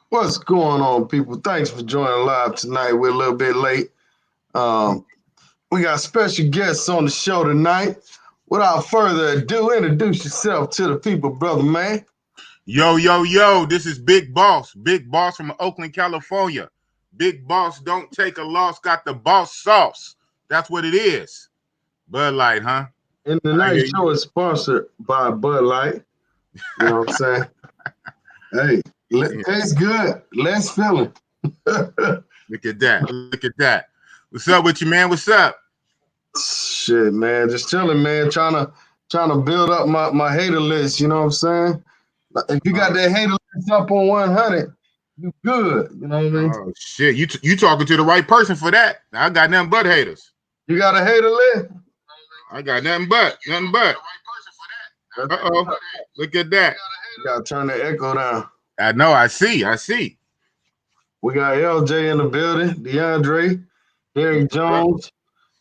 What's going on, people? Thanks for joining live tonight. We're a little bit late. Um, we got special guests on the show tonight. Without further ado, introduce yourself to the people, brother man. Yo, this is Bigg Boss. Bigg Boss from Oakland, California. Bigg Boss don't take a loss, got the boss sauce. That's what it is. Bud Light, huh? And I hear tonight's you. show is sponsored by Bud Light. You know what I'm saying? Hey, Yeah. tastes good. Less feeling. Look at that. Look at that. What's up with you, man? What's up? Shit, man. Just chilling, man. Trying to build up my hater list. You know what I'm saying? If you got Oh, that hater list up on 100, you good. You know what I mean? oh shit. You talking to the right person for that. I got nothing but haters. You got a hater list? I got nothing but. Uh-oh. Look at that. You gotta turn the echo down. I know. I see. We got LJ in the building, DeAndre, Derek Jones.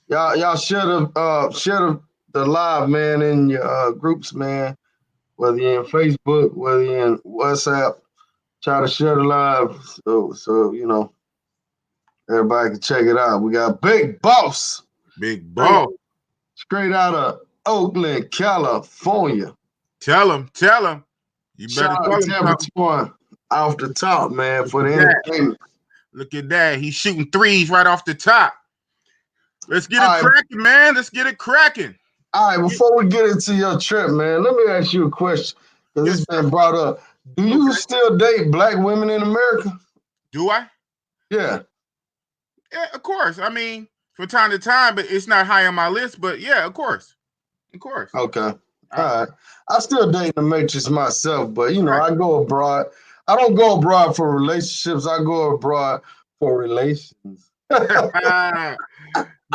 Y'all share the live, man, in your groups, man. Whether you're in Facebook, whether you're in WhatsApp, try to share the live so you know everybody can check it out. We got Bigg Boss, Bigg Boss. straight out of Oakland, California. Tell him. You better Shout tell out him to something. everyone off the top, man, for the That. entertainment. Look at that. He's shooting threes right off the top. Let's get it All right, cracking, man. Let's get it cracking. all right. Before we get into your trip, man, let me ask you a question because Yes, it's sir. been brought up. Do you Okay. still date black women in America? Do I? Yeah. Yeah, of course. I mean, from time to time, but it's not high on my list. But yeah, of course. Okay. All I, right. I still date the matrix myself, but right. I go abroad. I don't go abroad for relationships. I go abroad for relations.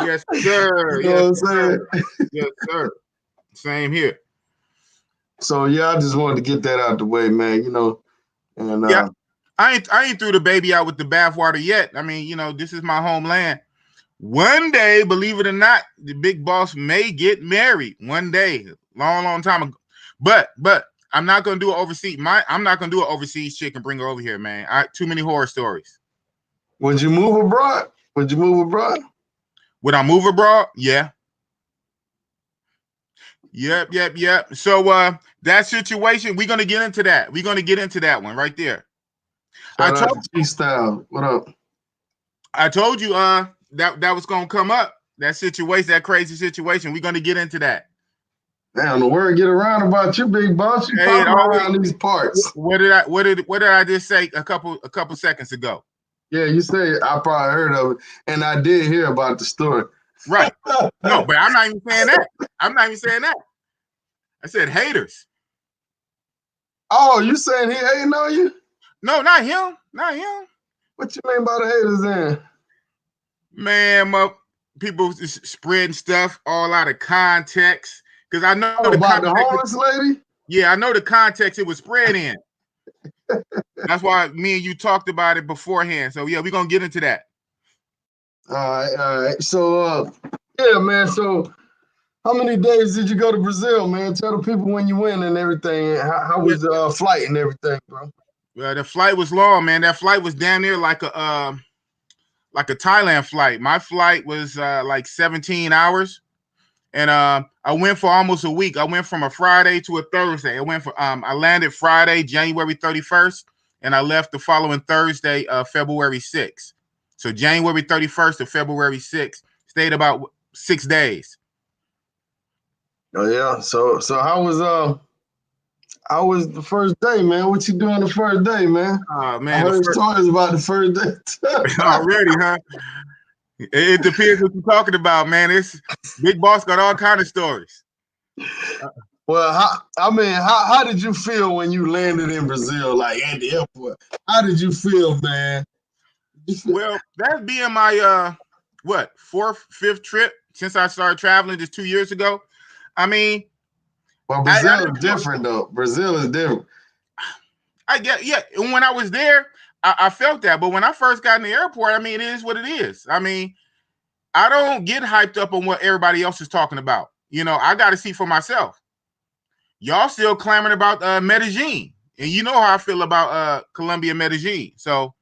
Yes, sir. You know Yes, what I'm sir. saying? Yes, sir. Same here. So yeah, I just wanted to get that out the way, man. And Yeah. I ain't threw the baby out with the bathwater yet. I mean, this is my homeland. One day, believe it or not, the Bigg Boss may get married. One day, long time ago. But I'm not gonna do it overseas. I'm not gonna do an overseas chick and bring her over here, man. Too many horror stories. would you move abroad? Would you move abroad? Would I move abroad? Yeah. Yep. So that situation, we're gonna get into that. We're gonna get into that one right there. I Shout out told to G Style. What up? I told you that was gonna come up. That situation, that crazy situation. We're gonna get into that. Damn, the word get around about you, Bigg Boss. You Hey, it popular always. around these parts. What did I just say a couple seconds ago? Yeah, you say I probably heard of it, and I did hear about the story. Right. No, but I'm not even saying that. I said haters. Oh, you saying he hating on you? No, not him. What you mean by the haters then? Man, people spreading stuff all out of context. Because I know Oh, the about the context. homeless lady? Yeah, I know the context it was spread in. That's why me and you talked about it beforehand. So yeah, we're gonna get into that. All right. So yeah, man. So how many days did you go to Brazil, man? Tell the people when you went and everything. How was the flight and everything, bro? Well, the flight was long, man. That flight was damn near like a Thailand flight. My flight was like 17 hours. And I went for almost a week. I went from a Friday to a Thursday. I landed Friday, January 31st, and I left the following Thursday, February 6th. So January 31st to February 6th, stayed about 6 days. Oh yeah. So how was the first day, man? What you doing the first day, man? Oh I man, heard stories about the first day. already, huh? It depends what you're talking about, man. It's Bigg Boss got all kind of stories. Well, how did you feel when you landed in Brazil, like at the airport? How did you feel, man? Well, that's being my fourth, fifth trip since I started traveling just 2 years ago. I mean, Well, Brazil is different though. Brazil is different. I get, yeah. And when I was there, I felt that. But when I first got in the airport, I mean, it is what it is. I mean, I don't get hyped up on what everybody else is talking about. I got to see for myself. Y'all still clamoring about Medellin. And you know how I feel about Colombia, Medellin. So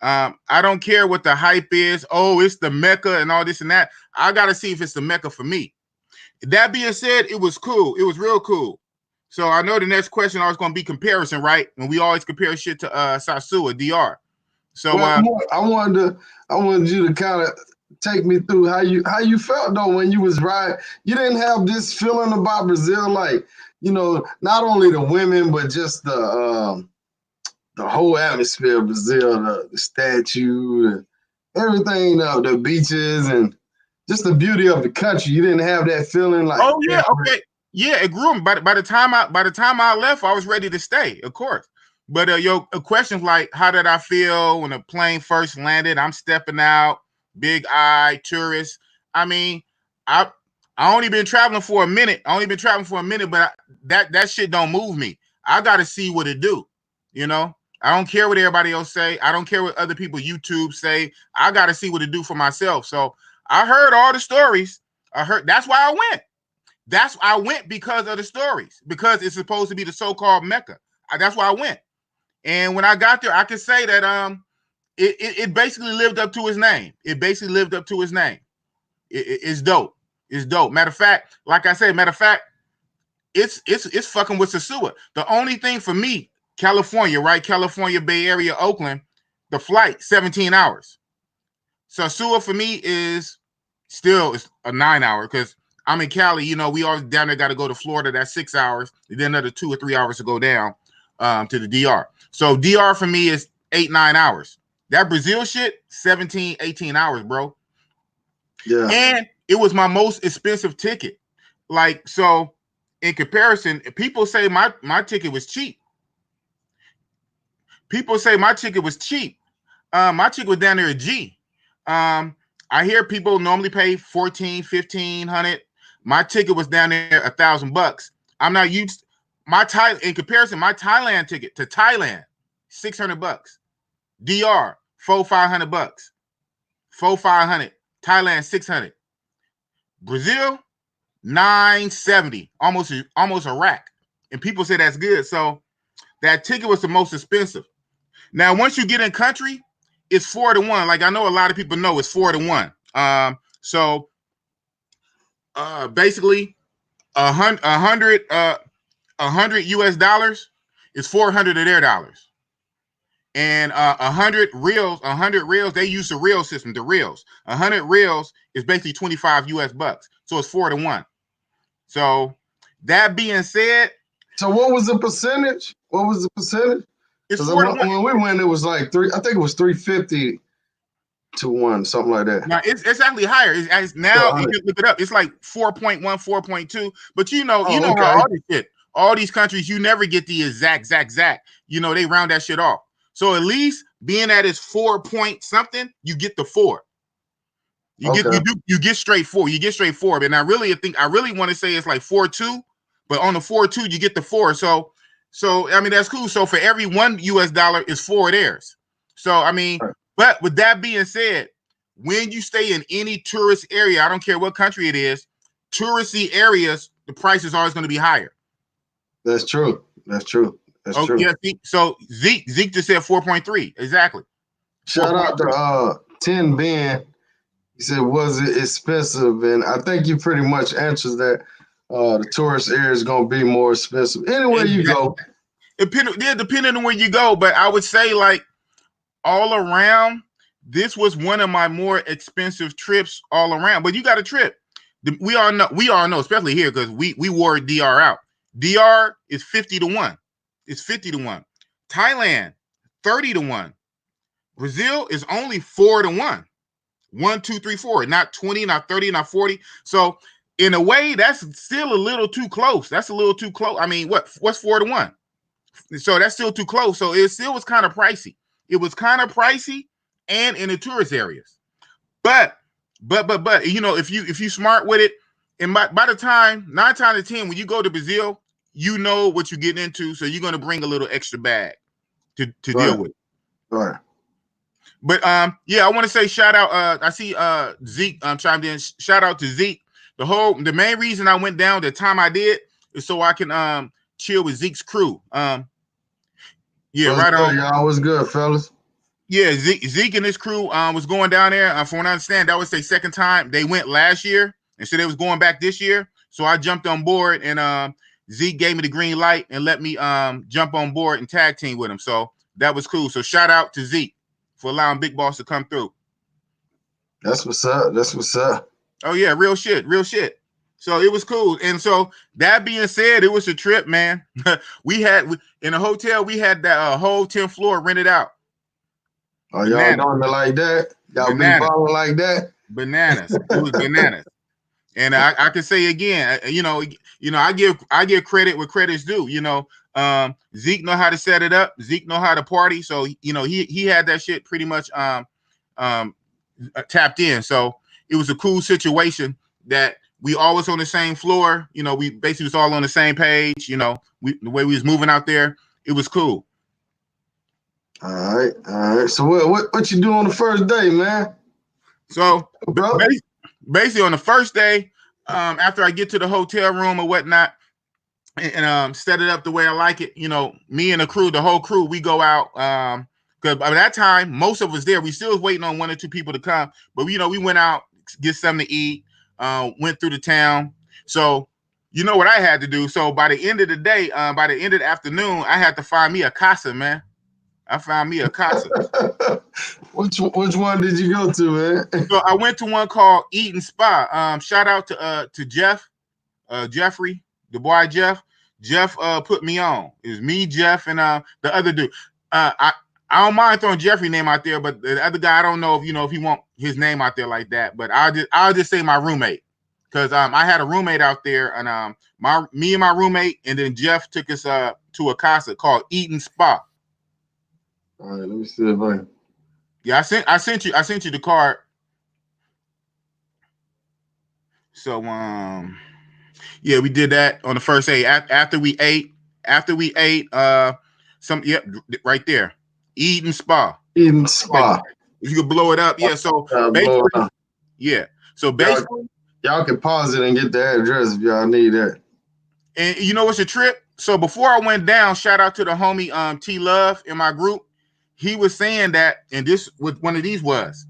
I don't care what the hype is. Oh, it's the Mecca and all this and that. I got to see if it's the Mecca for me. That being said, it was cool. It was real cool. So I know the next question always going to be comparison, right? And we always compare shit to Sasua, DR. So Well, I wanted you to kind of take me through how you felt though when you was riding. You didn't have this feeling about Brazil, like, you know, not only the women but just the whole atmosphere of Brazil, the statue, and everything, the beaches, and just the beauty of the country. You didn't have that feeling like, oh yeah, okay, yeah, it grew. By the time I left, I was ready to stay, of course. But your questions like, how did I feel when the plane first landed? I'm stepping out, big eye, tourist. I mean, I only been traveling for a minute. But that shit don't move me. I got to see what it do. You know, I don't care what everybody else say. I don't care what other people YouTube say. I got to see what it do for myself. So I heard all the stories. That's why I went. I went because of the stories, because it's supposed to be the so-called Mecca. That's why I went. And when I got there, I could say that it basically lived up to his name. It's dope. It's dope. Matter of fact, like I said, it's fucking with Sasua. The only thing for me, California, right? California, Bay Area, Oakland, the flight, 17 hours. Sasua for me is still a 9-hour because I'm in Cali. You know, we all down there got to go to Florida. That's 6 hours. And then another 2 or 3 hours to go down to the DR. So DR for me is 8-9 hours. That Brazil shit, 17, 18 hours, bro. Yeah. And it was my most expensive ticket. Like, so in comparison, people say my ticket was cheap. My ticket was down there at G. I hear people normally pay 14, 1500. My ticket was down there $1,000. I'm not used. In comparison, my Thailand ticket to Thailand, $600. DR, $400-500. 400-500. Thailand, 600. Brazil, 970. Almost a rack. And people say that's good. So that ticket was the most expensive. Now, once you get in country, it's 4-1. Like I know a lot of people know it's 4-1. So basically, $100 US dollars is 400 of their dollars, and 100 reals. They use the real system. The reals, 100 reals is basically 25 US bucks. So it's 4-1. So that being said, so what was the percentage? it's Because 4-1. when we went, it was like I think it was 350 to 1, something like that. Now it's actually higher. It's now you can look it up. It's like 4.1, 4.2. But you know okay. how all this shit, all these countries, you never get the exact. You know, they round that shit off. So at least being at its 4 point something, you get the 4. You get straight 4. You get straight 4. And I really want to say it's like 4.2, but on the 4.2 you get the 4. So I mean that's cool. So for every $1 US is 4 of theirs. So I mean, but with that being said, when you stay in any tourist area, I don't care what country it is, touristy areas, the price is always going to be higher. That's true. True. Yeah. So Zeke just said 4.3. Exactly. Shout out to 10 Ben. He said, was it expensive? And I think you pretty much answered that. The tourist area is going to be more expensive. Anywhere you go. Depending on where you go. But I would say, like, all around, this was one of my more expensive trips all around. But you got a trip. We all know, especially here, because we wore DR out. DR is 50-1. It's 50-1. Thailand, 30-1. Brazil is only 4-1. 1, 2, 3, 4. Not 20, not 30, not 40. So in a way, that's still a little too close. I mean, what's 4-1? So that's still too close. So it still was kind of pricey. And in the tourist areas. But you know, if you smart with it, and by the time 9 times out of 10, when you go to Brazil, you know what you're getting into, so you're going to bring a little extra bag to deal with. Right. But yeah, I want to say shout out. I see Zeke chimed in. Shout out to Zeke. The main reason I went down the time I did is so I can chill with Zeke's crew. Yeah, What's right good, on. y'all? What's good, fellas? Yeah, Zeke and his crew was going down there. From what I understand, that was their second time. They went last year, and so they was going back this year. So I jumped on board, and Zeke gave me the green light and let me jump on board and tag team with him. So that was cool. So shout out to Zeke for allowing Bigg Boss to come through. That's what's up. That's what's up. Oh yeah, real shit, real shit. So it was cool. And so that being said, it was a trip, man. we had in a hotel, we had that whole 10th floor rented out. Oh, y'all Bananas, doing it like that? Y'all be bananas, balling like that? bananas. It was bananas. And I can say again, I give credit where credit's due. Zeke know how to set it up. Zeke know how to party. So he had that shit pretty much um tapped in. So it was a cool situation that we always on the same floor. We basically was all on the same page. The way we was moving out there, it was cool. All right, all right. So what you do on the first day, man? So Bro? basically on the first day, after I get to the hotel room or whatnot, and set it up the way I like it. Me and the crew, the whole crew, we go out. Because by that time, most of us there, we still was waiting on one or two people to come. But we went out, get something to eat, went through the town. So what I had to do. So by the end of the day, by the end of the afternoon, I had to find me a casa, man. I found me a casa. Which one did you go to, man? So I went to one called Eat and Spa. Shout out to Jeff, Jeffrey, the boy Jeff. Jeff put me on. It was me, Jeff, and the other dude. I don't mind throwing Jeffrey's name out there, but the other guy, I don't know if he want his name out there like that. But I'll just say my roommate, because I had a roommate out there, and me and my roommate, and then Jeff took us to a casa called Eat and Spa. All right, let me see if I. Yeah, I sent you the card. So yeah, we did that on the first day. After we ate, right there, Eat and Spa. Eating Spa. You could blow it up, yeah. So Blow it basically, up. yeah. So basically, Y'all can pause it and get the address if y'all need that. and you know what's a trip? So before I went down, shout out to the homie T Love in my group. He was saying that, and this what one of these was.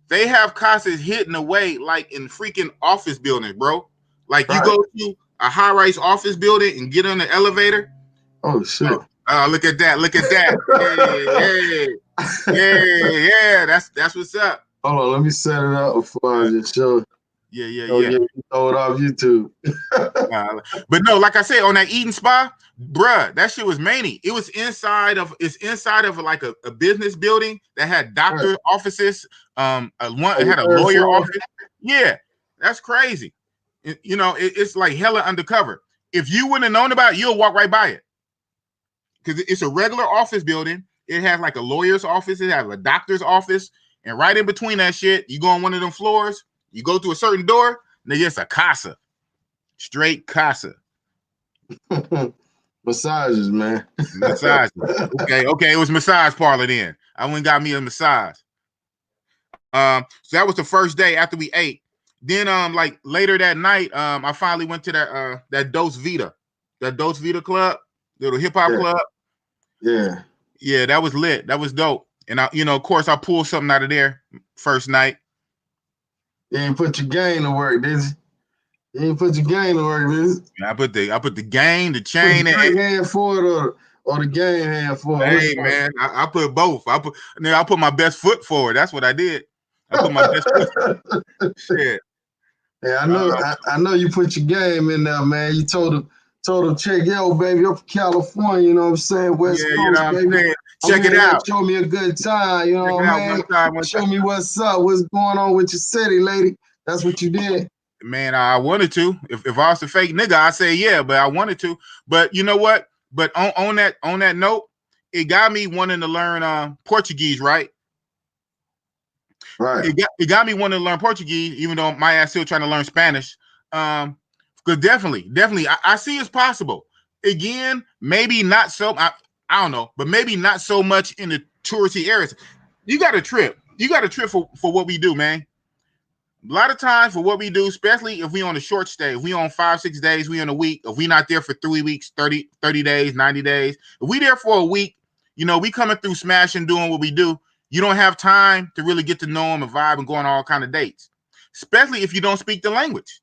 They have casas hidden away like in freaking office buildings, bro. Like you go to a high-rise office building and get on the elevator. Oh shit! Look at that! Look at that! Yeah. That's what's up. Hold on, let me set it up before I just show. Yeah. Throw it off YouTube. But no, like I said, on that Eden Spa, bruh, that shit was many. It's inside of like a business building that had doctor offices. It had a lawyer office. Yeah, that's crazy. It's like hella undercover. If you wouldn't have known about it, you'll walk right by it. Because it's a regular office building. It has like a lawyer's office, it has a doctor's office, and right in between that shit, you go on one of them floors, you go through a certain door, and it's a casa. Straight casa. Massages, man. Massages. Okay. It was massage parlor then. I went and got me a massage. So that was the first day after we ate. Then like later that night, I finally went to that Dos Vita club, little hip hop club. Yeah, that was lit. That was dope. And of course, I pulled something out of there first night. You ain't put your game to work, did you? You ain't put your game to work, did you? I put the game, the chain, put the hand for it or the game hand for it. Hey man, I put both. I put my best foot forward. That's what I did. I put my best foot. Shit. Yeah, I know you put your game in there, man. You told him, check, yo, baby, up California, you know what I'm saying? West Coast, baby. Check it out. Show me a good time, you know what I mean? Show me what's up, what's going on with your city, lady. That's what you did. Man, I wanted to. If I was a fake nigga, I'd say yeah, but I wanted to. But you know what? But on that note, it got me wanting to learn Portuguese, right? Right. It got me wanting to learn Portuguese, even though my ass still trying to learn Spanish. Because definitely, I see it's possible. Again, maybe not so. I don't know, but maybe not so much in the touristy areas. You got a trip. For what we do, man. A lot of times for what we do, especially if we on a short stay, if we on 5-6 days, we on a week, if we not there for 3 weeks, 30 days, 90 days, if we there for a week, You know, we coming through smashing, doing what we do. You don't have time to really get to know them and vibe and go on all kind of dates, especially if you don't speak the language.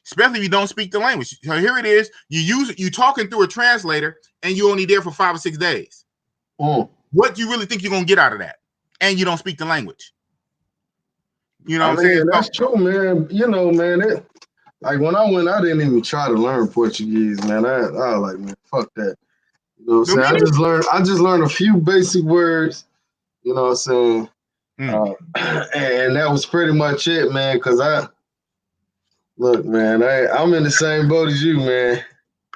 Especially if you don't speak the language. So here it is. You talking through a translator, and you only there for 5 or 6 days. What do you really think you're gonna get out of that? And you don't speak the language. You know what I'm saying? That's true, man. You know, man. Like when I went, I didn't even try to learn Portuguese, man. I was like, man, fuck that. You know what I'm saying? I just learned a few basic words, you know what I'm saying? And that was pretty much it, man, because look, man, I'm in the same boat as you, man.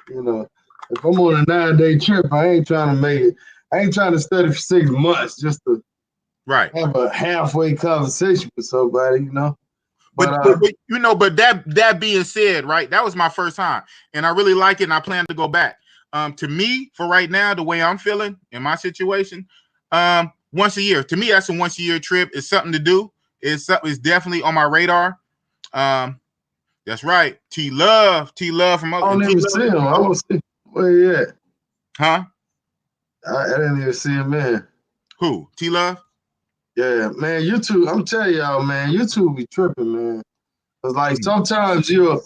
You know, if I'm on a 9-day trip, I ain't trying to make it. I ain't trying to study for 6 months just to have a halfway conversation with somebody, you know? But that being said, right, that was my first time, and I really like it, and I plan to go back. To me, for right now, the way I'm feeling in my situation, once a year. To me, that's a once-a-year trip. It's something to do. It's definitely on my radar. That's right. T Love from. I don't even see him. I don't see where he at. Huh? I didn't even see him, man. Who? T Love? Yeah, man. YouTube. I'm telling y'all, man. YouTube be tripping, man. Cause like sometimes you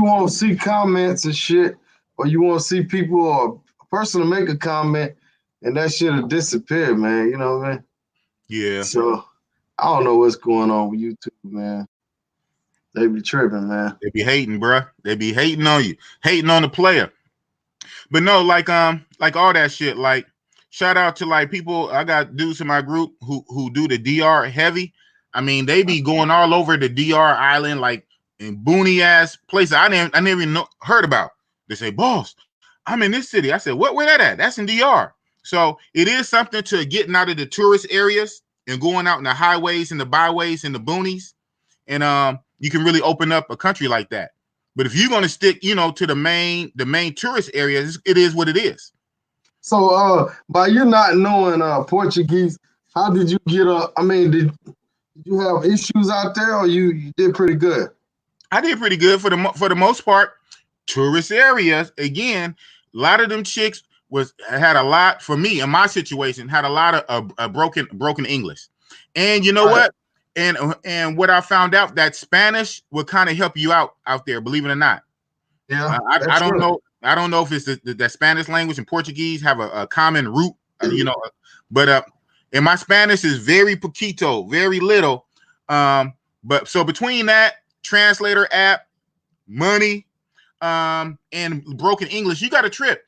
won't see comments and shit, or you won't see people or a person to make a comment, and that shit will disappear, man. You know what I mean? Yeah. So I don't know what's going on with YouTube, man. They be tripping, man. They be hating, bruh. They be hating on you, hating on the player. But no, like all that shit. Like, shout out to like people. I got dudes in my group who do the DR heavy. I mean, they be going all over the DR island, like in boony ass places I never even heard about. They say, "Boss, I'm in this city." I said, "Where that at?" That's in DR. So it is something to getting out of the tourist areas and going out in the highways and the byways and the boonies, and you can really open up a country like that. But if you're going to stick, you know, to the main tourist areas, it is what it is. So, by you not knowing Portuguese, how did you get up? I mean, did you have issues out there, or you did pretty good? I did pretty good for the most part. Tourist areas, again, a lot of them chicks had a lot, for me in my situation, had a lot of broken English. And you know what? And what I found out, that Spanish will kind of help you out there, believe it or not. Yeah, I don't know. I don't know if it's the Spanish language and Portuguese have a common root, you know. But and my Spanish is very poquito, very little. But so between that translator app, money, and broken English, you got a trip.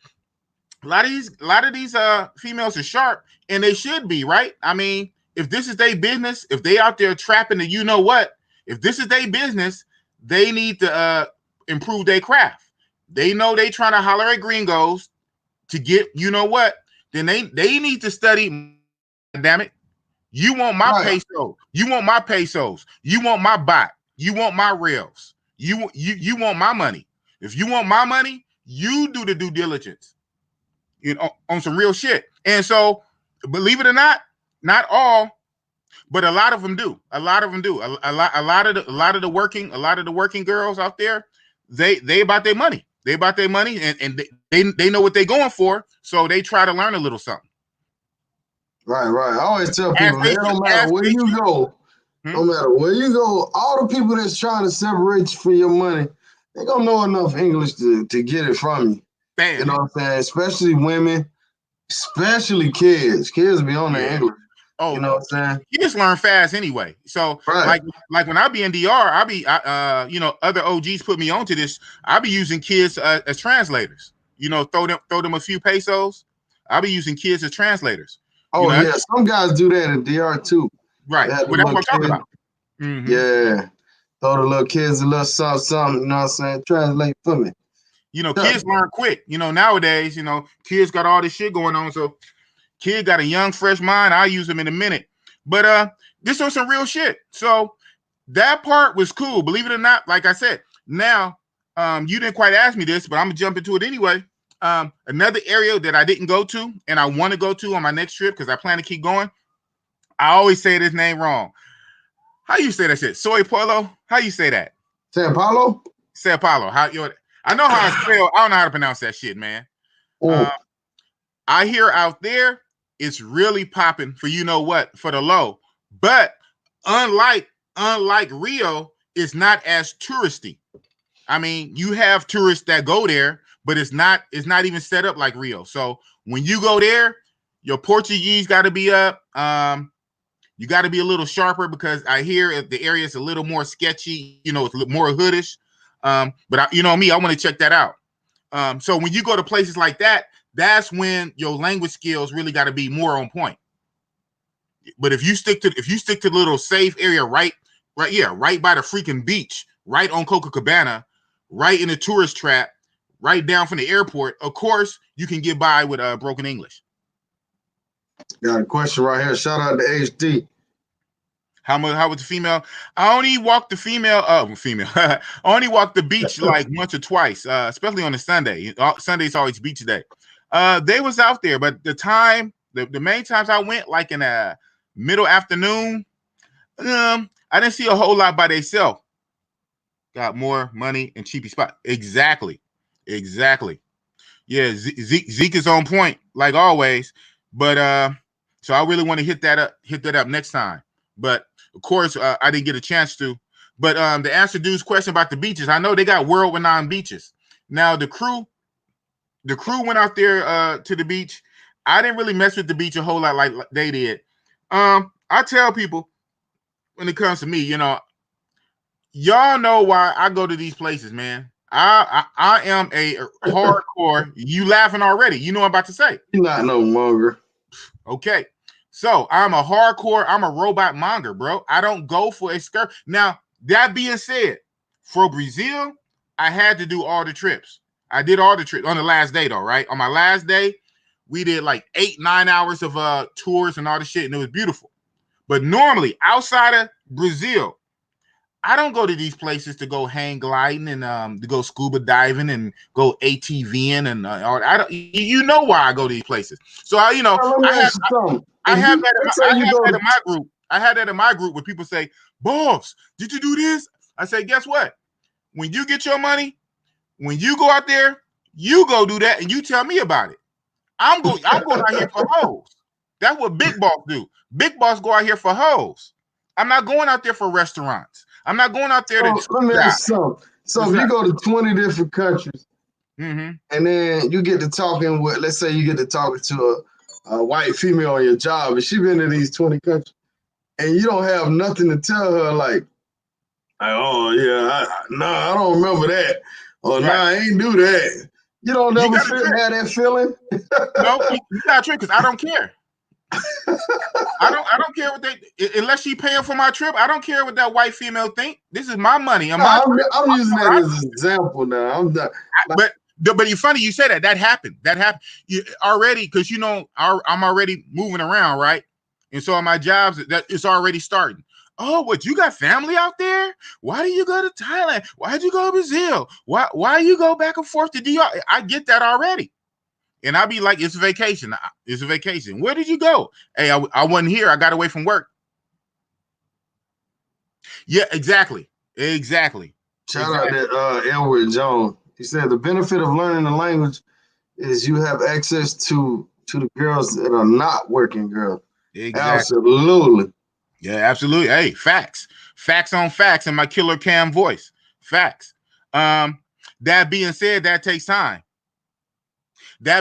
A lot of these females are sharp, and they should be, right? I mean, if this is their business, if they out there trapping the, you know what, if this is their business, they need to improve their craft. They know they trying to holler at gringos to get, you know what, then they need to study. Damn it. You want my peso. You want my pesos. You want my bot. You want my rails. You want my money. If you want my money, you do the due diligence, you know, on some real shit. And so, believe it or not all, but a lot of them do. A lot of them do. A lot of the working girls out there, they about their money. They about their money, and they know what they're going for, so they try to learn a little something. Right. I always tell people, man, no matter where you go, no matter where you go, all the people that's trying to separate you for your money, they gonna know enough English to get it from you. Damn. You know what I'm saying? Especially women, especially kids. Kids be on their English. Oh, you know what I'm saying? Kids learn fast anyway. So like when I be in DR, you know, other OGs put me onto this. I be using kids as translators. You know, throw them a few pesos. I be using kids as translators. Oh, you know, some guys do that in DR too. Right. Well, that's what I'm talking about. Mm-hmm. Yeah. Throw the little kids a little something, you know what I'm saying? Translate for me. You know, kids learn quick. You know, nowadays, you know, kids got all this shit going on. So kid got a young, fresh mind. I'll use them in a minute. But this was some real shit. So that part was cool. Believe it or not, like I said, now you didn't quite ask me this, but I'm gonna jump into it anyway. Another area that I didn't go to and I want to go to on my next trip because I plan to keep going. I always say this name wrong. How you say that shit? Soy Paulo? How you say that? Sao Paulo? Sao Paulo. I know how I spell. I don't know how to pronounce that shit, man. I hear out there it's really popping for you know what for the low, but unlike Rio, it's not as touristy. I mean, you have tourists that go there, but it's not even set up like Rio. So when you go there, your Portuguese got to be up. You got to be a little sharper because I hear the area is a little more sketchy. You know, it's more hoodish. But you know me, I want to check that out. So when you go to places like that, that's when your language skills really got to be more on point. But if you stick to the little safe area, right by the freaking beach, right on Copacabana, right in the tourist trap, right down from the airport, of course you can get by with broken English. Got a question right here. Shout out to HD. How much? How was the female? I only walked the female. I only walked the beach like once or twice, especially on a Sunday. Sunday's always beach day. They was out there, but the main times I went, like in a middle afternoon, I didn't see a whole lot by themselves. Got more money and cheapy spot. Exactly. Yeah, Zeke is on point like always, but so I really want to hit that up next time. But of course, I didn't get a chance to. But to answer dude's question about the beaches, I know they got world-renowned beaches. Now the crew went out there to the beach. I didn't really mess with the beach a whole lot like they did. I tell people when it comes to me, y'all know why I go to these places, man. I am a hardcore. You laughing already? You know what I'm about to say. You're not no longer. Okay. So I'm a robot monger, bro. I don't go for a skirt. Now, that being said, for Brazil, I had to do all the trips. I did all the trips on the last day, though, right? On my last day, we did like 8-9 hours of tours and all the shit, and it was beautiful. But normally, outside of Brazil, I don't go to these places to go hang gliding and to go scuba diving and go ATVing and all. I don't. You know why I go to these places? So I Let me ask you something. I have Let's say you go that in my group. I had that in my group where people say, "Boss, did you do this?" I say, "Guess what? When you get your money, when you go out there, you go do that, and you tell me about it. I'm going out here for hoes. That's what Bigg Boss do. Bigg Boss go out here for hoes. I'm not going out there for restaurants. I'm not going out there to. Let me ask you something. So if you go to 20 different countries, and then you get to talking with, let's say you get to talking to a white female on your job, and she been to these 20 countries, and you don't have nothing to tell her, like oh yeah, I don't remember that, or I ain't do that. You don't never have that feeling. No, you got to trick because I don't care. I don't care what they unless she paying for my trip. I don't care what that white female think. This is my money. I'm using that as an example now. I'm not. But it's funny you say that. That happened. Already because I'm already moving around, right? And so on my jobs, that it's already starting. Oh, what you got family out there? Why do you go to Thailand? Why'd you go to Brazil? Why you go back and forth to DR? I get that already. And I'll be like, it's a vacation. It's a vacation. Where did you go? Hey, I wasn't here. I got away from work. Yeah, exactly. Shout out to Edward Jones. He said the benefit of learning the language is you have access to the girls that are not working girls. Exactly. Absolutely. Yeah, absolutely. Hey, facts. Facts on facts in my killer cam voice. Facts. That being said, that takes time. Then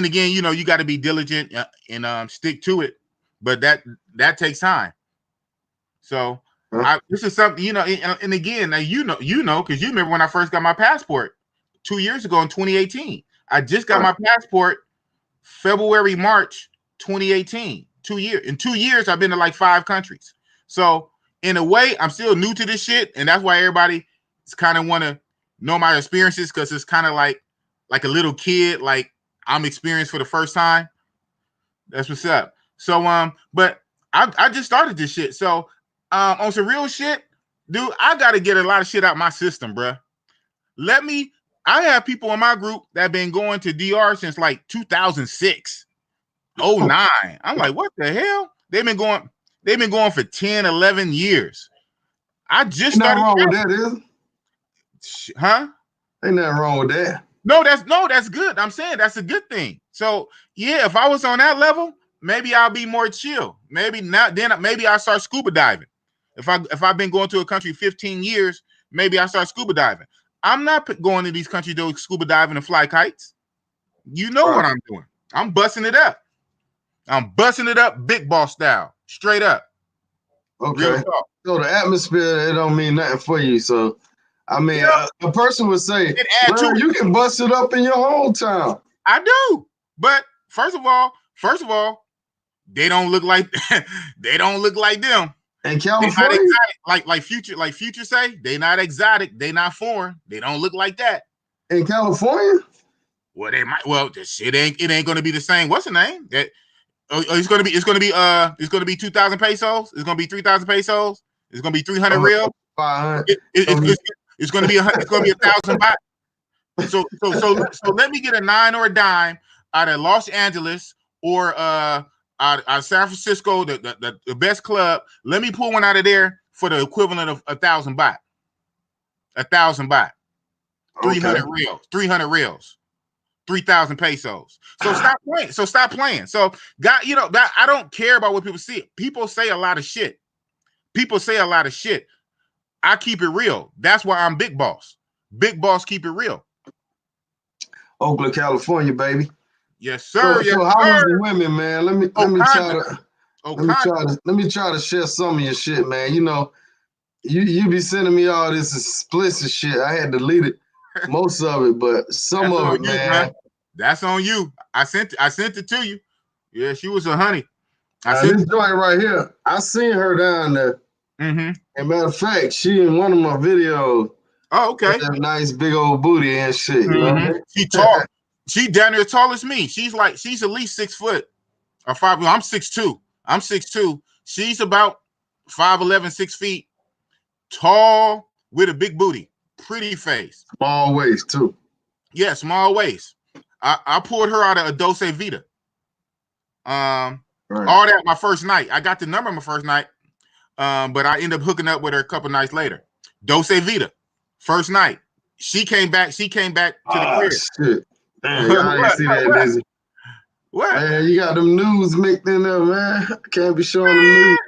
again, you got to be diligent and stick to it. But that takes time. So this is something, and again, now because you remember when I first got my passport 2 years ago in 2018. I just got my passport February, March 2018. 2 years. In 2 years, I've been to like 5 countries. So in a way, I'm still new to this shit, and that's why everybody is kind of want to know my experiences because it's kind of like a little kid, like I'm experienced for the first time. That's what's up. So but I just started this shit. So on some real shit, dude, I gotta get a lot of shit out my system, bro. I have people in my group that have been going to DR since like 2006, 09. I'm like, what the hell? They've been going for 10, 11 years. I just started. Ain't nothing wrong with that, is it? Huh? Ain't nothing wrong with that. that's good. I'm saying that's a good thing. So yeah, if I was on that level, maybe I'll be more chill. Maybe not. Then maybe I start scuba diving. If I've been going to a country 15 years, maybe I start scuba diving. I'm not going to these countries to scuba diving and fly kites. You know what I'm doing. I'm busting it up. I'm busting it up, Bigg Boss style, straight up. Okay. So the atmosphere, it don't mean nothing for you. So, I mean, a person would say, well, you can bust it up in your hometown. I do. But first of all, they don't look like they don't look like them. In California, like Future say, they not exotic, they not foreign, they don't look like that. In California, well, they might. Well, this shit ain't going to be the same. What's the name? It's going to be 2,000 pesos. It's going to be 3,000 pesos. It's going to be 300 real. 500. It's going to be 1,000 baht. So let me get a 9 or a dime out of Los Angeles or out of San Francisco, the best club. Let me pull one out of there for the equivalent of 1,000 baht. 1,000 baht. 300 reals. 300 reals. 3,000 pesos. So stop playing. So God, that I don't care about what people see. People say a lot of shit. I keep it real. That's why I'm Bigg Boss. Bigg Boss keep it real. Oakland, California, baby. Yes, sir. So how was the women, man? Let me try to share some of your shit, man. You be sending me all this explicit shit. I had deleted most of it, but some of it, man. That's on you. I sent it to you. Yeah, she was a honey. This joint right here, I seen her down there. Mm-hmm. And matter of fact, she in one of my videos. Oh, okay. That nice big old booty and shit. Mm-hmm. You know what I mean? She tall. She down there tall as me. She's at least 6 foot or 5. I'm 6'2". I'm 6'2". She's about 5'11", 6 feet, tall with a big booty, pretty face, small waist too. Yeah, small waist. I pulled her out of a Dulce Vita. All that my first night. I got the number my first night, but I ended up hooking up with her a couple nights later. Dulce Vita, first night. She came back to the crib. Shit. Man, I ain't see that, Dizzy. What? Man, you got them news mixed in there, man. Can't be showing them news.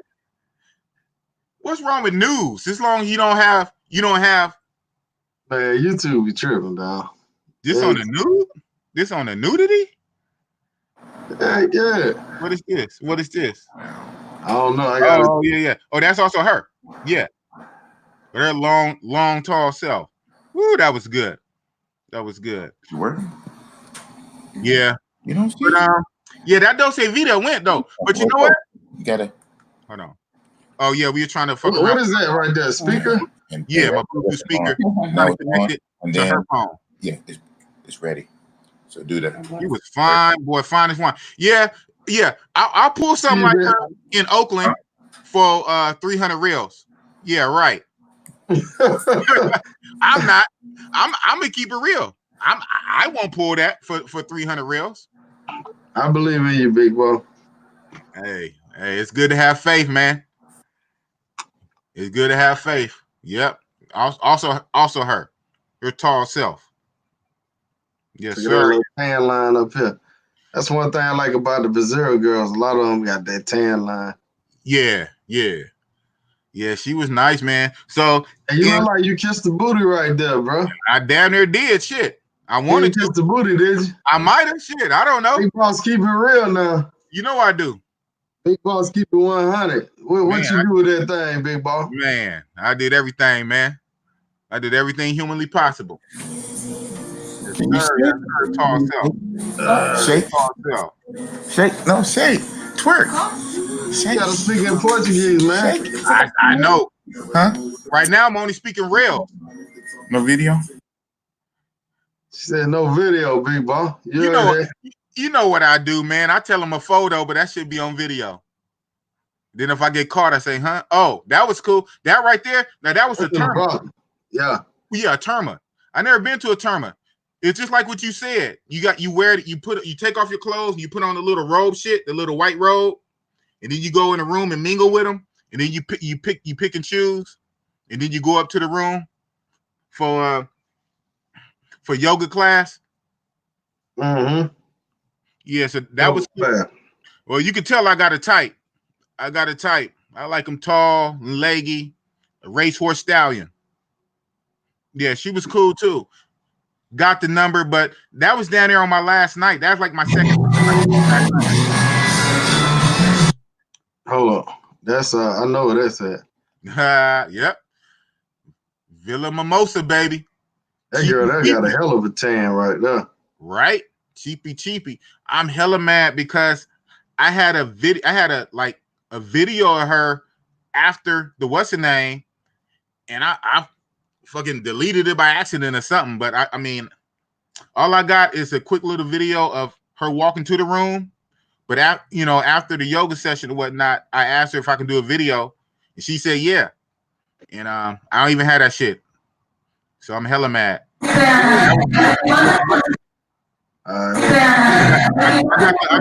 What's wrong with news? As long as you don't have. Man, YouTube be tripping, dog. This on the nude? This on the nudity? Yeah. What is this? I don't know. Yeah. Oh, that's also her. Yeah. But her long, tall self. Woo, that was good. You working? Yeah. You don't see yeah, that Dulce Vita went though. But you know what? You gotta hold on. Oh yeah, we were trying to fuck around. What is that right there? Speaker? Yeah, my Bluetooth speaker. Now connected to her phone. Yeah, it's ready. So do that. He was fine, boy, fine as one. Yeah. I'll pull something like her in Oakland for 300 reals. Yeah, right. I'm not. I'm gonna keep it real. I won't pull that for 300 reals. I believe in you, big boy. Hey, it's good to have faith, man. It's good to have faith. Yep. Also her tall self. Yes, sir. Tan line up here. That's one thing I like about the Brazil girls. A lot of them got that tan line. Yeah. She was nice, man. So you look like you kissed the booty right there, bro. I damn near did. Shit, I wanted to kiss the booty, did you? I might have. Shit, I don't know. Bigg Boss keep it real now. You know I do. Bigg Boss keep it 100. What you do with that thing, Bigg Boss? Man, I did everything, man. I did everything humanly possible. Can you shake? Tall self. Shake. Shake. No, shake. Twerk. Shake. You gotta speak in Portuguese, man. I know. Huh? Right now, I'm only speaking real. No video? She said no video, Bigg Boss. You know what I do, man. I tell them a photo, but that should be on video. Then if I get caught, I say, huh? Oh, that was cool. That right there. Now that was a terma. Yeah, a terma. I never been to a terma. It's just like what you said. You take off your clothes, and you put on the little robe shit, the little white robe, and then you go in the room and mingle with them, and then you pick and choose, and then you go up to the room for yoga class. Mm-hmm. Yeah, so that was cool. Bad. Well, you can tell I got a type. I like them tall, leggy, a racehorse stallion. Yeah, she was cool too. Got the number, but that was down there on my last night. That's like my second. Hold on. That's I know where that's at. Yep. Villa Mimosa, baby. That girl that got a hell of a tan right there. Right? Cheapy. I'm hella mad because I had a video. I had a video of her after the what's her name, and I fucking deleted it by accident or something. But I mean, all I got is a quick little video of her walking to the room. But after the yoga session or whatnot, I asked her if I can do a video, and she said yeah. And I don't even have that shit, so I'm hella mad. I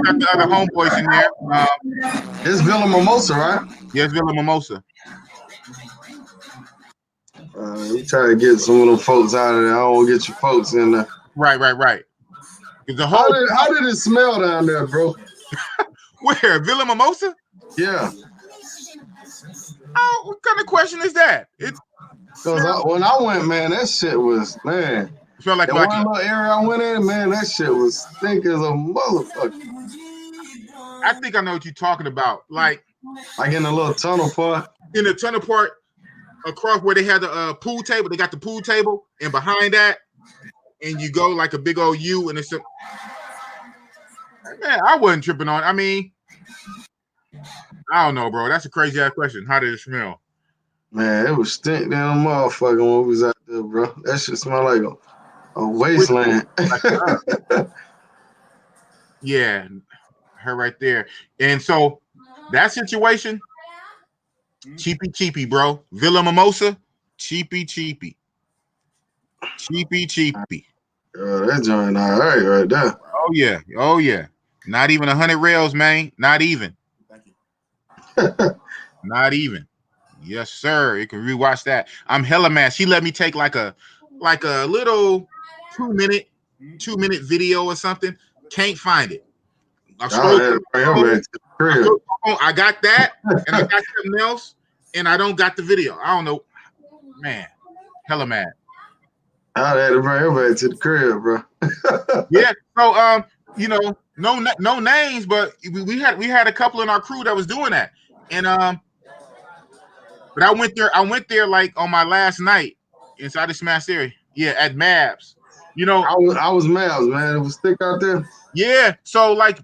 got the other homeboys in there. It's Villa Mimosa, right? Yes, Villa Mimosa. We try to get some of them folks out of there. I don't want to get your folks in there. Right. The whole How did it smell down there, bro? Where? Villa Mimosa? Yeah. Oh, what kind of question is that? Because when I went, man, that shit was, man. Felt like that one little area I went in, man, that shit was stink as a motherfucker. I think I know what you're talking about. Like in the little tunnel part. In the tunnel part across where they had the pool table. They got the pool table, and behind that, and you go like a big old U, and it's a man. I wasn't tripping on. I mean, I don't know, bro. That's a crazy ass question. How did it smell? Man, it was stink down the motherfucker when we was out there, bro. That shit smelled like a wasteland. Yeah, her right there. And so that situation, cheapy, bro. Villa Mimosa, cheapy. That joint all right there. Oh yeah. Not even 100 rails, man. Not even. Not even. Yes, sir. You can rewatch that. I'm hella mad. She let me take like a little 2-minute video or something. Can't find it. I got that, and I got something else, and I don't got the video. I don't know, man. Hella mad. I had to bring everybody to the crib, bro. Yeah. So no names, but we had a couple in our crew that was doing that, and but I went there like on my last night inside the smash area. Yeah, at Mavs. I was Mavs, man. It was thick out there. Yeah, so like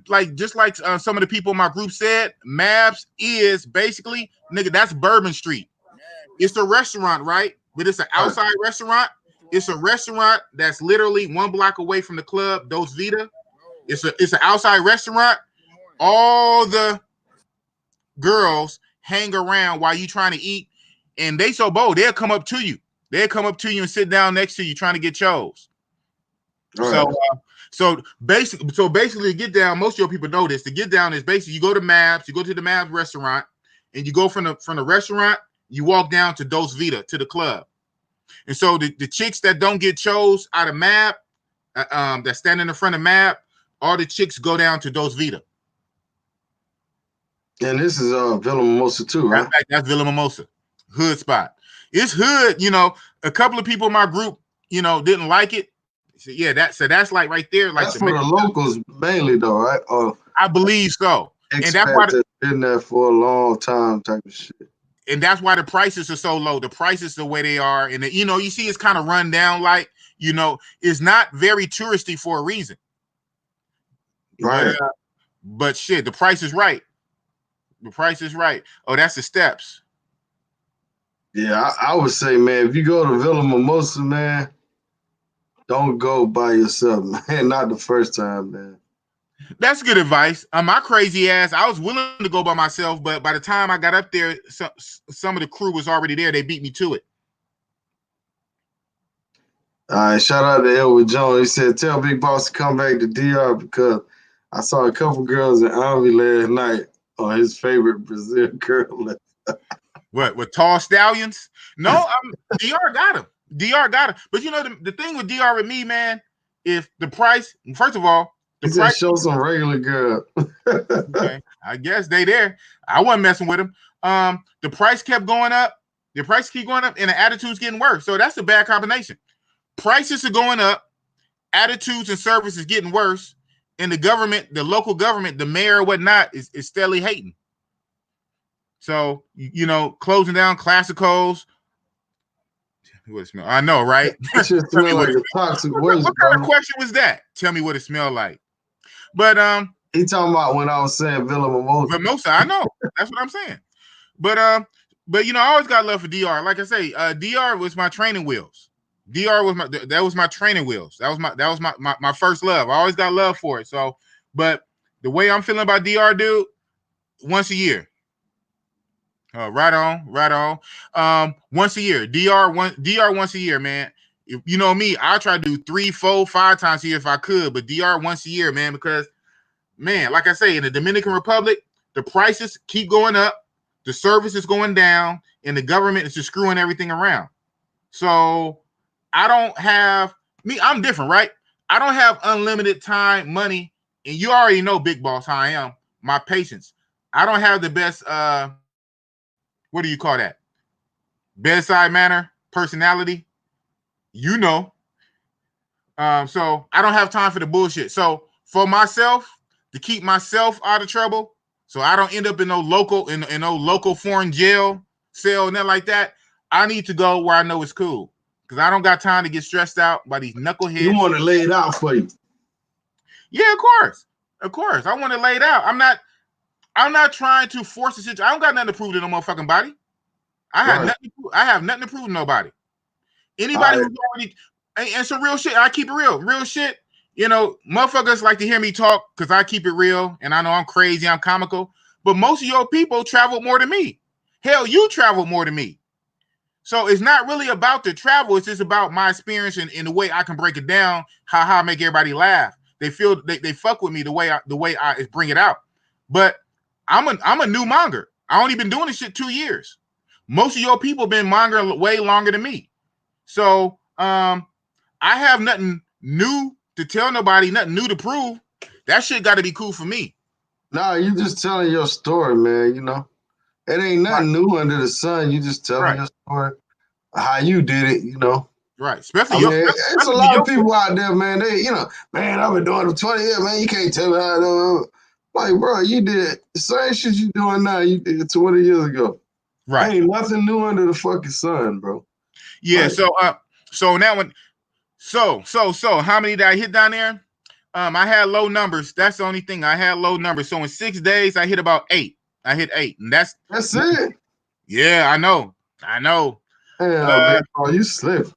some of the people in my group said, Mavs is basically, nigga, that's Bourbon Street. It's a restaurant, right? But it's an outside restaurant. It's a restaurant that's literally 1 block away from the club, Dos Vita. It's an outside restaurant. All the girls hang around while you trying to eat, and they so bold, they'll come up to you. They'll come up to you and sit down next to you trying to get chose. So basically to get down, most of your people know this. To get down is basically you go to Mavs, you go to the Mavs restaurant, and you go from the restaurant, you walk down to Dos Vita, to the club. And so the chicks that don't get chose out of Map, that stand in the front of Map, all the chicks go down to Dos Vita. And this is Villa Mimosa too, right? That's Villa Mimosa, hood spot. It's hood. A couple of people in my group, didn't like it. So yeah, that's like right there. Like that's for the locals mainly, though, right? I believe so. And that's why been there for a long time, type of shit. And that's why the prices are so low. The prices the way they are, and you see it's kind of run down. Like it's not very touristy for a reason, right? But shit, the price is right. The price is right. Oh, that's the steps. Yeah, I would say, man, if you go to Villa Mimosa, man, don't go by yourself, man. Not the first time, man. That's good advice. My crazy ass, I was willing to go by myself, but by the time I got up there, some of the crew was already there. They beat me to it. All right, shout out to Elwood Jones. He said, tell Bigg Boss to come back to DR because I saw a couple girls in Army last night on his favorite Brazil girl. What, with tall stallions? No, DR got him. DR got him. But the thing with DR with me, man, if the price, first of all, the He said price. show some regular girl. Okay, I guess they there. I wasn't messing with them. The price kept going up. The price keep going up, and the attitude's getting worse. So that's a bad combination. Prices are going up, attitudes and service is getting worse, and the government, the local government, the mayor, whatnot, is steadily hating. So closing down classicals. What it smell? I know, right? It should smell like a toxic waste, what kind of question was that? Tell me what it smelled like. But he talking about when I was saying Villa Mimosa. Mimosa, I know. That's what I'm saying. But I always got love for DR. Like I say, DR was my training wheels. DR was my training wheels. That was my first love. I always got love for it. So, but the way I'm feeling about DR, dude, once a year. Right on. Once a year. DR once a year, man. If, you know me, I try to do 3, 4, 5 times a year if I could, but DR once a year, man, because man, like I say, in the Dominican Republic, the prices keep going up, the service is going down, and the government is just screwing everything around. So I'm different, right? I don't have unlimited time, money, and you already know, Bigg Boss, how I am. My patience. I don't have the best, what do you call that? Bedside manner, personality. So I don't have time for the bullshit. So for myself, to keep myself out of trouble, so I don't end up in no local foreign jail cell, nothing like that, I need to go where I know it's cool. Because I don't got time to get stressed out by these knuckleheads. You want to lay it out for you. Yeah, of course. Of course. I want to lay it out. I'm not trying to force the situation. I don't got nothing to prove to no motherfucking body. I have nothing to prove to nobody. Anybody who's already, and some real shit, I keep it real. Real shit. Motherfuckers like to hear me talk because I keep it real, and I know I'm crazy, I'm comical, but most of your people travel more than me. Hell, you travel more than me. So it's not really about the travel, it's just about my experience and the way I can break it down, how I make everybody laugh. They feel they fuck with me the way I bring it out. But I'm a new monger. I only been doing this shit 2 years. Most of your people been mongering way longer than me. So I have nothing new to tell nobody, nothing new to prove. That shit got to be cool for me. Nah, you just telling your story, man. It ain't nothing new under the sun. You just telling your story, how you did it. Right. Especially it's a lot of people out there, man. Man, I've been doing it for 20 years, man. You can't tell me how to do it. Like, bro, you did the same shit you doing now. You did 20 years ago. Right. Ain't nothing new under the fucking sun, bro. Yeah. Like, so now so how many did I hit down there? I had low numbers. That's the only thing. I had low numbers. So in 6 days, I hit about 8. I hit 8, and that's it. Yeah, I know. Hell, bro, you slip.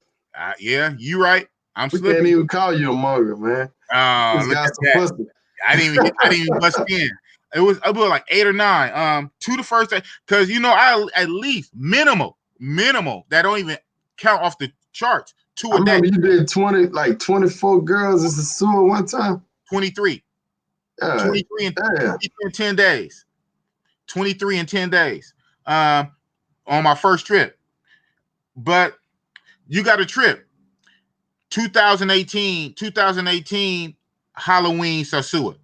Yeah, you right. I'm slipping. Can't even call you a monger, man. Look at that. Pussy. I didn't even bust in. It was like 8 or 9. 2 the first day, because I at least minimal that don't even count off the charts. 2 a day. I remember you did 24 girls as a sewer one time. 23. 23 in 10 days. 23 in 10 days. On my first trip. But you got a trip. 2018 Halloween Sasua.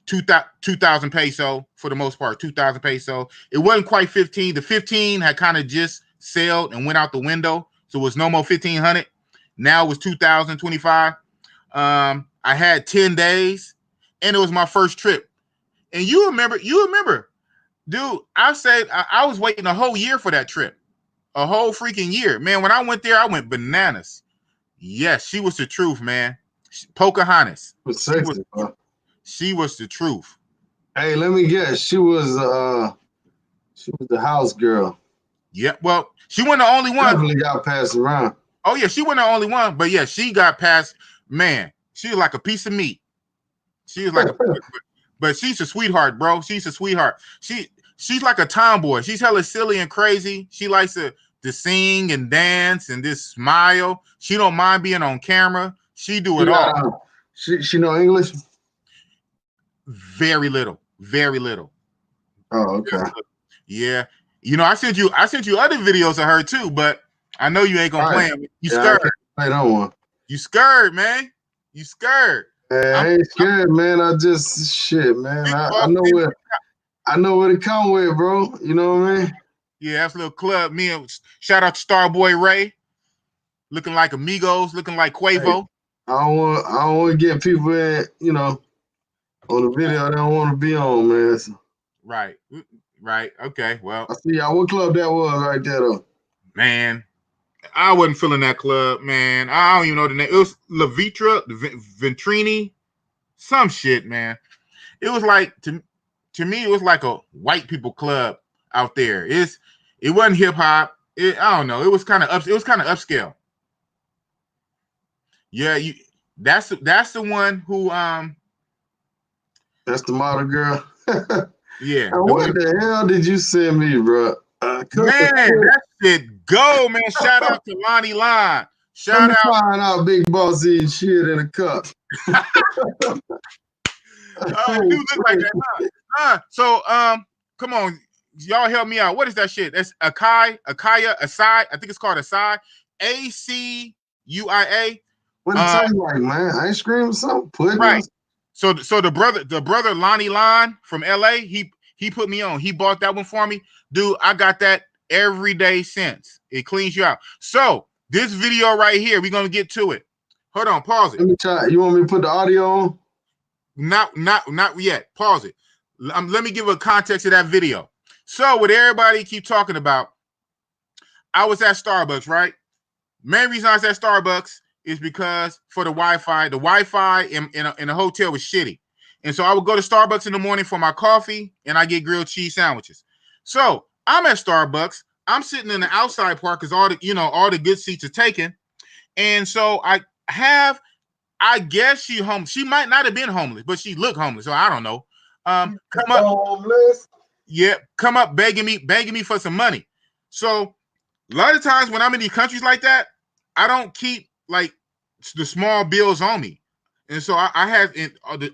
2,000 peso for the most part. 2,000 peso. It wasn't quite 15. The 15 had kind of just sailed and went out the window, so it was no more 1,500. Now it was 2,025. I had 10 days, and it was my first trip. And you remember, dude. I said I was waiting a whole year for that trip, a whole freaking year, man. When I went there, I went bananas. Yes, she was the truth, man. Pocahontas. She was the truth. Hey, let me guess. She was the house girl. Yeah, well, she wasn't the only one. Definitely got passed around. Oh yeah, she wasn't the only one, but yeah, she got passed. Man, she was like a piece of meat. She was like, but she's a sweetheart, bro. She's a sweetheart. She's like a tomboy. She's hella silly and crazy. She likes to sing and dance and just smile. She don't mind being on camera. She do it all. She know English? Very little. Oh, okay. Yeah. I sent you other videos of her too, but I know you ain't gonna play them. You scared. I don't want. You scared, man. You scared. I ain't scared, man. I just shit, man. I know what it come with, bro. You know what I mean? Yeah, that's a little club. Me and shout out to Starboy Ray, looking like Amigos, looking like Quavo. Hey, I don't want to get people in, on the video they don't want to be on, man. So, Right. Okay. Well, I see y'all. What club that was right there, though? man, I wasn't feeling that club, man. I don't even know the name. It was La Vitra, Ventrini, some shit, man. It was like to me, it was like a white people club out there. It wasn't hip hop. I don't know. It was kind of upscale. Yeah, that's the one who That's the model girl. yeah. What the hell did you send me, bro? Man, that shit go, man. Shout out to Lonnie Line. Shout out. Find out Bigg Boss eating shit in a cup. Oh, it do look like that, huh? So, come on, y'all help me out. What is that shit? That's Acai, Acai. I think it's called Acai. ACUIA. What it taste like, man? Ice cream or something? Pudding? Right. So the brother Lonnie Line from LA, he put me on. He bought that one for me. Dude, I got that every day since. It cleans you out. So this video right here, we're gonna get to it. Hold on, pause it. Let me try. You want me to put the audio on? Not yet. Pause it. Let me give a context of that video. So what everybody keep talking about, I was at Starbucks, right? Main reason I was at Starbucks is because for the Wi-Fi. The Wi-Fi in a hotel was shitty. And so I would go to Starbucks in the morning for my coffee and I get grilled cheese sandwiches. So I'm at Starbucks. I'm sitting in the outside part because all the good seats are taken. And so I guess she homeless. She might not have been homeless, but she looked homeless. So I don't know. Come up, homeless. Yeah, come up begging me for some money. So a lot of times when I'm in these countries like that, I don't keep like the small bills on me. And so I have all the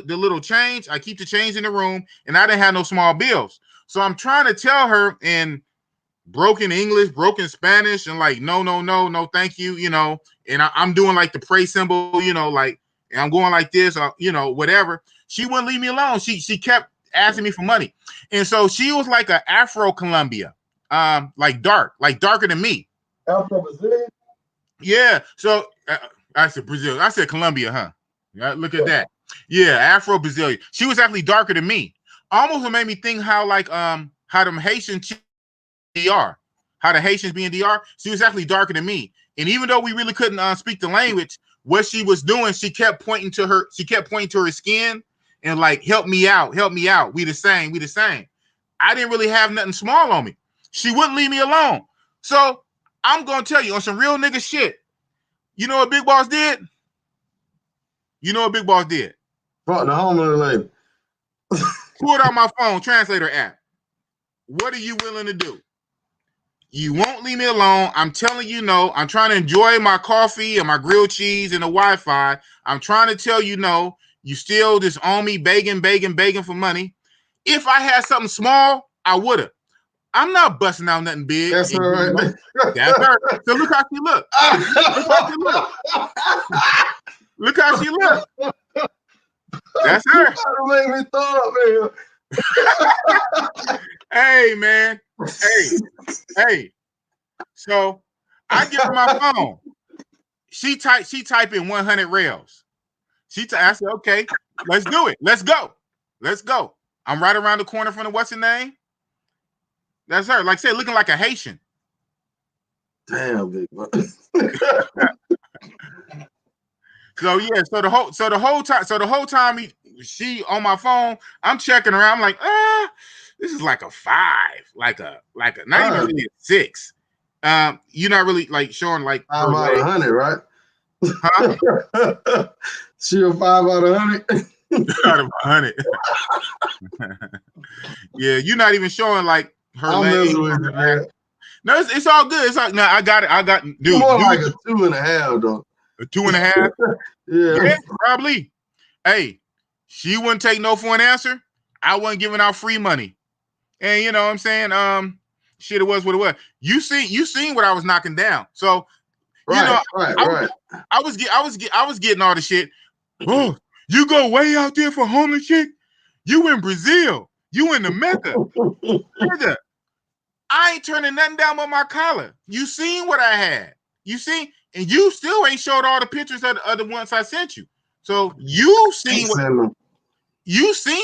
little change. I keep the change in the room, and I didn't have no small bills. So I'm trying to tell her in broken English, broken Spanish, and like no, thank you, And I'm doing like the pray symbol, like, and I'm going like this, whatever. She wouldn't leave me alone. She kept asking me for money, and so she was like an Afro Colombia, like darker than me. Afro Brazilian. Yeah. So I said Brazil. I said Colombia, huh? Yeah, look at that. Yeah, Afro Brazilian. She was actually darker than me. Almost made me think how them Haitians DR, how the Haitians be in DR. She was actually darker than me. And even though we really couldn't speak the language, what she was doing, she kept pointing to her skin and like, help me out. We the same. I didn't really have nothing small on me. She wouldn't leave me alone. So I'm gonna tell you on some real nigga shit. You know what Bigg Boss did? Brought the homeless lady. Pulled out my phone, translator app. What are you willing to do? You won't leave me alone. I'm telling you no. I'm trying to enjoy my coffee and my grilled cheese and the Wi-Fi. I'm trying to tell you no. You still just on me begging for money. If I had something small, I would have. I'm not busting out nothing big. That's all right. That's her. So look how she look. Look how she look. That's her. Make me throw up, man. Hey, man. Hey. So I give her my phone. She type in 100 rails. I said, okay, let's do it. Let's go. I'm right around the corner from the what's her name? That's her. Like I said, looking like a Haitian. Damn, big boy. So yeah, so the whole time she on my phone, I'm checking around. I'm like, this is like a 5, like a not even really a 6. You're not really like showing like 5 out of 100, right? Huh? She a 5 out of 100. Out of 100. Yeah, you're not even showing like her legs. No, it's all good. It's like, no, I got it. Dude, more like a 2.5 though. A 2.5? Yeah, probably. Hey, she wouldn't take no for an answer. I wasn't giving out free money. And you know what I'm saying? Shit, it was what it was. You seen what I was knocking down. So You know, Right. I was getting all the shit. Oh, you go way out there for homeless chick? You in Brazil? You in the Mecca? Nigga, I ain't turning nothing down but my collar. You seen what I had? You seen, and you still ain't showed all the pictures of the ones I sent you. So you seen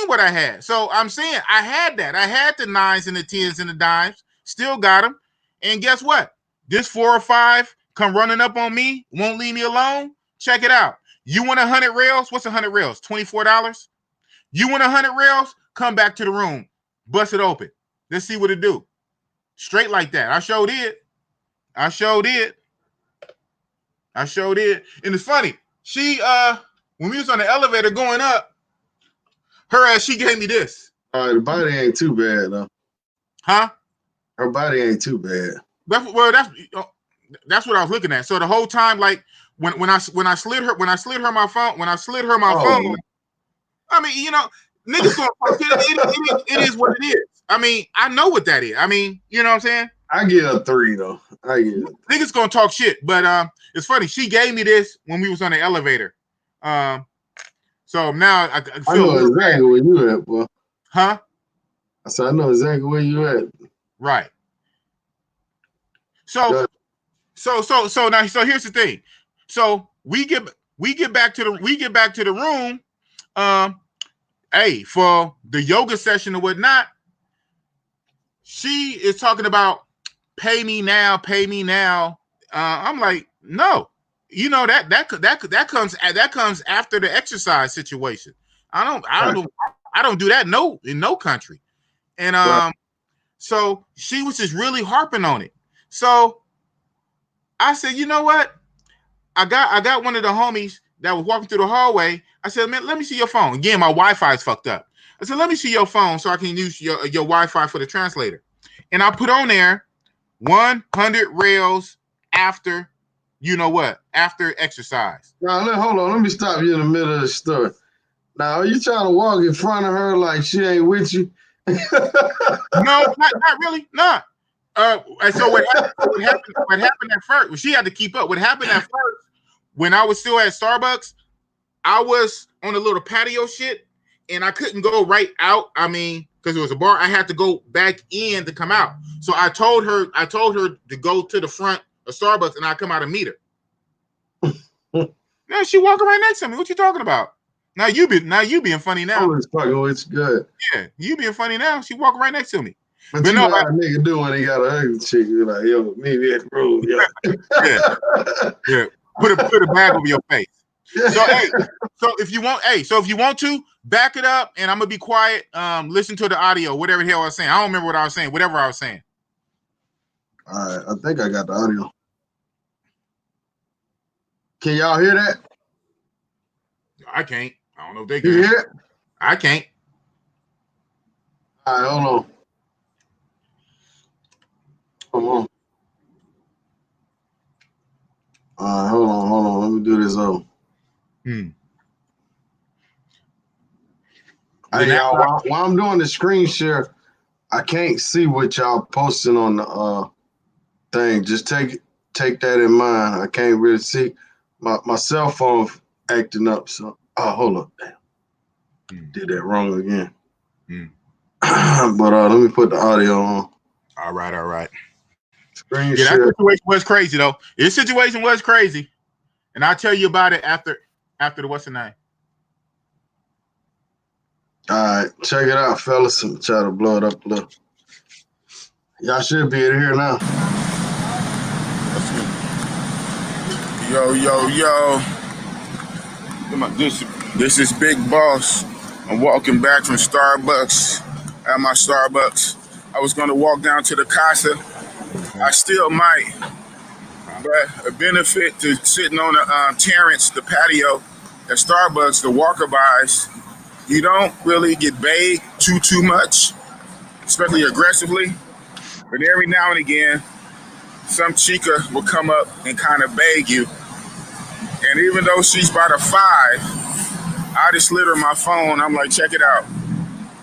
what I had. So I'm saying I had that. I had the 9s and the 10s and the dimes. Still got them. And guess what? This 4 or 5 come running up on me. Won't leave me alone. Check it out. You want 100 rails? What's 100 rails? $24. You want 100 rails? Come back to the room. Bust it open. Let's see what it do. Straight like that. I showed it. And it's funny. She when we was on the elevator going up, her ass, she gave me this. The body ain't too bad though. Huh? Her body ain't too bad. That's what I was looking at. So the whole time, like when I slid her my phone, I mean, you know, niggas gonna it is what it is. I mean, I know what that is. I mean, you know what I'm saying? I give a 3 though. Niggas gonna talk shit, but it's funny. She gave me this when we was on the elevator. So now I feel I know exactly where you at, boy. Huh? I said I know exactly where you at. Right. So here's the thing. So we get back to the room. Hey, for the yoga session or whatnot, she is talking about pay me now. I'm like, no, you know that comes after the exercise situation. I don't do that in no country. And so she was just really harping on it. So I said, you know what? I got one of the homies that was walking through the hallway. I said, man, let me see your phone. Again, my Wi-Fi is fucked up. I said, let me see your phone so I can use your Wi-Fi for the translator. And I put on there 100 rails after, you know what? After exercise. Now, hold on. Let me stop you in the middle of the story. Now, are you trying to walk in front of her like she ain't with you? No, not really. Not. So what happened at first? Well, she had to keep up. What happened at first, when I was still at Starbucks, I was on a little patio shit, and I couldn't go right out. I mean, because it was a bar, I had to go back in to come out. So I told her to go to the front of Starbucks, and I come out and meet her. Now she walking right next to me. What you talking about? Now you being funny now. I was fucking with you good. Yeah, you being funny now. She walking right next to me. But you know how a nigga do when he got a ugly chick. You're like, yo, maybe at the room, yo. yeah. Put a bag over your face. So if you want to back it up, and I'm gonna be quiet. Listen to the audio, whatever the hell I was saying. I don't remember what I was saying. Whatever I was saying. All right, I think I got the audio. Can y'all hear that? I can't. I don't know if they can. You hear it? I can't. All right, hold on. All right, hold on. Let me do this over. Hey, y'all, while I'm doing the screen share, I can't see what y'all posting on the thing. Just take that in mind. I can't really see. My cell phone acting up. So, hold on. Damn. Did that wrong again. But let me put the audio on. All right. Screen share. That situation was crazy though. This situation was crazy, and I'll tell you about it after the what's the name. All right, check it out, fellas. I'm try to blow it up a little. Y'all should be in here now. Yo. This is Bigg Boss. I'm walking back from Starbucks. At my Starbucks. I was going to walk down to the Casa. I still might. But a benefit to sitting on the Terrace, the patio at Starbucks, the walkabout, you don't really get begged too much, especially aggressively. But every now and again, some chica will come up and kind of beg you. And even though she's about a 5, I just slid her my phone. I'm like, check it out.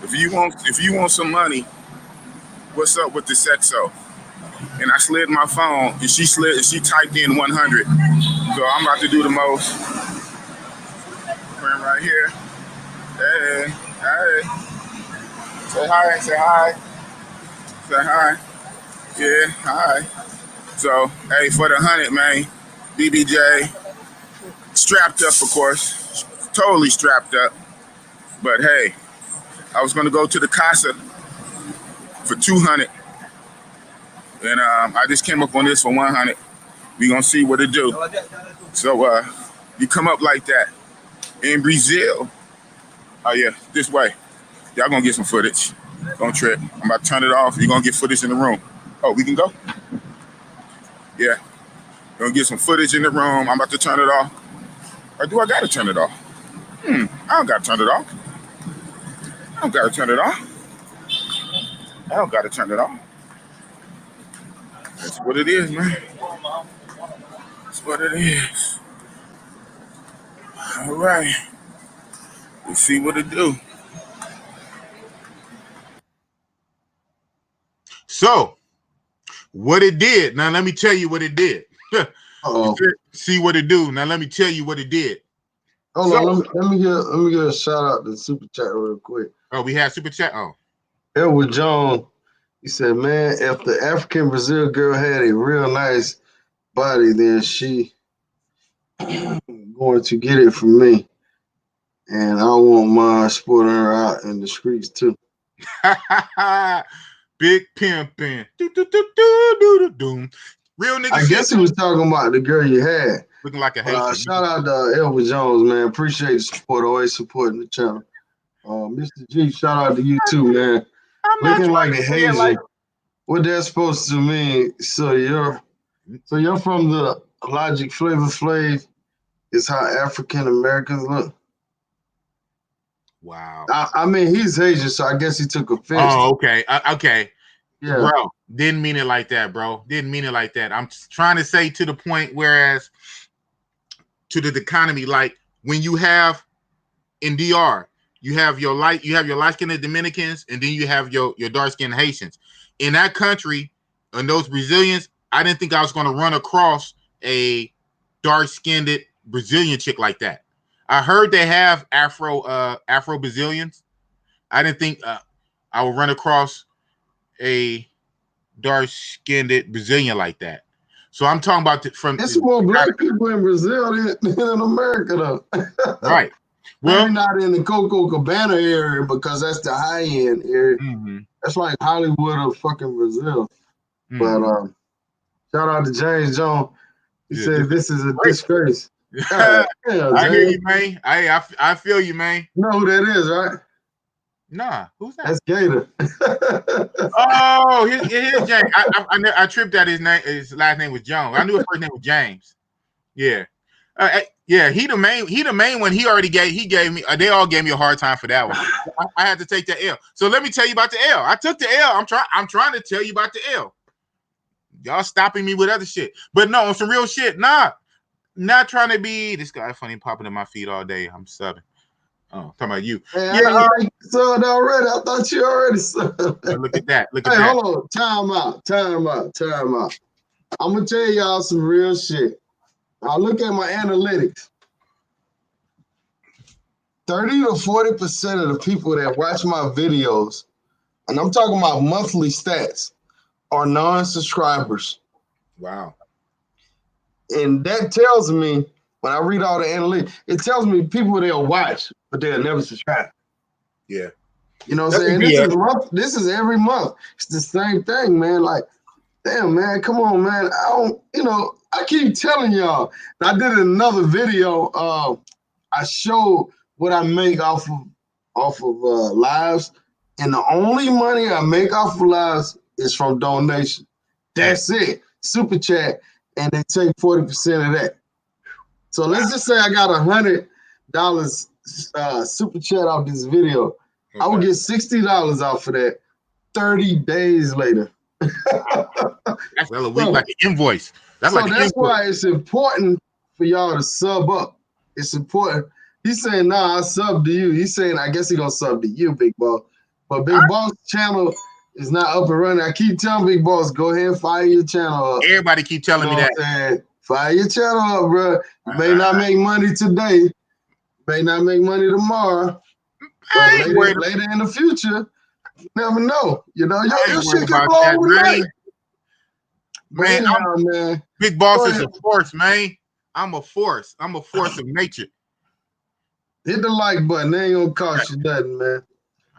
If you want some money, what's up with the sexo? and I slid my phone, and she typed in 100. So I'm about to do the most. Friend right here. Hey, hey. Say hi, say hi. Say hi. Yeah, hi. So, hey, for the 100, man, BBJ, strapped up, of course. Totally strapped up. But hey, I was going to go to the Casa for 200. And I just came up on this for 100. We going to see what it do. So, you come up like that in Brazil. Oh, yeah, this way. Y'all going to get some footage. Don't trip. I'm about to turn it off. You're going to get footage in the room. Oh, we can go? Yeah. Gonna get some footage in the room. I'm about to turn it off. Or do I gotta turn it off? I don't gotta turn it off. I don't gotta turn it off. I don't gotta turn it off. That's what it is, man. That's what it is. All right. Let's see what it do. So, what it did. Now, let me tell you what it did. See what it do. Now, let me tell you what it did. Hold on, let me get a shout out to Super Chat real quick. Oh, we had Super Chat? Oh. Edward Jones, he said, man, if the African Brazil girl had a real nice body, then she going to get it from me. And I won't mind sporting her out in the streets too. Big pimpin'. Real nigga. I guess he was talking about the girl you had. Looking like a Haitian. Shout out to Edward Jones, man. Appreciate the support. Always supporting the channel. Mr. G, shout out to you too, man. Looking like a Haitian. Like, what that's supposed to mean? So you're from the Logic Flavor Flav is how African Americans look. Wow. I mean, he's Asian, so I guess he took offense. Oh, okay. Okay. Yeah. Bro, didn't mean it like that, bro. Didn't mean it like that. I'm trying to say to the point, whereas to the economy, like when you have in DR, you have your light-skinned Dominicans, and then you have your dark-skinned Haitians. In that country, and those Brazilians, I didn't think I was going to run across a dark-skinned Brazilian chick like that. I heard they have Afro Brazilians. I didn't think I would run across a dark-skinned Brazilian like that. So I'm talking about it's more black people in Brazil than in America, though. Right. Well, maybe not in the Coco Cabana area because that's the high-end area. Mm-hmm. That's like Hollywood or fucking Brazil. Mm-hmm. But shout out to James Jones. He said this is a disgrace. I hear you, man. I feel you, man. You know who that is, right? Nah, who's that? That's Gator. Oh, here's James. I tripped that his last name was Jones. I knew his first name was James. Yeah. Yeah, he the main one. He gave me. They all gave me a hard time for that one. I had to take the L. So let me tell you about the L. I took the L. I'm trying to tell you about the L. Y'all stopping me with other shit, but no, on some real shit. Nah, not trying to be this guy. Funny popping in my feed all day. I'm subbing. Oh, talking about you. Man, yeah, I subbed already. I thought you already subbed. Look at that. Look at that. Hold on. Time out. I'm gonna tell y'all some real shit. I look at my analytics. 30 to 40% of the people that watch my videos, and I'm talking about monthly stats, are non-subscribers. Wow. And that tells me, when I read all the analytics, it tells me people they'll watch, but they'll never subscribe. Yeah. You know what I'm saying? This is every month. It's the same thing, man. Like, damn, man, come on, man. I keep telling y'all. I did another video. I showed what I make off of lives, and the only money I make off of lives is from donation. That's it. Super chat, and they take 40% of that. So let's just say I got $100 super chat off this video. Okay. I would get $60 off of that 30 days later. That's a week, like an invoice. That's why it's important for y'all to sub up. It's important. He's saying, nah, I sub to you. He's saying, I guess he's going to sub to you, Big Boss. But Big Boss channel It's not up and running. I keep telling Big Boss, go ahead and fire your channel up. Everybody keep telling me that. What I'm saying? Fire your channel up, bro. You may not make money today, may not make money tomorrow, but later in the future, you never know. You know, your shit can blow overnight. Man, man, Big Boss is a force, man. I'm a force. I'm a force of nature. Hit the like button. They ain't gonna cost you nothing, man.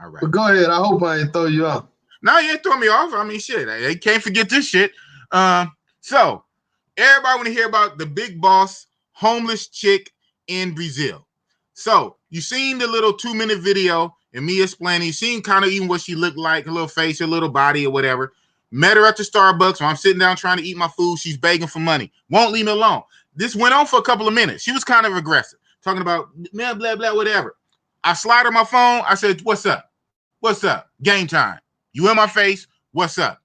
All right. But go ahead. I hope I ain't throw you off. No, you ain't throw me off. I mean, shit. They can't forget this shit. So everybody want to hear about the Bigg Boss homeless chick in Brazil. So you seen the little 2-minute video and me explaining. You seen kind of even what she looked like, her little face, her little body, or whatever. Met her at the Starbucks when I'm sitting down trying to eat my food. She's begging for money. Won't leave me alone. This went on for a couple of minutes. She was kind of aggressive, talking about blah, blah, blah, whatever. I slide her my phone. I said, what's up? What's up? Game time. You in my face. What's up?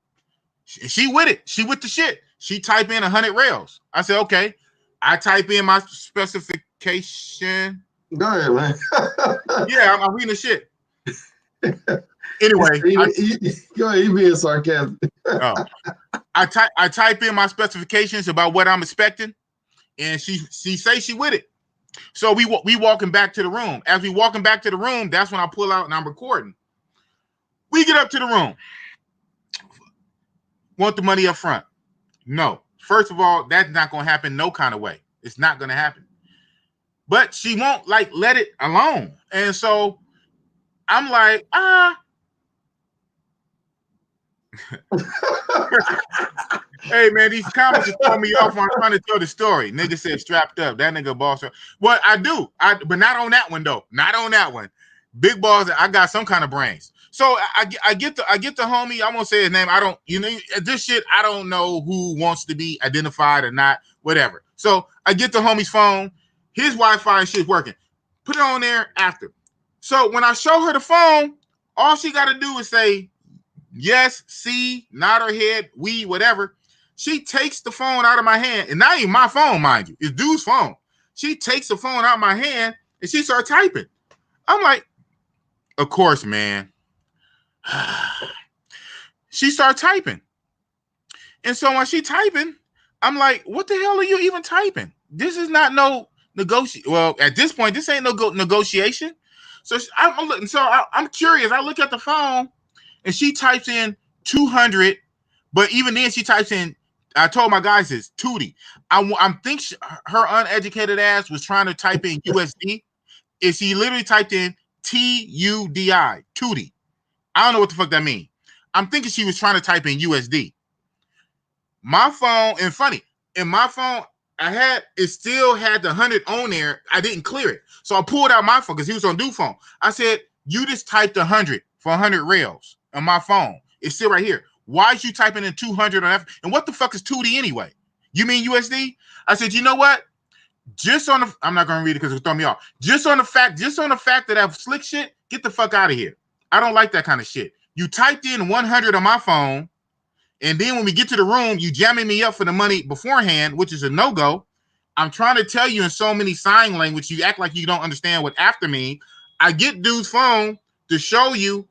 She with it. She with the shit. She type in 100 rails. I said, okay. I type in my specification. Go ahead, man. Yeah, I'm reading the shit. Anyway, go ahead. He being sarcastic. I type in my specifications about what I'm expecting, and she say she with it. So we walking back to the room. As we walking back to the room, that's when I pull out and I'm recording. We get up to the room. Want the money up front? No. First of all, that's not gonna happen no kind of way. It's not gonna happen. But she won't let it alone, and so I'm like, Hey man, these comments are throwing me off when I'm trying to tell the story. Nigga said strapped up. That nigga boss. Well, I do. But not on that one though. Not on that one. Big Boss, I got some kind of brains. So I get the homie. I won't say his name. I don't. This shit. I don't know who wants to be identified or not. Whatever. So I get the homie's phone. His Wi-Fi and shit's working. Put it on there after. So when I show her the phone, all she got to do is say yes, see, nod her head, we, whatever. She takes the phone out of my hand, and not even my phone, mind you. It's dude's phone. She takes the phone out of my hand, and she starts typing. I'm like, of course, man. She started typing. And so when she typing, I'm like, what the hell are you even typing? This is not no negotiation. Well, at this point, this ain't no negotiation. So I'm curious. I look at the phone, and she types in 200, but even then she types in, I told my guys this, Tootie. I'm think her uneducated ass was trying to type in USD. Is she literally typed in TUDI, Tootie. I don't know what the fuck that means. I'm thinking she was trying to type in USD. My phone, and funny, in my phone, it still had the 100 on there. I didn't clear it. So I pulled out my phone because he was on dude phone. I said, you just typed 100 for 100 rails on my phone. It's still right here. Why is you typing in 200 on F? And what the fuck is 2D anyway? You mean USD? I said, you know what? I'm not gonna read it because it'll throw me off. Just on the fact that I have slick shit, get the fuck out of here. I don't like that kind of shit. You typed in 100 on my phone, and then when we get to the room, you jamming me up for the money beforehand, which is a no-go. I'm trying to tell you in so many sign language, you act like you don't understand what after means. I get dude's phone to show you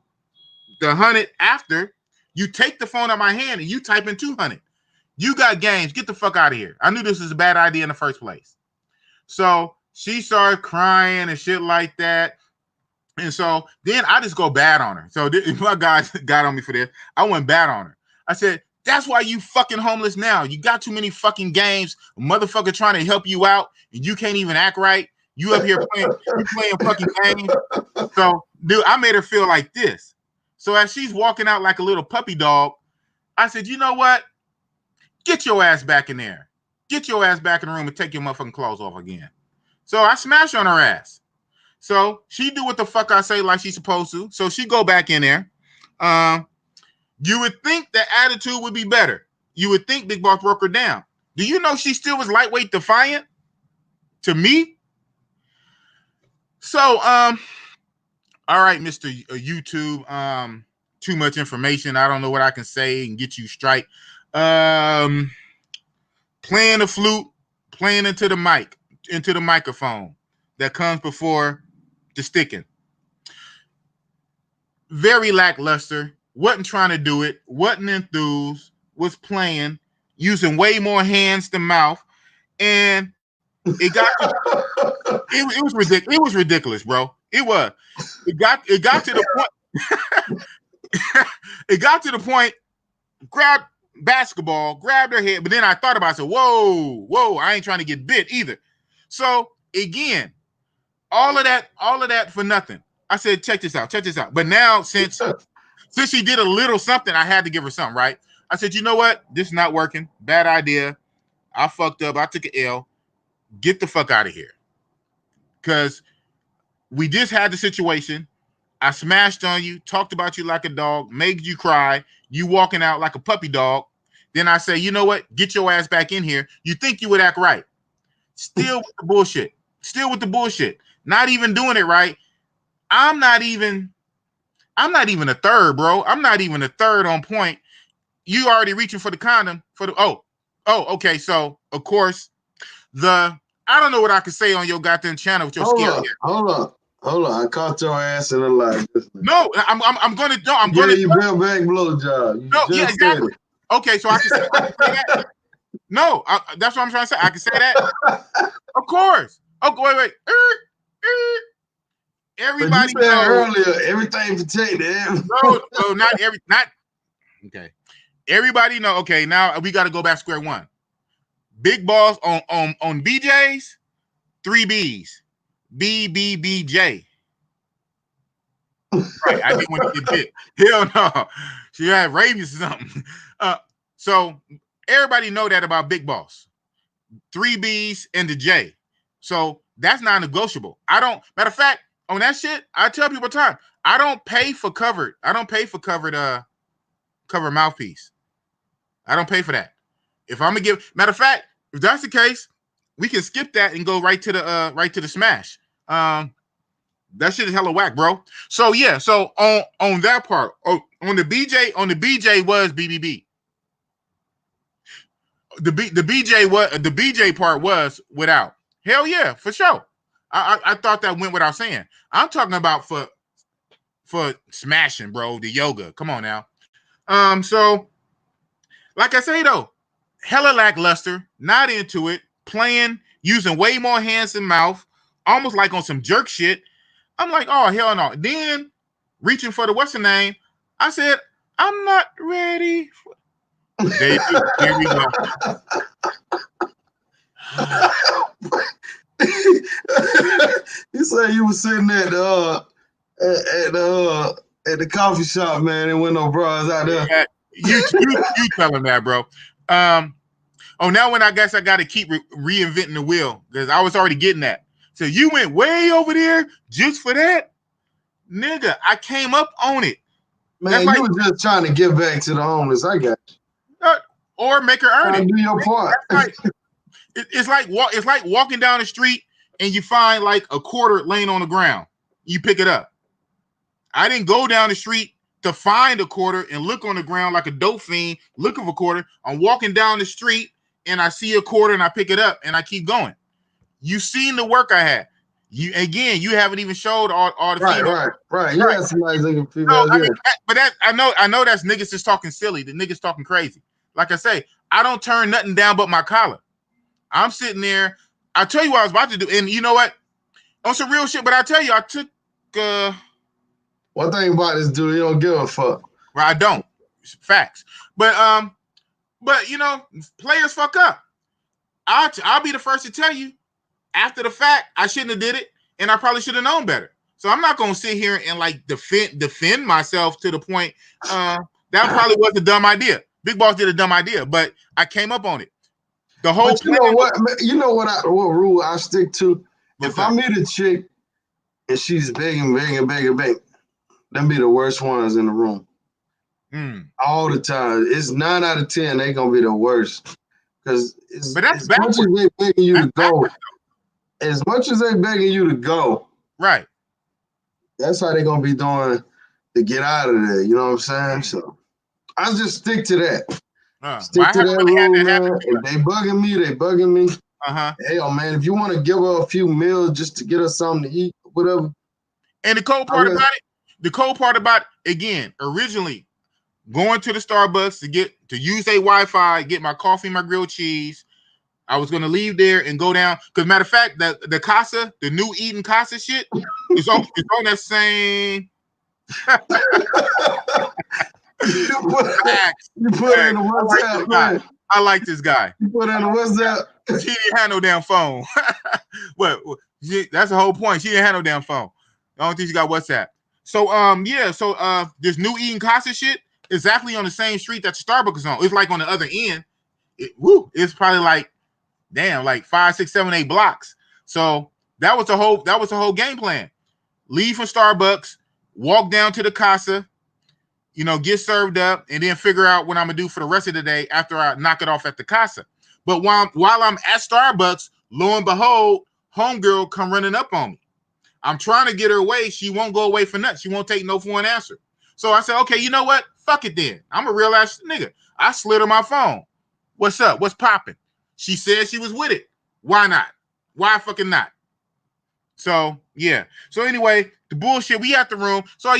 the 100 after. You take the phone out of my hand and you type in 200. You got games. Get the fuck out of here. I knew this was a bad idea in the first place. So she started crying and shit like that. And so then I just go bad on her. So my guys got on me for this. I went bad on her. I said, that's why you fucking homeless now. You got too many fucking games. A motherfucker trying to help you out and you can't even act right. You up here playing fucking games. So, dude, I made her feel like this. So as she's walking out like a little puppy dog, I said, you know what? Get your ass back in there. Get your ass back in the room and take your motherfucking clothes off again. So I smash on her ass. So she do what the fuck I say like she's supposed to. So she go back in there. You would think the attitude would be better. You would think Big Boss broke her down. Do you know she still was lightweight defiant to me? So, all right, Mr. YouTube, too much information. I don't know what I can say and get you straight. Playing the flute, playing into the microphone that comes before the sticking. Very lackluster. wasn't trying to do it, wasn't enthused, was playing, using way more hands than mouth, and it got to, it was ridiculous. It was ridiculous, bro. It was. It got to the point. It got to the point. Grab basketball, grab their head, but then I thought about it. I said, whoa, I ain't trying to get bit either. So again, all of that for nothing. I said, check this out. But now since she did a little something, I had to give her something, right? I said, you know what? This is not working. Bad idea. I fucked up. I took an L. Get the fuck out of here. Because we just had the situation. I smashed on you, talked about you like a dog, made you cry, you walking out like a puppy dog. Then I say, you know what? Get your ass back in here. You think you would act right. Still with the bullshit. Not even doing it right. I'm not even a third, bro. I'm not even a third on point. You already reaching for the condom for the okay. So of course I don't know what I can say on your goddamn channel with your scary. Hold on. I caught your ass in the live. No, I'm gonna you bell back blowjob. No, yeah, exactly. Okay, so I can say that. No, that's what I'm trying to say. I can say that. Of course. Oh, wait. Everybody but you said earlier, everything protected. No, not okay. Everybody know. Okay, now we got to go back to square one. Bigg Boss on BJ's, 3 B's, BBBJ. Right, I didn't want to get bit. Hell no, she had rabies or something. So everybody know that about Bigg Boss, 3 B's and the J. So that's not negotiable. I don't. Matter of fact, on that shit, I tell people all the time, I don't pay for covered. I don't pay for covered mouthpiece. I don't pay for that. If I'm gonna give, matter of fact, if that's the case, we can skip that and go right to the smash. That shit is hella whack, bro. So yeah, so on that part, on the BJ was BBB. The BJ part was without. Hell yeah, for sure. I thought that went without saying. I'm talking about for smashing, bro. The yoga. Come on now. So like I say though, hella lackluster, not into it, playing, using way more hands than mouth, almost like on some jerk shit. I'm like, oh, hell no. Then reaching for the what's the name, I said, I'm not ready. Here we go. You said you was sitting at the coffee shop, man, and with no bras out there. Yeah, you tell him that, bro. Now when I guess I got to keep reinventing the wheel because I was already getting that. So you went way over there just for that? Nigga, I came up on it. Man, you were just trying to give back to the homeless. I got you. Or make her earn it. Do your part. It's like walking down the street and you find like a quarter laying on the ground. You pick it up. I didn't go down the street to find a quarter and look on the ground like a dope fiend looking for a quarter. I'm walking down the street and I see a quarter and I pick it up and I keep going. You seen the work I had. You haven't even showed all the females. Right. You had some nice looking females. No, but that I know that's niggas just talking silly. The niggas talking crazy. Like I say, I don't turn nothing down but my collar. I'm sitting there. I tell you what I was about to do, and you know what? On some real shit. But I tell you, I took. One thing about this dude, he don't give a fuck. Well, I don't. Facts. But you know, players fuck up. I'll be the first to tell you. After the fact, I shouldn't have did it, and I probably should have known better. So I'm not gonna sit here and like defend myself to the point that probably was a dumb idea. Bigg Boss did a dumb idea, but I came up on it. The whole. But you know what rule I stick to? If I meet a chick and she's begging, them be the worst ones in the room. All the time. It's 9 out of 10. They gonna be the worst. Because as much as they begging you to go. As much as they begging you to go, right? That's how they gonna be doing to get out of there. You know what I'm saying? So I just stick to that. Stick to that rule, man. If they bugging me. Hell, man, if you want to give her a few meals just to get her something to eat, whatever. And the cold part about it, again, originally going to the Starbucks to use their Wi-Fi, get my coffee, my grilled cheese. I was gonna leave there and go down. Because matter of fact, the Casa, the new Eden Casa shit, it's on that same. You put in the WhatsApp, man. I like this guy. You put in the WhatsApp. She didn't have no damn phone. What? That's the whole point. She didn't have no damn phone. I don't think she got WhatsApp. So yeah. So this new Eden Casa shit is exactly on the same street that the Starbucks is on. It's like on the other end. It's probably like, damn, like 5, 6, 7, 8 blocks. So that was the whole game plan. Leave from Starbucks, walk down to the Casa, get served up, and then figure out what I'm gonna do for the rest of the day after I knock it off at the Casa. But while I'm at Starbucks, lo and behold, homegirl come running up on me. I'm trying to get her away. She won't go away for nothing. She won't take no for an answer. So I said, okay, you know what? Fuck it then. I'm a real ass nigga. I slid her my phone. What's up? What's popping? She said she was with it. Why not? Why fucking not? So yeah. So anyway, the bullshit, we at the room. So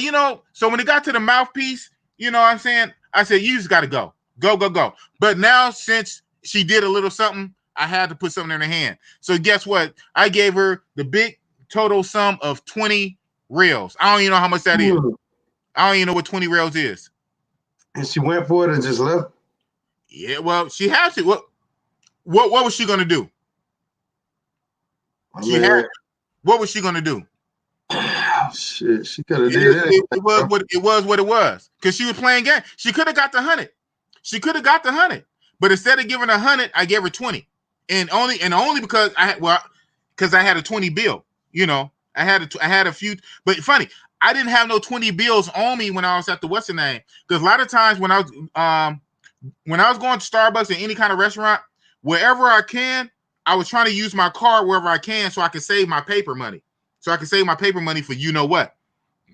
so when it got to the mouthpiece, you know what I'm saying? I said, you just gotta go. Go. But now since she did a little something, I had to put something in her hand. So guess what? I gave her the big total sum of 20 reals. I don't even know how much that is. I don't even know what 20 reals is. And she went for it and just left? Yeah, well, she had to. What was she gonna do? What was she gonna do? Oh, shit, she could have did it. It was what it was. Because she was playing game. She could have got the 100. But instead of giving her 100, I gave her 20. And only because I had a 20 bill. I had a few, but funny, I didn't have no 20 bills on me when I was at the Western name. Because a lot of times when I was going to Starbucks or any kind of restaurant, wherever I can, I was trying to use my card wherever I can so I can save my paper money. So I can save my paper money for you know what.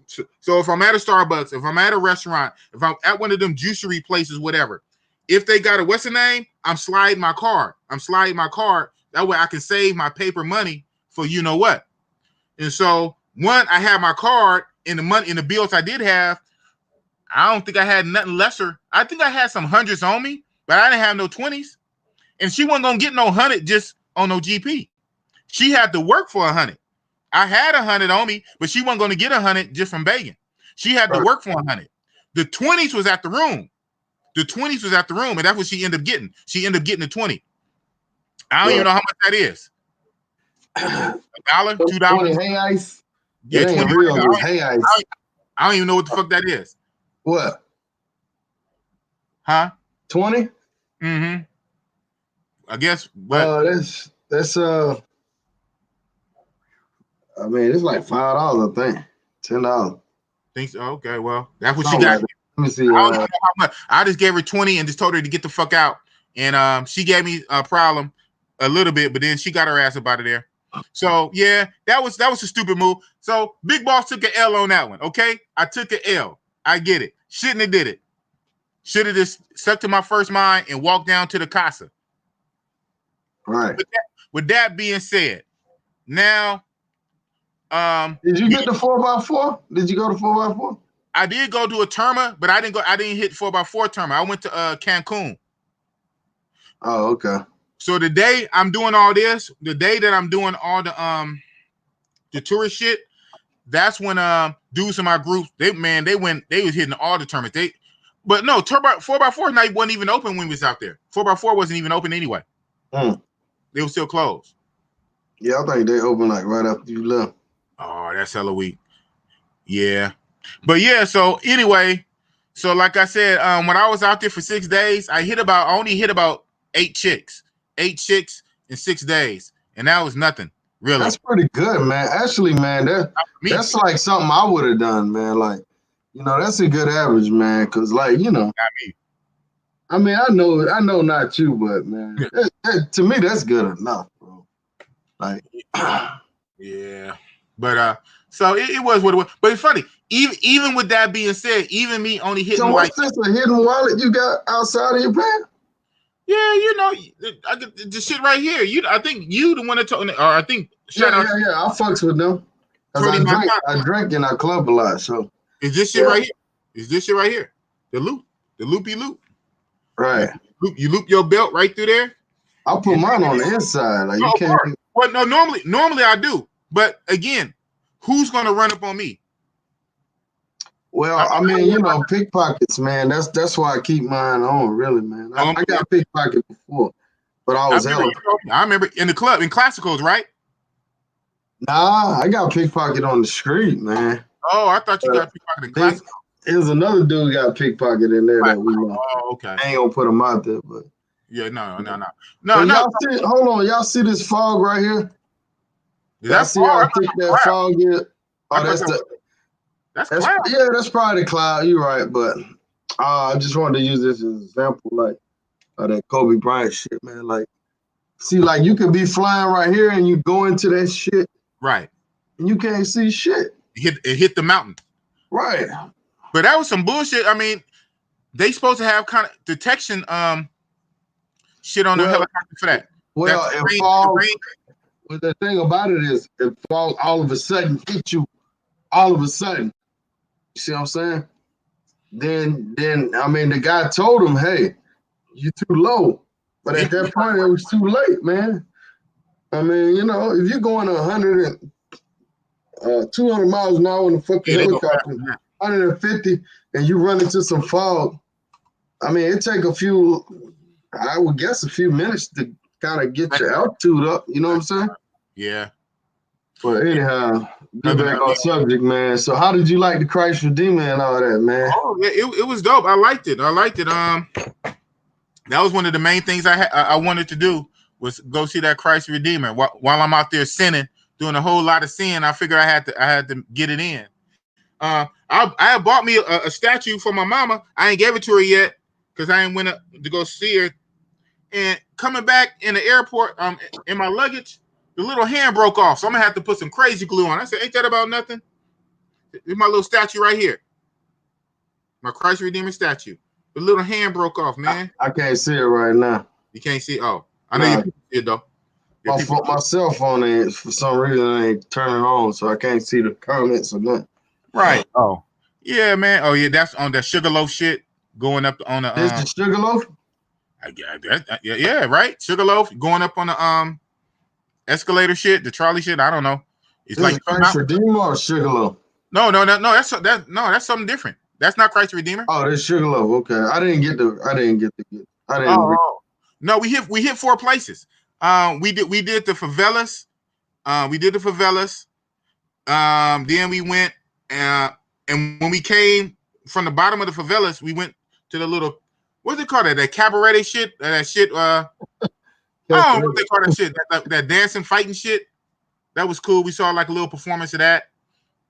So if I'm at a Starbucks, if I'm at a restaurant, if I'm at one of them juicery places, whatever, if they got a Western name, I'm sliding my card. That way I can save my paper money for you know what. And so I had my card in the money in the bills I did have. I don't think I had nothing lesser. I think I had some hundreds on me, but I didn't have no 20s. And she wasn't gonna get no 100 just on no GP. She had to work for 100. I had 100 on me, but she wasn't gonna get 100 just from begging. She had to work for 100. The 20s was at the room. And that's what she ended up getting. She ended up getting the 20. I don't even know how much that is. $1, $2. 20 hay ice. Yeah, it ain't 20 real. Hay ice. I don't even know what the fuck that is. What? Huh? 20? Mm-hmm. I guess. That's I mean, it's like $5, I think. $10. Think so? Okay, well, that's what she got. Let me see. I don't know how much. I just gave her 20 and just told her to get the fuck out. And she gave me a problem a little bit, but then she got her ass up out of there. So yeah, that was a stupid move. So Bigg Boss took an L on that one. Okay, I took an L. I get it. Shouldn't have did it. Should have just stuck to my first mind and walked down to the Casa. Right. With that being said, now, did you get the 4x4? Did you go to 4x4? I did go to a Terma, but I didn't hit 4x4 Terma. I went to Cancun. Oh, okay. So the day I'm doing all this, the day that I'm doing all the tourist shit, that's when dudes in my group, they was hitting all the tournaments. But no, 4x4 night wasn't even open when we was out there. 4x4 wasn't even open anyway. They were still closed. Yeah, I think they opened like right after you left. Oh, that's hella weak. Yeah. But yeah, so anyway, so like I said, when I was out there for 6 days, I only hit about 8 chicks. 8 chicks in 6 days. And that was nothing, really. That's pretty good, man. Actually, man, that's like something I would have done, man. Like, that's a good average, man. Cause like, Not me. I mean, I know not you, but man, to me, that's good enough, bro. Like, yeah. But so it was what it was. But it's funny, even with that being said, even me only hitting. So what's this, a hidden wallet you got outside of your pants? Yeah, I get the shit right here. I think you the one that told me, or I think Yeah, I fucks with them. Cause I drink and I club a lot. So is this shit right here? Is this shit right here? The loot. the loopy loop. Right. You loop your belt right through there. I put mine on the inside. Like you can't. Well, no, normally I do. But again, who's gonna run up on me? Well, I mean, pickpockets, man. That's why I keep mine on, really, man. I got pickpocketed before, but I was hella. I remember in the club, in classicals, right? Nah, I got pickpocketed on the street, man. Oh, I thought you got pickpocketed in classicals. There's another dude got pickpocketed in there that we know. Oh, okay. I ain't gonna put him out there, but yeah, no. Y'all see, hold on, y'all see this fog right here? Y'all see how thick that fog is? Oh, that's cloud. Yeah, that's probably the cloud. You're right, but I just wanted to use this as an example, like that Kobe Bryant shit, man. Like, see, like you could be flying right here and you go into that shit, right? And you can't see shit. It hit the mountain, right? But that was some bullshit. I mean, they supposed to have kind of detection shit on the helicopter for that. Well, if fall, well, the thing about it is, if fall all of a sudden hit you, all of a sudden, you see what I'm saying? Then I mean, the guy told him, "Hey, you too low," but at that point, it was too late, man. I mean, if you're going 200 miles an hour in a fucking helicopter, 150, and you run into some fog, I mean, it take a few minutes to kind of get your altitude up. You know what I'm saying? Yeah. But anyhow, get back on subject, man. So how did you like the Christ Redeemer and all that, man? Oh, yeah, it was dope. I liked it. That was one of the main things I wanted to do was go see that Christ Redeemer. While I'm out there sinning, doing a whole lot of sin, I figured I had to get it in. I had bought me a statue for my mama. I ain't gave it to her yet because I ain't went up to go see her. And coming back in the airport, in my luggage, the little hand broke off. So I'm gonna have to put some crazy glue on. I said, ain't that about nothing? It's my little statue right here. My Christ Redeemer statue. The little hand broke off, man. I can't see it right now. You can't see? Oh, I know you can see it though. My cell phone for some reason I ain't turning on, so I can't see the comments or nothing. Right. Oh. Yeah, man. Oh, yeah, that's on that Sugarloaf shit going up on the This the Sugarloaf? Yeah, right. Sugarloaf going up on the escalator shit, the trolley shit. I don't know. It's like Christ Redeemer or Sugarloaf? No. That's something different. That's not Christ Redeemer. Oh, that's Sugarloaf. Okay, I didn't get. No, we hit 4 places. We did the favelas. Then we went and when we came from the bottom of the favelas, we went to the little, what's it called? That cabaret shit. That shit. I don't know what they call that shit. That dancing, fighting shit. That was cool. We saw like a little performance of that,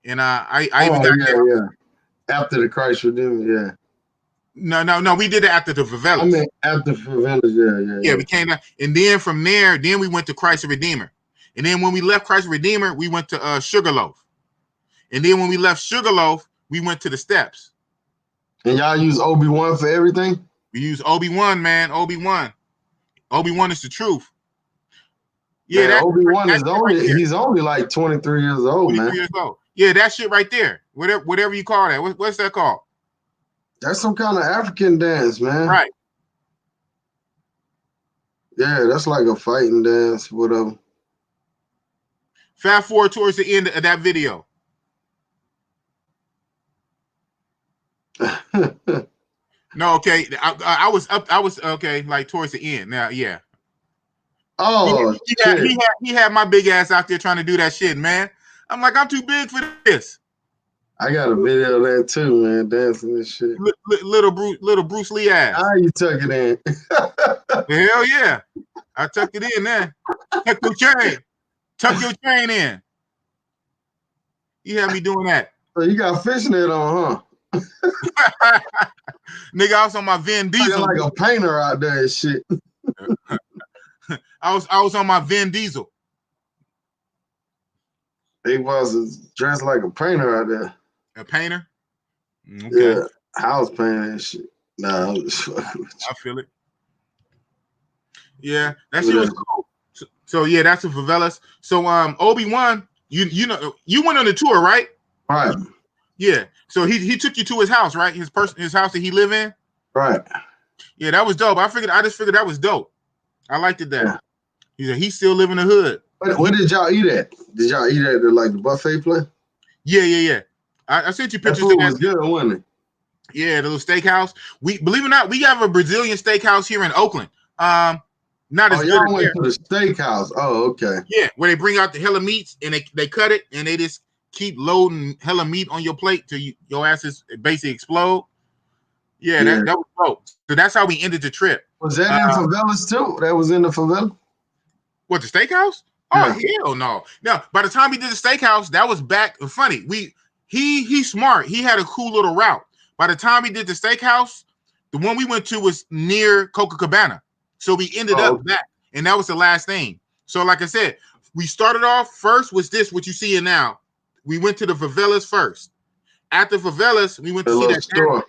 and I even got there. After the Christ Redeemer, yeah. No. We did it after the favelas. I mean, after the favelas, yeah. We came down, and then from there, we went to Christ Redeemer, and then when we left Christ Redeemer, we went to Sugarloaf, and then when we left Sugarloaf, we went to the steps. And y'all use Obi-Wan for everything? We use Obi-Wan, man. Obi-Wan is the truth. Yeah, man, Obi-Wan is he's only like 23 years old, man. Years old. Yeah, that shit right there. Whatever you call that. What's that called? That's some kind of African dance, man. Right. Yeah, that's like a fighting dance, whatever. Fast forward towards the end of that video. No, okay. I was okay, like towards the end. Now, yeah. Oh, he had my big ass out there trying to do that shit, man. I'm like, I'm too big for this. I got a video of that too, man, dancing this shit. Little Bruce Lee ass. How you tuck it in? Hell yeah. I tucked it in there. Tuck your chain in. You had me doing that. So you got fishnet on, huh? Nigga, I was on my Vin Diesel. Like a painter out there and shit. I was on my Vin Diesel. Bigg Boss is dressed like a painter out there. A painter? Okay. Yeah, house painting and shit. Nah, I feel it. Yeah, that shit was cool. So yeah, that's the favelas. So Obi-Wan, you know, you went on the tour, right? Right. Yeah. So he took you to his house, right? His house that he live in? Right. Yeah, that was dope. I just figured that was dope. I liked it that. Yeah. He said he's still living in the hood. What did y'all eat at? Did y'all eat at the buffet place? Yeah. I sent you That pictures food of that. was good, wasn't it? Yeah, the little steakhouse. We believe it or not, we have a Brazilian steakhouse here in Oakland. Not as good y'all as went there. to the steakhouse. Oh, okay. Yeah, where they bring out the hella meats and they cut it and they just keep loading hella meat on your plate till your asses basically explode. Yeah, that was dope. So that's how we ended the trip. Was that in favelas too? That was in the favela? What, the steakhouse? Oh, hell no. No, by the time we did the steakhouse, that was back. Funny. He's smart. He had a cool little route. By the time we did the steakhouse, the one we went to was near Copacabana. So we ended up back. And that was the last thing. So like I said, we started off first was this, what you see now. We went to the favelas first. After favelas, we went to see that store.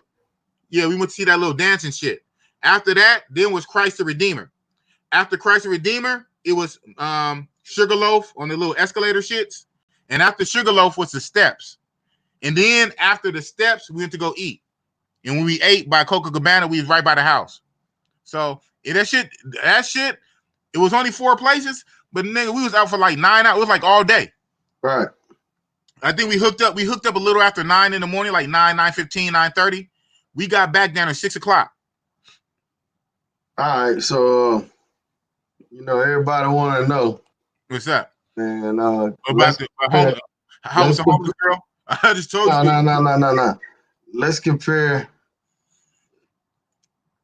Yeah, we went to see that little dancing shit. After that, then was Christ the Redeemer. After Christ the Redeemer, it was Sugarloaf on the little escalator shits. And after Sugarloaf was the steps. And then after the steps, we went to go eat. And when we ate by Copacabana, we was right by the house. So that shit, it was only 4 places, but nigga, we was out for like 9 hours. It was like all day. Right. I think we hooked up a little after 9 in the morning, like 9:15, 9:30. We got back down at 6 o'clock. All right, so everybody want to know. What's up? And about how was the homeless girl? I just told you. No. Let's compare.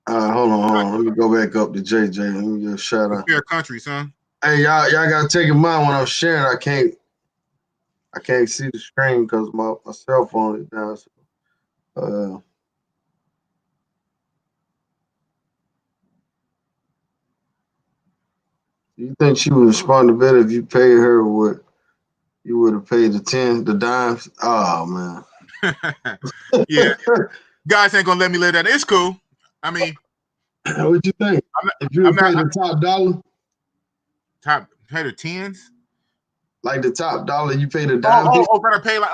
Hold on. Let me go back up to JJ. Let me give a shout out. Compare countries, huh? Hey, y'all gotta take in mind when I'm sharing. I can't see the screen because my cell phone is down. So, you think she would respond to better if you paid her what you would have paid the dimes? Oh man. Yeah. Guys ain't gonna let me live that. It's cool. I mean, what you think? If you would pay the top dollar? Pay the tens? Like the top dollar, you pay the dime. Better pay like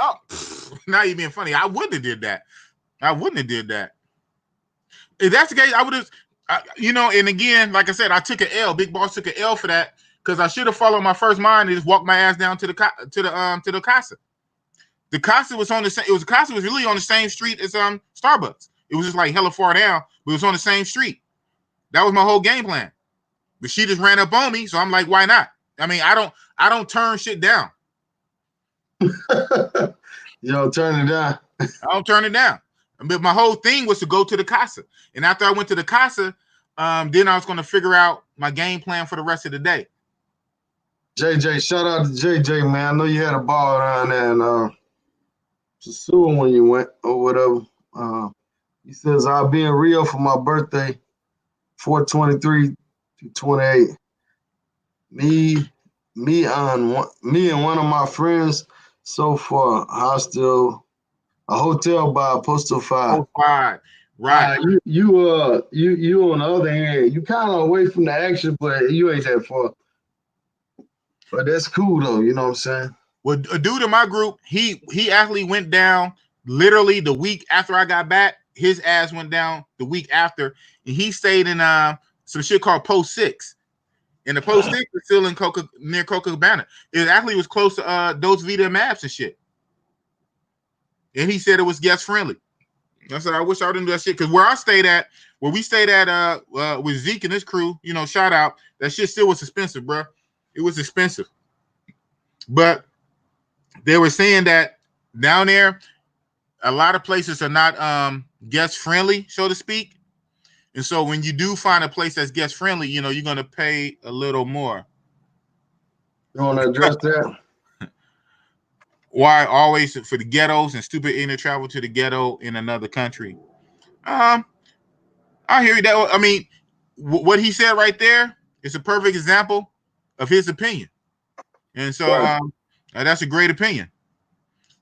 now you're being funny. I wouldn't have did that. If that's the case, I would have, and again, like I said, I took an L. Bigg Boss took an L for that because I should have followed my first mind and just walked my ass down to the casa. The casa was on the same. Casa was really on the same street as Starbucks. It was just like hella far down, but it was on the same street. That was my whole game plan. But she just ran up on me, so I'm like, why not? I mean, I don't turn shit down. You don't turn it down. I don't turn it down. But my whole thing was to go to the casa. And after I went to the casa, then I was going to figure out my game plan for the rest of the day. JJ, shout out to JJ, man. I know you had a ball around there and Sasua when you went or whatever. He says, I'll be in Rio for my birthday, 4/23 to 28. Me and one of my friends so far hostel a hotel by Postal 5. Oh, 5. Right. You on the other hand, you kind of away from the action, but you ain't that far. But that's cool though, you know what I'm saying? Well, a dude in my group, he actually went down literally the week after I got back. His ass went down the week after, and he stayed in some shit called Post 6. And the Post 6 was still in near Copacabana. It actually was close to Dos Vita Maps and shit. And he said it was guest friendly. I said, I wish I didn't do that shit. Because where we stayed at with Zeke and his crew, shout out, that shit still was expensive, bro. It was expensive. But they were saying that down there, a lot of places are not guest friendly, so to speak. And so when you do find a place that's guest friendly, you're going to pay a little more. You want to address that? Why always for the ghettos and stupid ignorant travel to the ghetto in another country? I hear you. That I mean, what he said right there is a perfect example of his opinion, and so Right. That's a great opinion.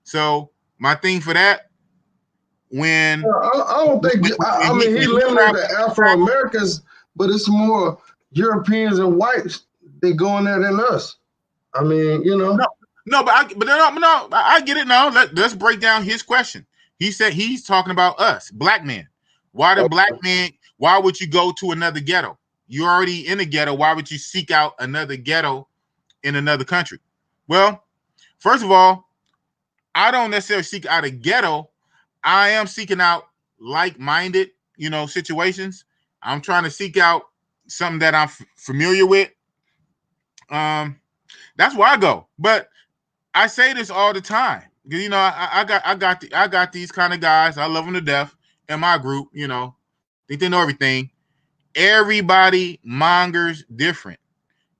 So my thing for that, when I don't think I mean he limited the Afro Americans, but it's more Europeans and whites they going there than us. I mean, but I get it now. Let's break down his question. He said he's talking about us, black men, Why the black man? Why would you go to another ghetto? You're already in a ghetto. Why would you seek out another ghetto in another country? Well, first of all, I don't necessarily seek out a ghetto. I am seeking out like-minded, situations. I'm trying to seek out something that I'm familiar with. That's where I go. But I say this all the time because I got these kind of guys. I love them to death in my group. Think they know everything. Everybody mongers different.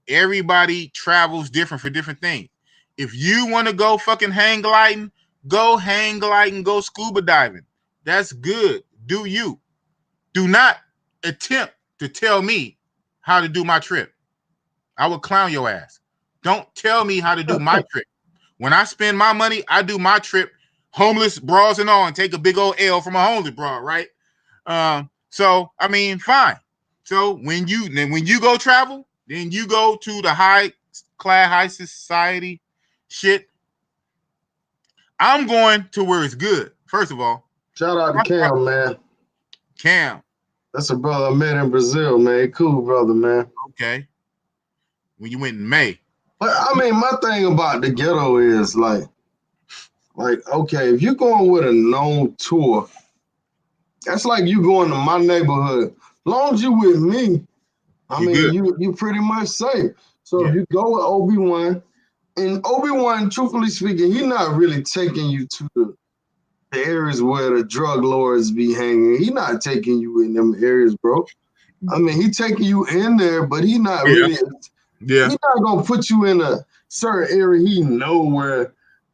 Everybody travels different for different things. If you want to go fucking hang gliding, go hang gliding, go scuba diving. That's good. Do you? Do not attempt to tell me how to do my trip. I will clown your ass. Don't tell me how to do my trip. When I spend my money, I do my trip, homeless bras and all, and take a big old L from a homeless bra, right? So I mean, fine. So when you go travel, then you go to the high class, high society shit. I'm going to where it's good. First of all, shout out to Cam, man. Cam. That's a brother I met in Brazil, man. Cool brother, man. Okay. When you went in May. But I mean, my thing about the ghetto is like, okay, if you're going with a known tour, that's like you going to my neighborhood. As long as you with me, you pretty much safe. So if you go with Obi-Wan, and Obi-Wan, truthfully speaking, he's not really taking you to the areas where the drug lords be hanging. He's not taking you in them areas, bro. I mean, he taking you in there, but he not really. Yeah. He's not gonna put you in a certain area. He know where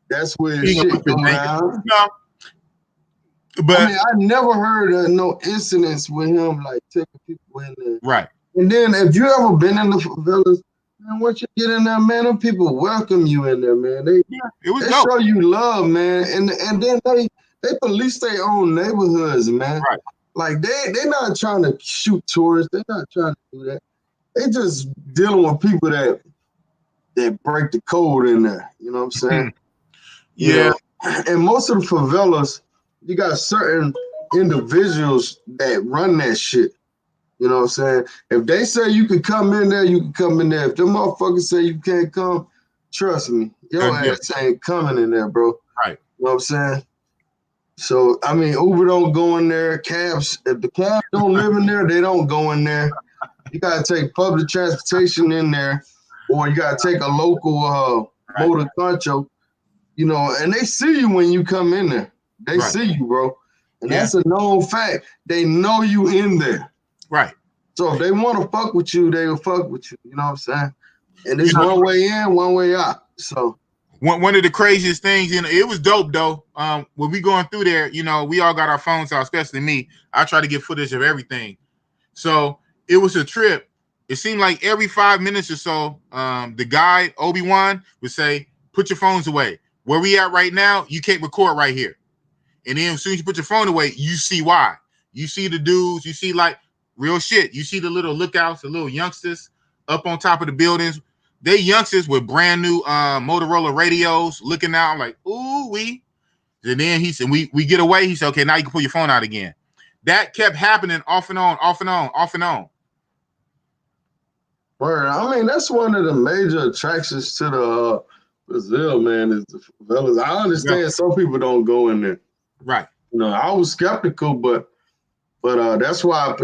that's where shit go down. No. But I mean, I never heard of no incidents with him like taking people in there. Right. And then if you ever been in the favelas, man, once you get in there, man, them people welcome you in there, man. They show you love, man. And then they police their own neighborhoods, man. Right. Like they not trying to shoot tourists. They're not trying to do that. They just dealing with people that break the code in there. You know what I'm saying? Yeah. And most of the favelas, you got certain individuals that run that shit. You know what I'm saying? If they say you can come in there, you can come in there. If them motherfuckers say you can't come, trust me, your ass ain't coming in there, bro. Right. You know what I'm saying? So, I mean, Uber don't go in there. Cabs, if the cabs don't live in there, they don't go in there. You got to take public transportation in there, or you got to take a local motor concho, and they see you when you come in there. They see you, bro. And that's a known fact. They know you in there. Right. So if they want to fuck with you, they will fuck with you. You know what I'm saying? And it's one way in, one way out. So one of the craziest things, it was dope though. When we going through there, we all got our phones out, especially me. I try to get footage of everything. So it was a trip. It seemed like every 5 minutes or so, the guy, Obi-Wan, would say, put your phones away. Where we at right now, you can't record right here. And then as soon as you put your phone away, you see why. You see the dudes, you see like real shit. You see the little lookouts, the little youngsters up on top of the buildings. They youngsters with brand new Motorola radios looking out like, ooh, we. And then he said, we get away. He said, okay, now you can pull your phone out again. That kept happening off and on, off and on, off and on. Word. I mean, that's one of the major attractions to the Brazil, man, is the favelas. I understand some people don't go in there. Right. I was skeptical, but that's why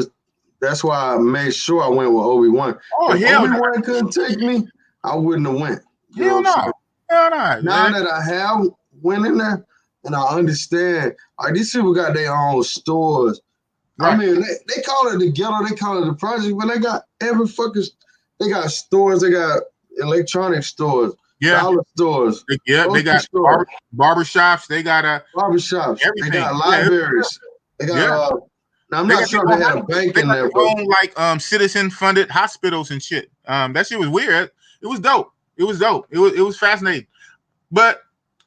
I made sure I went with Obi-Wan. If Obi-Wan couldn't take me, I wouldn't have went. Hell no. Hell no. Now that I have went in there and I understand, like these people got their own stores. Right. I mean, they call it the ghetto, they call it the project, but they got they got stores, they got electronic stores, dollar stores. They got barbershops, they got barbershops, everything. They got libraries. They got now I'm not sure they had a bank in there, but like citizen funded hospitals and shit. That shit was weird. It was dope. It was fascinating. But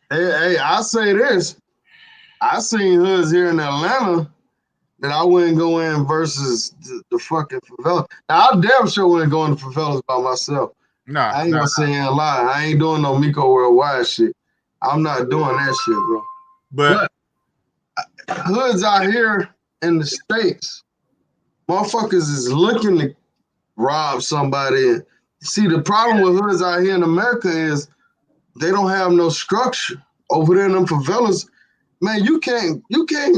hey, I'll say this. I seen hoods here in Atlanta that I wouldn't go in versus the fucking favela. Now, I damn sure wouldn't go in the favelas by myself. Nah, I ain't gonna sit here and lie. I ain't doing no Miko Worldwide shit. I'm not doing that shit, bro. But hoods out here in the States, motherfuckers is looking to rob somebody. See, the problem with hoods out here in America is they don't have no structure. Over there in them favelas, man, you can't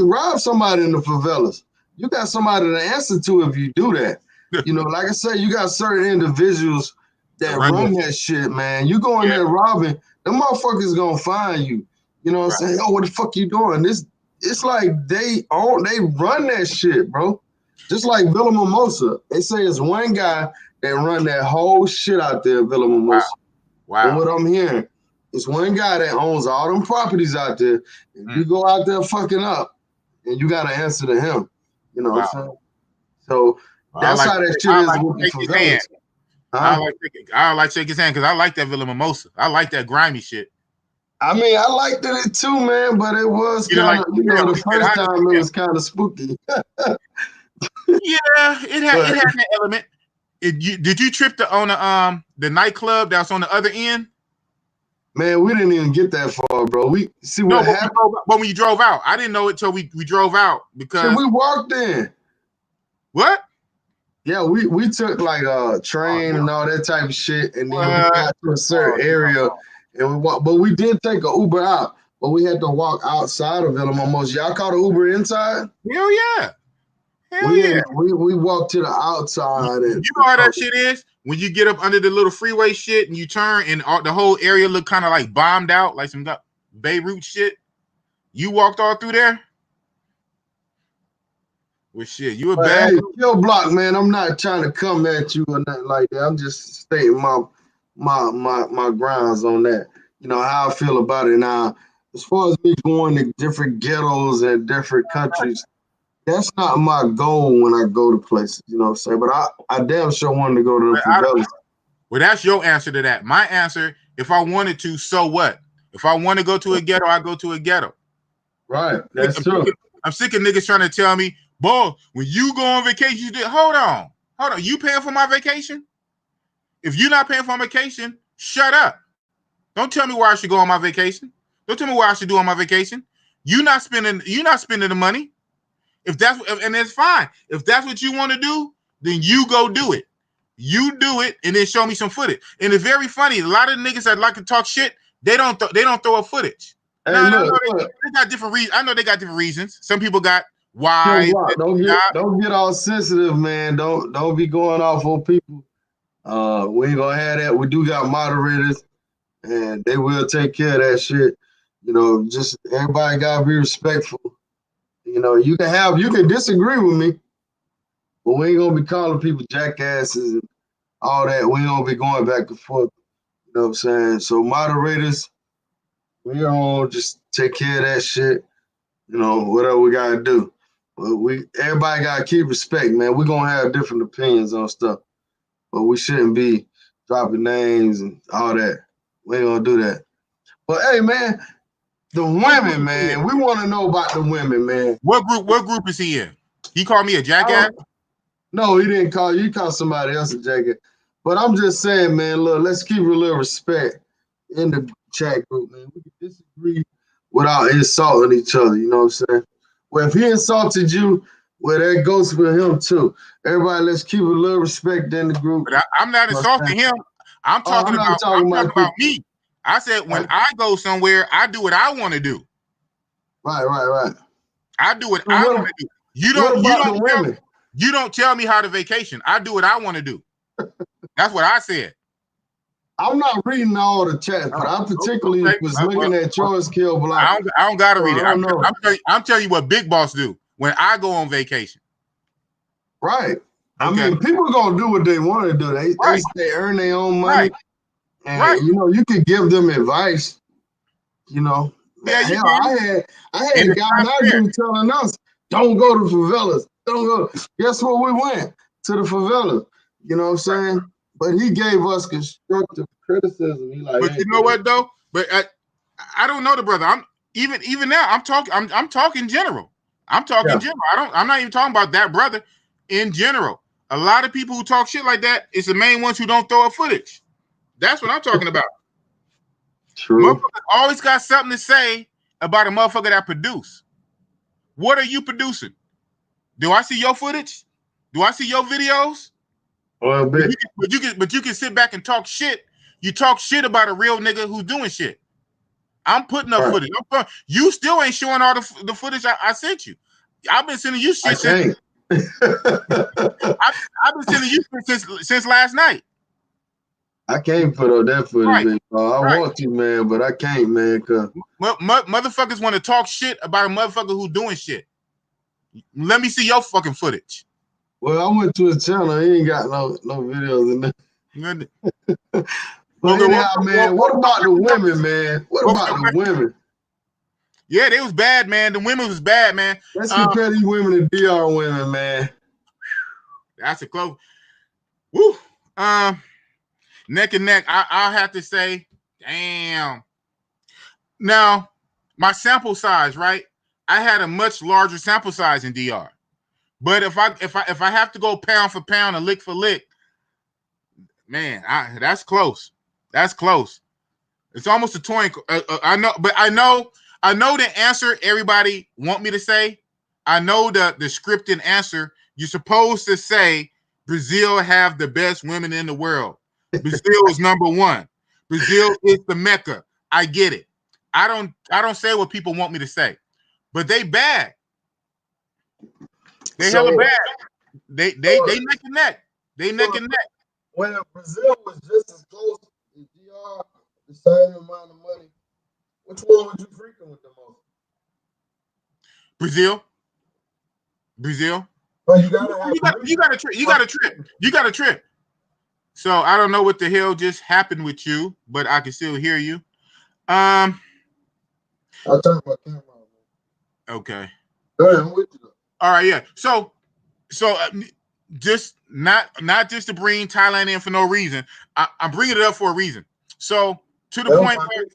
rob somebody in the favelas. You got somebody to answer to if you do that. You know, like I said, you got certain individuals that run that shit, man. You go in there robbing, them motherfuckers gonna find you. You know what I'm saying? Oh, what the fuck you doing? It's like they run that shit, bro. Just like Villa Mimosa. They say it's one guy that run that whole shit out there, Villa Mimosa. Wow. And what I'm hearing, it's one guy that owns all them properties out there. And you go out there fucking up, and you gotta answer to him. You know what I'm saying? So that's how that shit is with the favelas. I like shake his hand because I like that Villa Mimosa. I like that grimy shit. I mean, I liked it too, man, but it was kind of, the first time it was kind of spooky. It had that element. Did you trip on the nightclub that's on the other end? Man, we didn't even get that far, bro. We see what happened. But when you drove out, I didn't know it till we drove out because we walked in. What? Yeah, we took like a train and all that type of shit, and then we got to a certain area, and we walked. But we did take an Uber out, but we had to walk outside of Villa Mimosa. Y'all caught an Uber inside? Hell yeah. We walked to the outside. And you know how that shit is? When you get up under the little freeway shit and you turn and the whole area look kind of like bombed out, like some Beirut shit. You walked all through there? Well, shit, you a bad. Hey, Kill Block, man, I'm not trying to come at you or nothing like that. I'm just stating my grounds on that. You know, how I feel about it now. As far as me going to different ghettos and different countries, that's not my goal when I go to places, you know what I'm saying? But I damn sure wanted to go to the favelas. Well, that's your answer to that. My answer, if I wanted to, so what? If I want to go to a ghetto, I go to a ghetto. Right, that's true. I'm sick of niggas trying to tell me, boy, when you go on vacation, you did. Hold on. You paying for my vacation? If you're not paying for my vacation, shut up. Don't tell me where I should go on my vacation. Don't tell me what I should do on my vacation. You're not spending the money. And it's fine. If that's what you want to do, then you go do it. You do it and then show me some footage. And it's very funny. A lot of niggas that like to talk shit, they don't throw up footage. Hey, no, they got different reasons. I know they got different reasons. Some people got why. Don't get all sensitive, man. Don't be going off on people. We ain't gonna have that. We do got moderators, and they will take care of that shit. You know, just everybody gotta be respectful. You know, you can disagree with me, but we ain't gonna be calling people jackasses and all that. We ain't gonna be going back and forth. You know what I'm saying? So moderators, we gonna just take care of that shit. You know, whatever we gotta do. But everybody gotta keep respect, man. We're gonna have different opinions on stuff, but we shouldn't be dropping names and all that. We ain't gonna do that. But hey, man, the women, man, we want to know about the women, man. What group is he in? He called me a jackass? No, he didn't call you. He called somebody else a jackass. But I'm just saying, man, look, let's keep a little respect in the chat group, man. We can disagree without insulting each other, you know what I'm saying? Well, if he insulted you, well, that goes for him too. Everybody, let's keep a little respect in the group. But I'm not insulting him. I'm talking about me. I said when I go somewhere, I do what I want to do. Right. I do what I want to do. You don't tell me how to vacation. I do what I want to do. That's what I said. I'm not reading all the chat, but I particularly was looking at yours, Kill Block. I don't gotta read it. I'm telling you what Bigg Boss do when I go on vacation. Right. I mean, people are gonna do what they want to do. They earn their own money. And you know, you could give them advice, you know. Yeah, hell, I had a guy in our group telling us, don't go to favelas. Don't go. Guess what? We went to the favelas. You know what I'm saying? But he gave us constructive criticism. But you know what though? But I don't know the brother. I'm even now. I'm talking general. I'm talking general. I'm not even talking about that brother. In general, a lot of people who talk shit like that is the main ones who don't throw up footage. That's what I'm talking about. True. Motherfuckers always got something to say about a motherfucker that produce. What are you producing? Do I see your footage? Do I see your videos? Well, But you can sit back and talk shit. You talk shit about a real nigga who's doing shit. I'm putting up footage. You still ain't showing all the footage I sent you. I've been sending you shit since. I've been sending you since last night. I can't put up that footage, Right. Big Boss. I want to, man, but I can't, man. Cause motherfuckers want to talk shit about a motherfucker who doing shit. Let me see your fucking footage. Well, I went to his channel. He ain't got no videos in there. But anyhow, man, what about the women, man? What about the women? Yeah, they was bad, man. The women was bad, man. Let's compare these women to DR women, man. That's a close. Woo. Neck and neck. I'll have to say, damn. Now, my sample size, right? I had a much larger sample size in DR. But if I have to go pound for pound and lick for lick, man, that's close. That's close. It's almost a twinkle. I know, but I know the answer everybody want me to say. I know the scripted answer. You're supposed to say Brazil have the best women in the world. Brazil is number one. Brazil is the Mecca. I get it. I don't say what people want me to say, but they bad. They hella bad. They neck and neck. They neck and neck. When Brazil was just as close as DR, the same amount of money, which one would you freaking with the most? Brazil. But you gotta trip. So I don't know what the hell just happened with you, but I can still hear you. I'll turn my camera on. Okay. Go ahead, I'm with you. All right, yeah. So just not just to bring Thailand in for no reason. I'm bringing it up for a reason. So to the point where,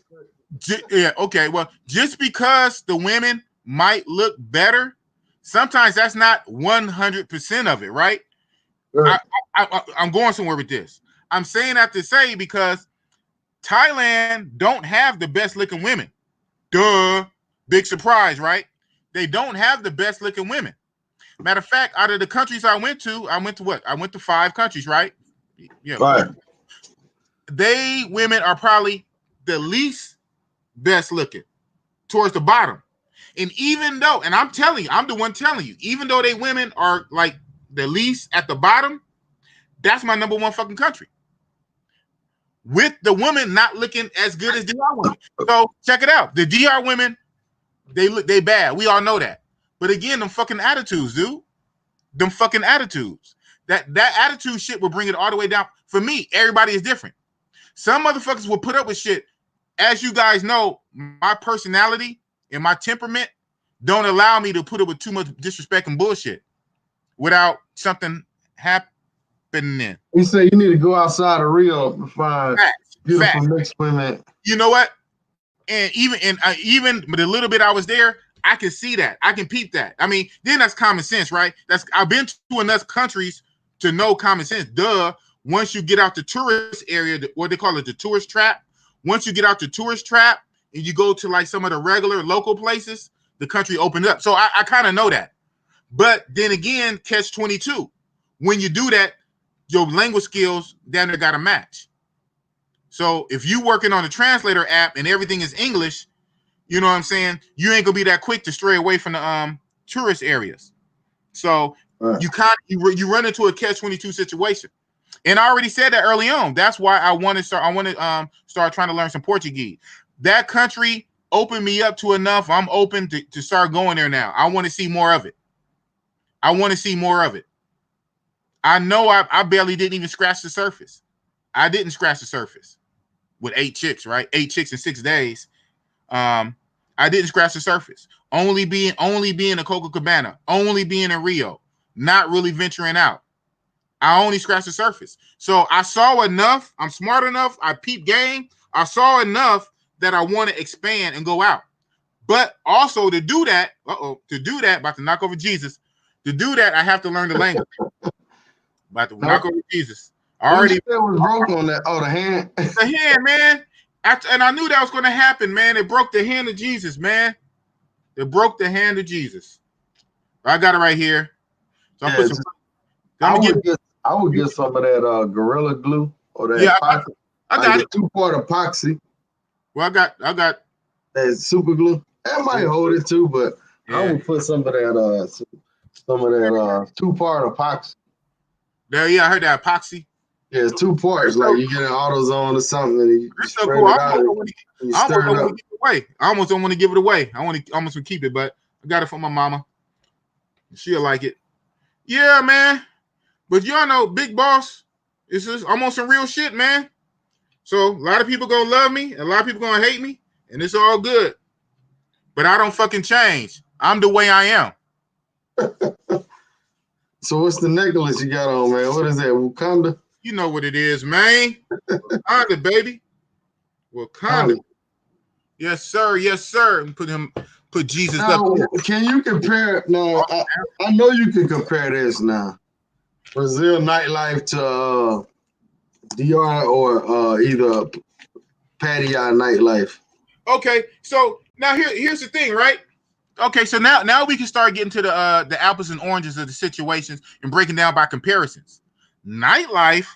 yeah, okay. Well, just because the women might look better, sometimes that's not 100% of it, right? Right. I'm going somewhere with this. I'm saying that to say because Thailand don't have the best looking women. Duh. Big surprise, right? They don't have the best looking women. Matter of fact, out of the countries I went to what? I went to 5 countries, right? Yeah. Right. They women are probably the least best looking towards the bottom. And even though, and I'm telling you, I'm the one telling you, even though they women are like the least at the bottom, that's my number one fucking country. With the women not looking as good as DR women. So check it out. The DR women, they bad. We all know that. But again, them fucking attitudes, dude. Them fucking attitudes. That attitude shit will bring it all the way down. For me, everybody is different. Some motherfuckers will put up with shit. As you guys know, my personality and my temperament don't allow me to put up with too much disrespect and bullshit without something happening. You say you need to go outside of Rio to find beautiful mixed women. You know what? And even the little bit I was there, I can see that. I can peep that. I mean, then that's common sense, right? I've been to enough countries to know common sense. Duh. Once you get out the tourist area, what they call it, the tourist trap. Once you get out the tourist trap and you go to like some of the regular local places, the country opened up. So I kind of know that. But then again, catch 22. When you do that, your language skills down there got to match. So if you working on the translator app and everything is English, you know what I'm saying? You ain't gonna be that quick to stray away from the tourist areas. So you run into a catch-22 situation. And I already said that early on. That's why I want to start trying to learn some Portuguese. That country opened me up to enough. I'm open to start going there now. I want to see more of it. I know I barely didn't even scratch the surface. I didn't scratch the surface with 8 chicks, right? 8 chicks in 6 days. I didn't scratch the surface. Only being a Copacabana, only being in Rio, not really venturing out. I only scratched the surface. So I saw enough. I'm smart enough. I peep game. I saw enough that I want to expand and go out. But also to do that, about to knock over Jesus. To do that, I have to learn the language. About to knock over Jesus. Already was broke on that. Oh, the hand. The hand, man. And I knew that was going to happen, man. It broke the hand of Jesus, man. It broke the hand of Jesus. I got it right here. So I Yeah, put some. I'm gonna get. I would get some of that Gorilla Glue or that Yeah, epoxy, I like got the it. 2-part epoxy, Well, I got. that super glue. That might hold it too, but I Yeah. would put some of that 2-part epoxy. There, yeah, I heard that epoxy. Yeah, it's 2 parts. It's Like so, you get an AutoZone or something, and you it's so spread cool. it out and you I almost stir don't it want up. to give it away. I almost don't want to give it away. I want to almost want to keep it, but I got it from my mama. She'll like it. Yeah, man. But y'all know, Bigg Boss is just almost some real shit, man. So a lot of people gonna love me, a lot of people gonna hate me, and it's all good. But I don't fucking change. I'm the way I am. So what's the necklace you got on, man? What is that? Wakanda? You know what it is, man. Wakanda, baby. Wakanda. Yes, sir. Yes, sir. And put Jesus up Now, there. can you compare? Now, I know you can compare this now. Brazil nightlife to DR or either Pattaya nightlife. Okay, so now here's the thing, right? Okay, so now we can start getting to the apples and oranges of the situations and breaking down by comparisons. Nightlife,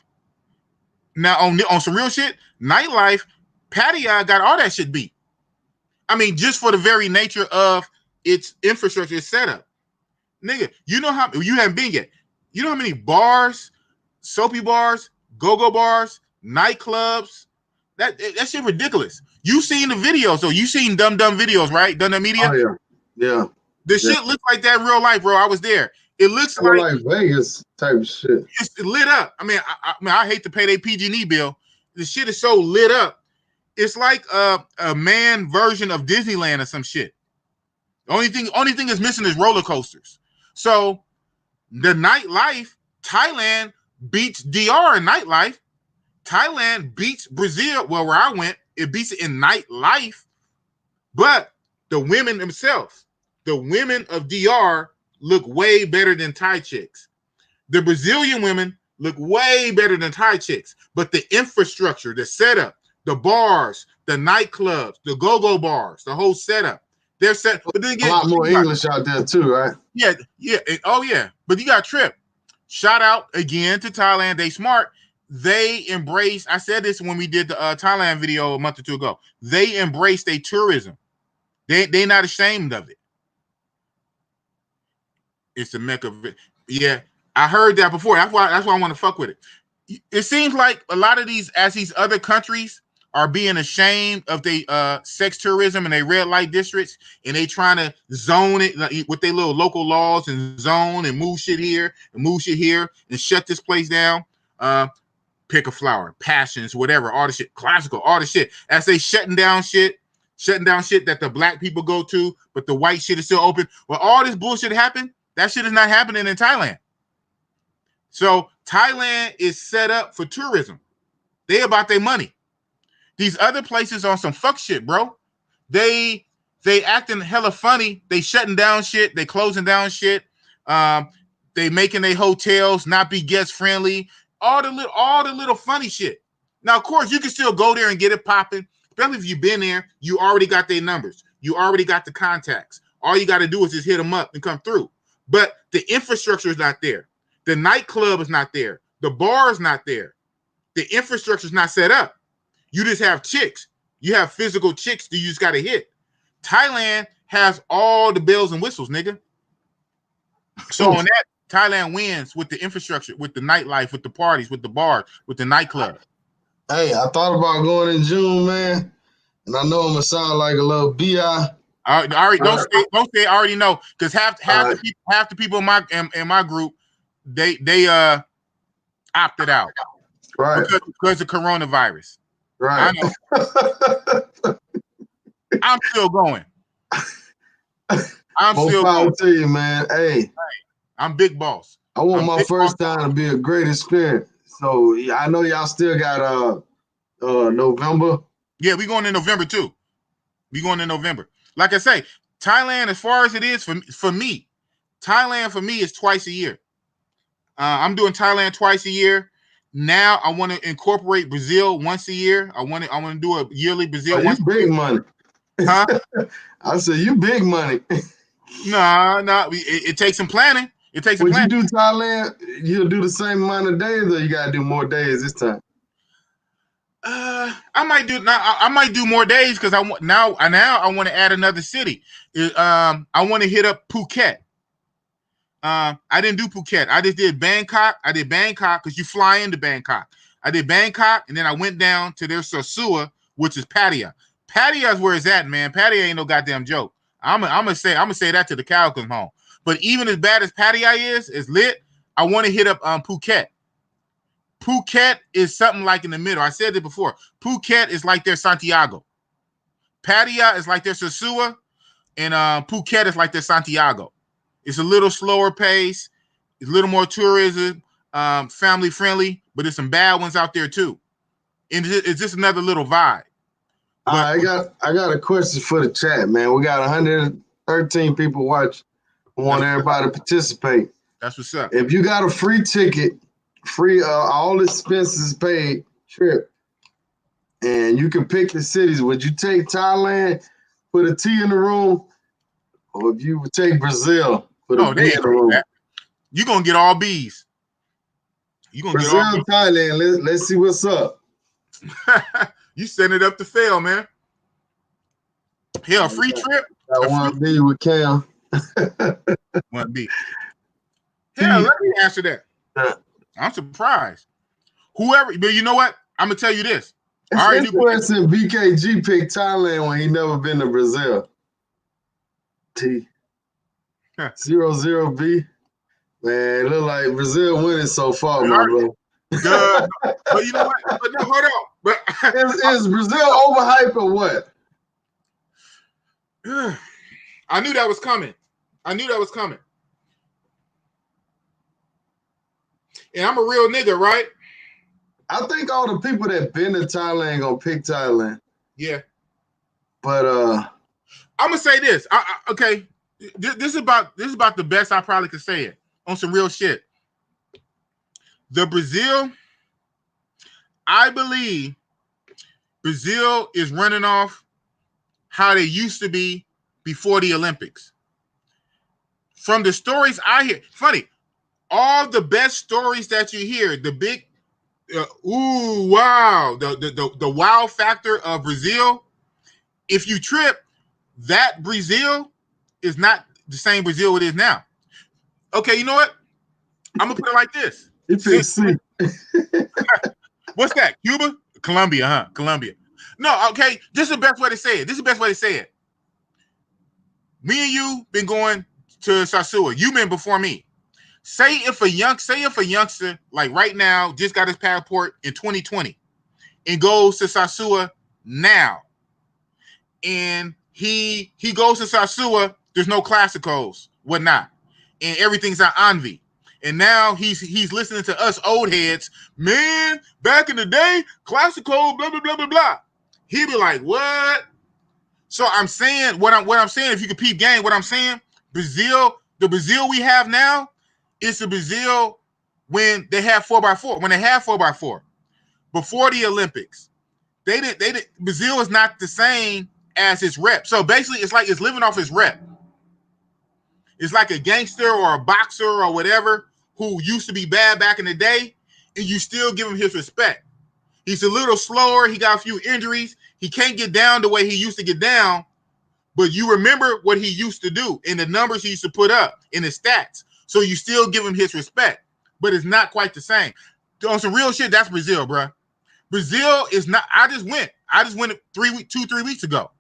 now on some real shit, nightlife, Pattaya got all that shit beat. I mean, just for the very nature of its infrastructure, its setup. Nigga, you know how you haven't been yet. You know how many bars, soapy bars, go-go bars, nightclubs? That shit ridiculous. You seen the videos, so you seen dumb videos, right? Dumb media. Oh yeah. The shit looks like that in real life, bro. I was there. It looks like Vegas type of shit. It's lit up. I mean, I hate to pay their PG&E bill. The shit is so lit up. It's like a man version of Disneyland or some shit. The only thing is missing is roller coasters. So the nightlife, Thailand beats DR in nightlife. Thailand beats Brazil. Well, where I went, it beats it in nightlife. But the women themselves, the women of DR look way better than Thai chicks. The Brazilian women look way better than Thai chicks. But the infrastructure, the setup, the bars, the nightclubs, the go-go bars, the whole setup, they're set. But then again, a lot more English out there too, right? Yeah. Oh yeah. But you got Trip. Shout out again to Thailand. They smart. They embrace. I said this when we did the Thailand video a month or two ago. They embrace their tourism. They not ashamed of it. It's the mecca of it. Yeah, I heard that before. That's why I want to fuck with it. It seems like a lot of these other countries are being ashamed of their sex tourism and their red light districts, and they trying to zone it with their little local laws and zone and move shit here and shut this place down. Pick a flower, passions, whatever, all the shit, classical, all the shit. As they shutting down shit that the black people go to, but the white shit is still open. Well, all this bullshit happened. That shit is not happening in Thailand. So Thailand is set up for tourism. They about their money. These other places on some fuck shit, bro. They acting hella funny. They shutting down shit. They closing down shit. They making their hotels not be guest friendly. All the little funny shit. Now, of course, you can still go there and get it popping. Especially if you've been there, you already got their numbers. You already got the contacts. All you got to do is just hit them up and come through. But the infrastructure is not there. The nightclub is not there. The bar is not there. The infrastructure is not set up. You just have chicks. You have physical chicks that you just got to hit. Thailand has all the bells and whistles, nigga. So on that, Thailand wins with the infrastructure, with the nightlife, with the parties, with the bars, with the nightclub. Hey, I thought about going in June, man, and I know I'm gonna sound like a little bi. Don't say. I already know, because half the people in my group, they opted out, right? Because of coronavirus. Right. I'm still going. I'm More still power going. to you, man. Hey, I'm Bigg Boss. I want my first time to be a great experience. So I know y'all still got November. Yeah, we going in November too. We going in November. Like I say, Thailand, as far as it is for me, Thailand for me is twice a year. I'm doing Thailand twice a year. Now I want to incorporate Brazil once a year. I want to do a yearly Brazil. You big money, huh? I said you big money. No, it takes some planning. It takes a Would plan. you do Thailand? You'll do the same amount of days, or you gotta do more days this time? I might do now. I might do more days because I want now. I want to add another city. I want to hit up Phuket. I didn't do Phuket. I just did Bangkok. I did Bangkok because you fly into Bangkok. I did Bangkok, and then I went down to their Sosua, which is Pattaya. Pattaya is where it's at, man. Pattaya ain't no goddamn joke. I'm gonna say that to the cow come home. But even as bad as Pattaya is lit. I want to hit up Phuket. Phuket is something like in the middle. I said it before. Phuket is like their Santiago. Pattaya is like their Sosua, and Phuket is like their Santiago. It's a little slower pace. It's a little more tourism, family friendly, but there's some bad ones out there too. And it's just another little vibe. I got a question for the chat, man. We got 113 people watch. I want everybody to participate. That's what's up. If you got a free ticket, free all expenses paid trip, and you can pick the cities, would you take Thailand, put a T in the room, or if you would take Brazil, put a B in the room? You're gonna get all B's. You gonna Brazil, get all B's. Thailand. Let's see what's up. You setting it up to fail, man. Hell, free trip. Got one B with Cam. One B. Hell, let me answer that. I'm surprised. Whoever, but you know what? I'm gonna tell you this. It's interesting. BKG picked Thailand when he never been to Brazil. T 00B. Man, it look like Brazil winning so far, my bro. But you know what? But no, hold on. But is Brazil overhyped or what? I knew that was coming. And I'm a real nigga, right? I think all the people that been to Thailand gonna pick Thailand. Yeah. But I'm gonna say this. Okay. This is about the best I probably could say it on some real shit. The Brazil, I believe Brazil is running off how they used to be before the Olympics. From the stories I hear, funny, all the best stories that you hear, the big, ooh, wow, the wow factor of Brazil. If you trip, that Brazil is not the same Brazil it is now. Okay, you know what? I'm gonna put it like this. What's that? Cuba? Colombia, huh? Colombia. No, okay. This is the best way to say it. Me and you been going to Sosua. You been before me. Say if a youngster like right now just got his passport in 2020 and goes to Sosua now, and he goes to Sosua, there's no classicals, whatnot, and everything's on Envy. And now he's listening to us old heads, man, back in the day, classical, blah, blah, blah, blah, blah. He'd be like, what? So I'm saying, what I'm saying, if you could peep game, what I'm saying, Brazil, the Brazil we have now, is the Brazil when they had 4x4, when they had 4x4, before the Olympics. They did Brazil is not the same as its rep. So basically it's like it's living off its rep. It's like a gangster or a boxer or whatever who used to be bad back in the day, and you still give him his respect. He's a little slower. He got a few injuries. He can't get down the way he used to get down, but you remember what he used to do and the numbers he used to put up in his stats. So you still give him his respect, but it's not quite the same. On some real shit, that's Brazil, bro. Brazil is not. I just went 3 weeks ago.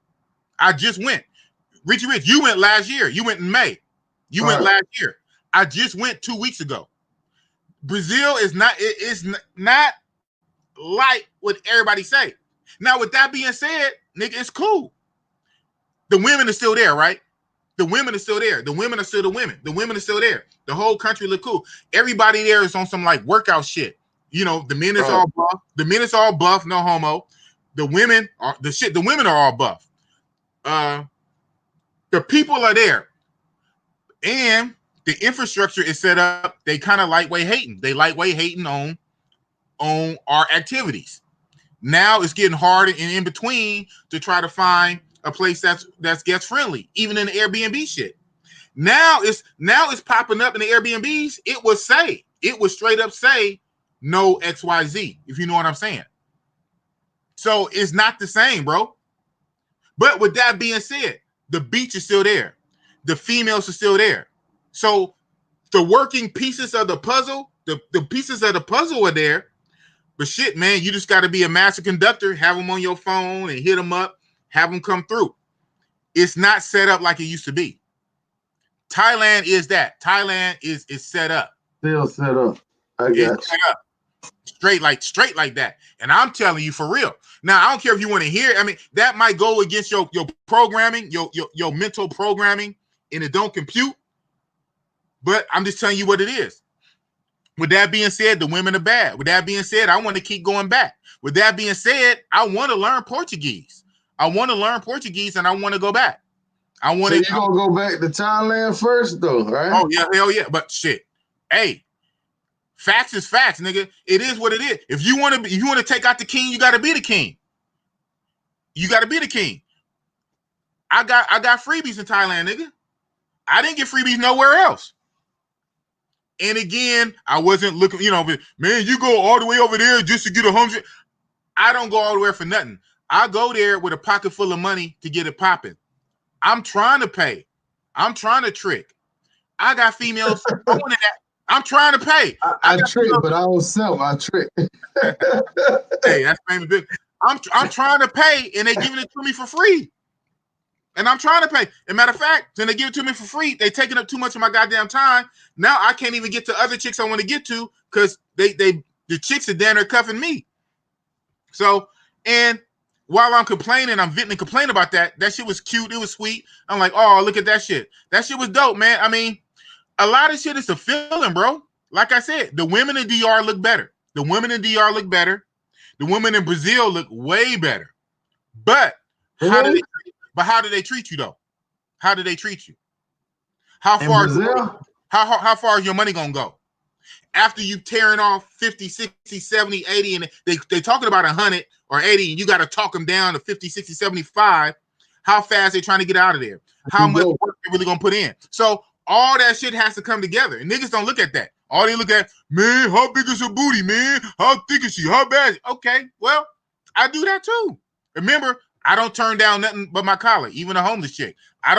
I just went. Richie Rich, you went last year. You went in May. You went last year. I just went 2 weeks ago. Brazil is not. It's not like what everybody say. Now, with that being said, nigga, it's cool. The women are still there, right? The women are still there. The women are still the women. The women are still there. The whole country look cool. Everybody there is on some like workout shit. You know, the men is all buff. The men is all buff, no homo. The women are the shit. The women are all buff. The people are there, and the infrastructure is set up. They kind of lightweight hating. They lightweight hating on our activities. Now it's getting hard and in between to try to find a place that's guest friendly, even in the Airbnb shit. Now it's popping up in the Airbnbs. It would straight up say no XYZ, if you know what I'm saying. So it's not the same, bro. But with that being said, the beach is still there. The females are still there. So the working pieces of the puzzle, the pieces of the puzzle are there. But shit, man, you just got to be a master conductor, have them on your phone and hit them up, have them come through. It's not set up like it used to be. Thailand is that. Thailand is set up. Still set up. I got you. Set up. Straight like that. And I'm telling you for real. Now, I don't care if you want to hear it. I mean, that might go against your programming, your mental programming, and it don't compute. But I'm just telling you what it is. With that being said, the women are bad. With that being said, I want to keep going back. With that being said, I want to learn Portuguese. I want to learn Portuguese, and I want to go back. I want to. So you gonna go back to Thailand first, though, right? Oh yeah, hell yeah. But shit, hey, facts is facts, nigga. It is what it is. If you want to take out the king, you got to be the king. You got to be the king. I got freebies in Thailand, nigga. I didn't get freebies nowhere else. And again, I wasn't looking, man, you go all the way over there just to get 100. I don't go all the way for nothing. I go there with a pocket full of money to get it popping. I'm trying to pay. I'm trying to trick. I got females going to that. I'm trying to pay. I trick, but I don't sell. I trick. Hey, that's famous big. I'm trying to pay, and they giving it to me for free. And I'm trying to pay. As a matter of fact, when they give it to me for free, they taking up too much of my goddamn time. Now I can't even get to other chicks I want to get to because the chicks are down there cuffing me. So, and while I'm complaining, I'm venting and complaining about that. That shit was cute. It was sweet. I'm like, oh, look at that shit. That shit was dope, man. I mean, a lot of shit is a feeling, bro. Like I said, the women in DR look better. The women in DR look better. The women in Brazil look way better. But how do they treat you though? How do they treat you? How far is your money gonna go? After you tearing off 50, 60, 70, 80, and they talking about 100 or 80, and you got to talk them down to 50, 60, 75, how fast they trying to get out of there? How much work they really gonna put in? So all that shit has to come together. And niggas don't look at that. All they look at, man, how big is her booty, man? How thick is she? How bad? Okay, well, I do that too. Remember, I don't turn down nothing but my collar, even a homeless chick. I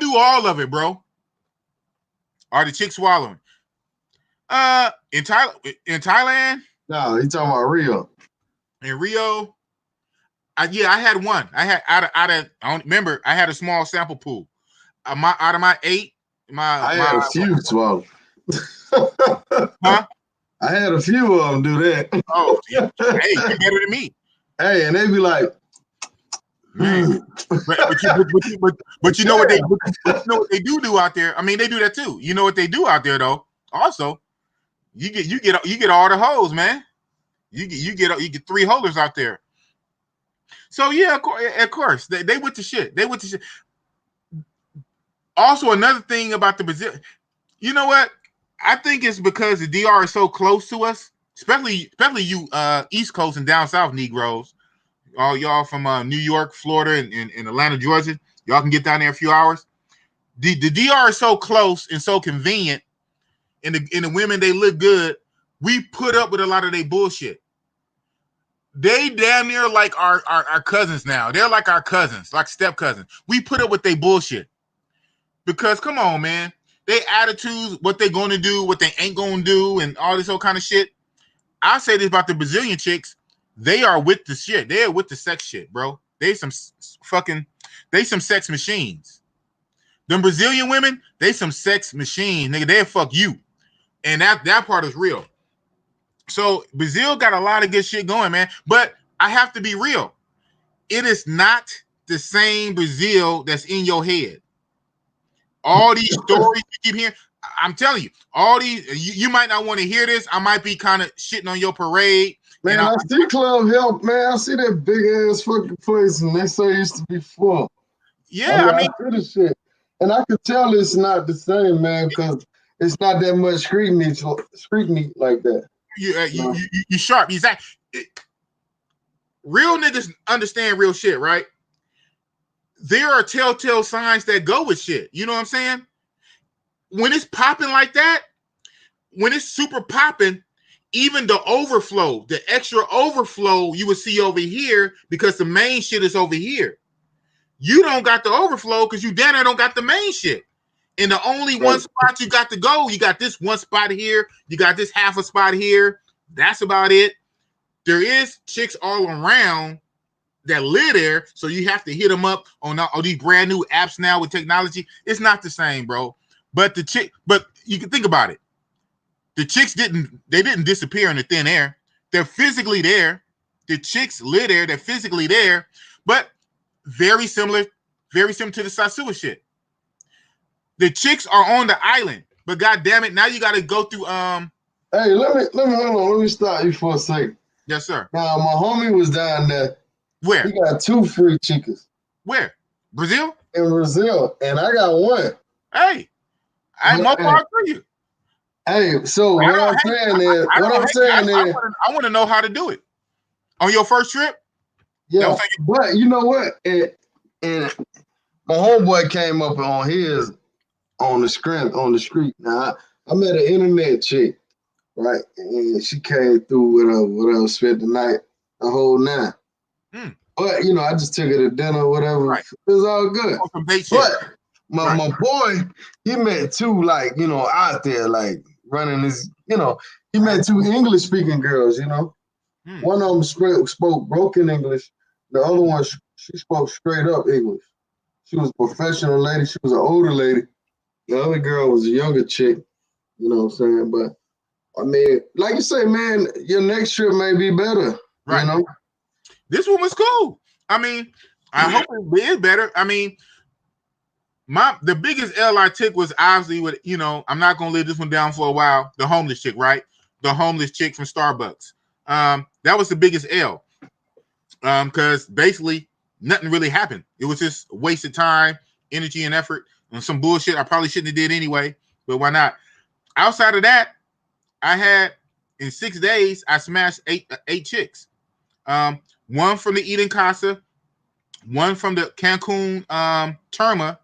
do all of it, bro. Are the chicks swallowing? In Thailand? No, you talking about Rio. In Rio, I had one. I had I don't remember. I had a small sample pool. Out of my 8, I had a few swallow. Huh? I had a few of them do that. Oh, yeah. Hey, you better than me. Hey, and they be like, man. But you know what they do out there. I mean, they do that too. You know what they do out there though. Also, you get all the hoes, man. You get 3 holders out there. So yeah, of course they with the shit. They with the shit. Also, another thing about the Brazil, you know what? I think it's because the DR is so close to us, especially you East Coast and down south Negroes. All y'all from New York, Florida, and Atlanta, Georgia, y'all can get down there in a few hours. The DR is so close and so convenient, and the women, they look good. We put up with a lot of their bullshit. They damn near like our cousins now. They're like our cousins, like step cousins. We put up with their bullshit. Because come on, man. They attitudes, what they going to do, what they ain't going to do, and all this whole kind of shit. I say this about the Brazilian chicks. They are with the shit. They're with the sex shit, bro. They some sex machines. Them Brazilian women, they some sex machines. Nigga, they'll fuck you. And that part is real. So Brazil got a lot of good shit going, man. But I have to be real. It is not the same Brazil that's in your head. All these stories you keep hearing, I'm telling you, all these, you might not want to hear this. I might be kind of shitting on your parade. Man, I see Club Help, man. I see that big ass fucking place, and they say it used to be full. Yeah, I mean, I see the shit. And I could tell it's not the same, man, because it's not that much street meat like that. You sharp. Real niggas understand real shit, right? there are telltale signs that go with shit. You know what I'm saying? When it's popping like that, when it's super popping, even the overflow, the extra overflow you would see over here because the main shit is over here. You don't got the overflow because you down there don't got the main shit. And the only one spot you got to go, you got this one spot here, you got this half a spot here. That's about it. There is chicks all around that live there, so you have to hit them up on all these brand new apps now with technology. It's not the same, bro. But you can think about it. The chicks didn't disappear into thin air. They're physically there. The chicks live there. They're physically there, but very similar to the Sasua shit. The chicks are on the island, but god damn it, now you got to go through. Hey, let me hold on. Let me stop you for a second. Yes, sir. Now my homie was down there. Where? He got 2 free chickens. Where? Brazil? In Brazil, and I got 1. Hey, I'm more power for you. Hey, so what I'm saying is, I want to know how to do it on your first trip. Yeah, but you know what? And my homeboy came up on his on the street. Now I met an internet chick, right? And she came through with spent the night, the whole 9. But you know, I just took her to dinner, whatever. Right. It was all good. But my boy, he met 2 like, you know, out there like running his, you know, he met 2 English speaking girls, you know. One of them spoke broken English. The other one, she spoke straight up English. She was a professional lady. She was an older lady. The other girl was a younger chick. You know what I'm saying? But I mean, like you say, man, your next trip may be better. Right. You know? This one was cool. I mean, I hope it is better. I mean, the biggest L I took was obviously with, you know, I'm not gonna leave this one down for a while. The homeless chick, right? The homeless chick from Starbucks. That was the biggest L. Because basically nothing really happened. It was just a waste of time, energy, and effort, and some bullshit I probably shouldn't have did anyway. But why not? Outside of that, I had in 6 days I smashed eight chicks. One from the Eden Casa, one from the Cancun Terma,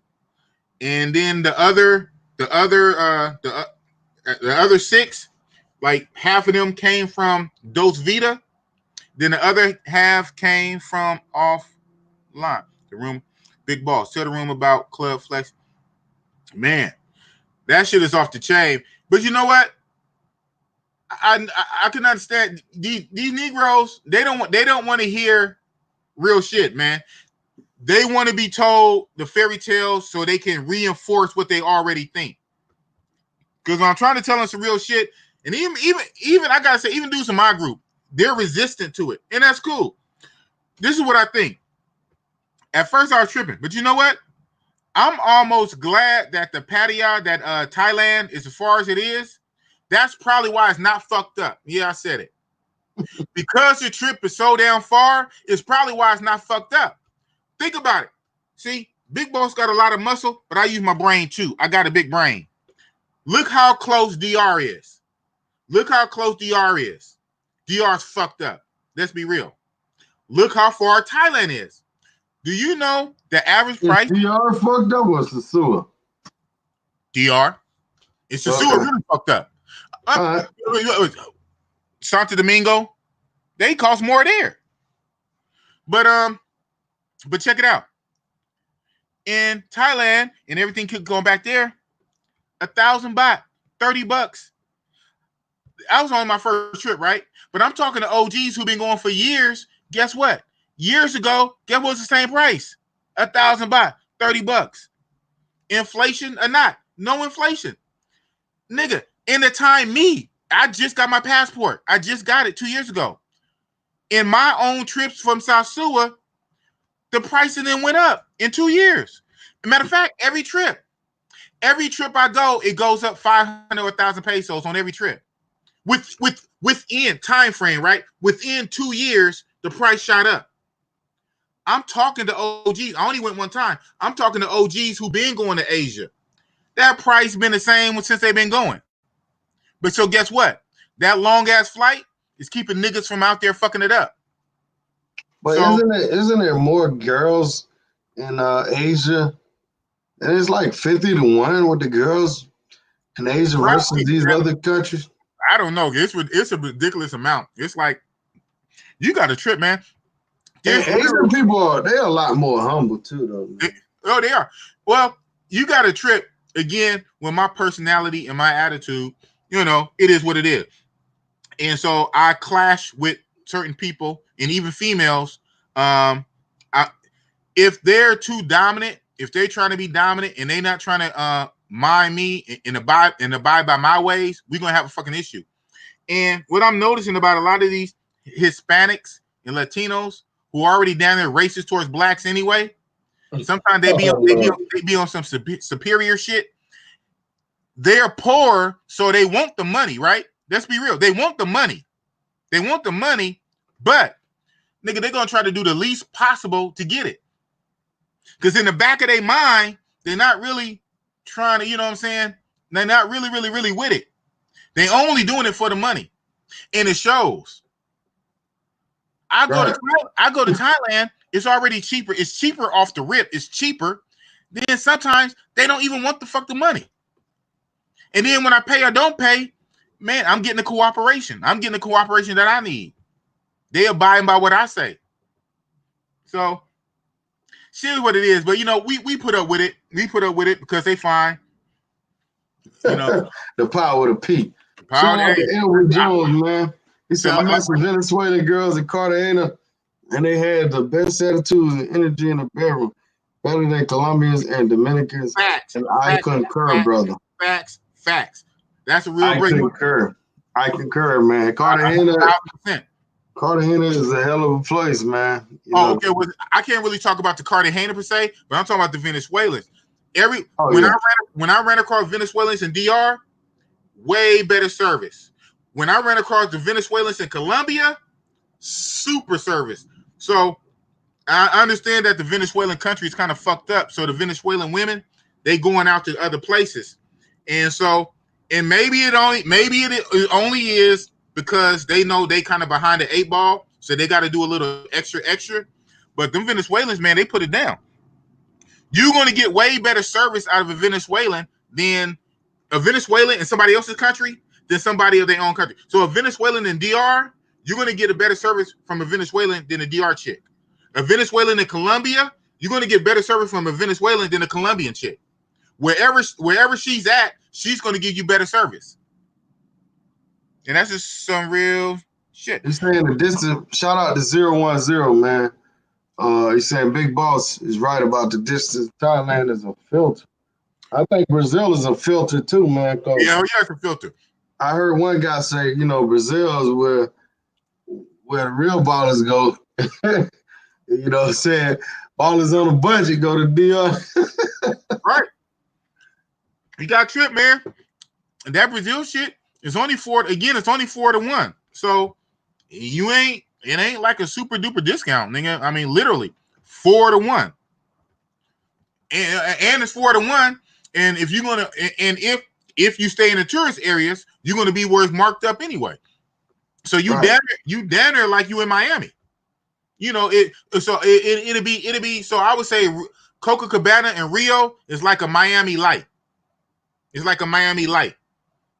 and then the other 6, like half of them came from Dos Vita. Then the other half came from offline. The room, Bigg Boss. Tell the room about Club Flex. Man, that shit is off the chain. But you know what? I can understand these Negroes. They don't want to hear real shit, man. They want to be told the fairy tales so they can reinforce what they already think. Because I'm trying to tell them some real shit, and even I gotta say, even dudes in my group, they're resistant to it, and that's cool. This is what I think. At first, I was tripping, but you know what? I'm almost glad that the Pattaya, that Thailand is as far as it is. That's probably why it's not fucked up. Yeah, I said it. Because your trip is so damn far, it's probably why it's not fucked up. Think about it. See, Bigg Boss got a lot of muscle, but I use my brain too. I got a big brain. Look how close DR is. Look how close DR is. DR's fucked up. Let's be real. Look how far Thailand is. Do you know the average price? DR fucked up or Sasua? DR. It's Sasua really fucked up. Santo Domingo, they cost more there. But check it out. In Thailand and everything going back there, 1,000 baht, $30. I was on my first trip, right? But I'm talking to OGs who've been going for years. Guess what? Years ago, guess what's the same price? 1,000 baht, $30. Inflation or not? No inflation. Nigga, in the time I just got my passport. I just got it 2 years ago. In my own trips from Sasua, the pricing then went up in 2 years. As a matter of fact, every trip I go, it goes up 500 or 1,000 pesos on every trip. Within time frame, right? Within 2 years, the price shot up. I'm talking to OGs. I only went one time. I'm talking to OGs who've been going to Asia. That price been the same since they've been going. But so guess what? That long ass flight is keeping niggas from out there fucking it up. But isn't there more girls in Asia, and it's like 50-1 with the girls in Asia versus Probably, these other countries. I don't know. It's a ridiculous amount. It's like you got a trip, man. And There's Asian people they're a lot more humble too, though, man. oh, they are. Well, you got a trip again with my personality and my attitude. You know, it is what it is, and so I clash with certain people and even females. I, if they're too dominant, if they're trying to be dominant and they're not trying to mind me and abide by my ways, we're gonna have a fucking issue. And what I'm noticing about a lot of these Hispanics and Latinos who are already down there racist towards blacks anyway, sometimes they be on some superior shit. They're poor, so they want the money, right? Let's be real. They want the money. They want the money, but nigga, they're gonna try to do the least possible to get it. Because in the back of their mind, they're not really trying to, you know what I'm saying? They're not really with it. They only doing it for the money. And it shows. I go to Thailand, it's already cheaper. It's cheaper off the rip. It's cheaper. Then sometimes they don't even want the money. And then when I pay or don't pay, man, I'm getting the cooperation. I'm getting the cooperation that I need. They abide by what I say. So shit is what it is. But you know, we put up with it. We put up with it because they fine. You know, the power of the P. Shout out to Edward Jones, man. He said, I met some Venezuelan girls in Cartagena, and they had the best attitudes and energy in the bedroom, better than Colombians and Dominicans. Facts. And I concur, brother. Facts. That's a real great. I concur, man. Cartagena is a hell of a place, man. Okay. Well, I can't really talk about the Cartagena per se, but I'm talking about the Venezuelans. When I ran across Venezuelans in DR, way better service. When I ran across the Venezuelans in Colombia, super service. So I understand that the Venezuelan country is kind of fucked up. So the Venezuelan women, they going out to other places. And so, and maybe it only is because they know they kind of behind the 8 ball. So they got to do a little extra. But them Venezuelans, man, they put it down. You're going to get way better service out of a Venezuelan than a Venezuelan in somebody else's country than somebody of their own country. So a Venezuelan in DR, you're going to get a better service from a Venezuelan than a DR chick. A Venezuelan in Colombia, you're going to get better service from a Venezuelan than a Colombian chick. Wherever she's at, she's going to give you better service. And that's just some real shit. He's saying the distance, shout out to 010, man. He's saying Bigg Boss is right about the distance. Thailand is a filter. I think Brazil is a filter too, man. Yeah, it's a filter. I heard one guy say, Brazil is where the real ballers go. You know what I'm saying? Ballers on a budget go to DR. Right. You got a trip, man. And that Brazil shit is only 4-1. So it ain't like a super duper discount, nigga. I mean, literally 4-1. And it's 4-1. And if you're gonna, and if you stay in the tourist areas, you're gonna be where it's marked up anyway. So you down there like you in Miami. It'll be. So I would say Copacabana and Rio is like a Miami light. It's like a Miami light.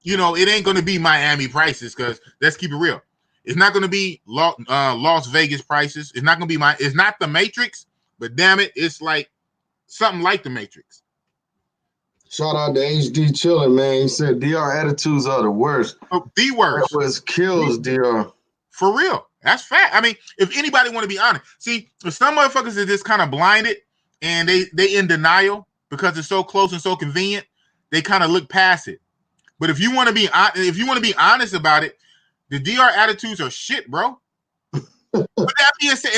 It ain't gonna be Miami prices because let's keep it real. It's not gonna be Las Vegas prices. It's not gonna be It's not the Matrix, but damn it, it's like something like the Matrix. Shout out to HD Chillin', man. He said DR attitudes are the worst. The worst. That was kills DR. For real. That's fact. I mean, if anybody want to be honest, see, if some motherfuckers are just kind of blinded and they in denial because it's so close and so convenient, they kind of look past it. But if you want to be honest about it, the DR attitudes are shit, bro. But that being said,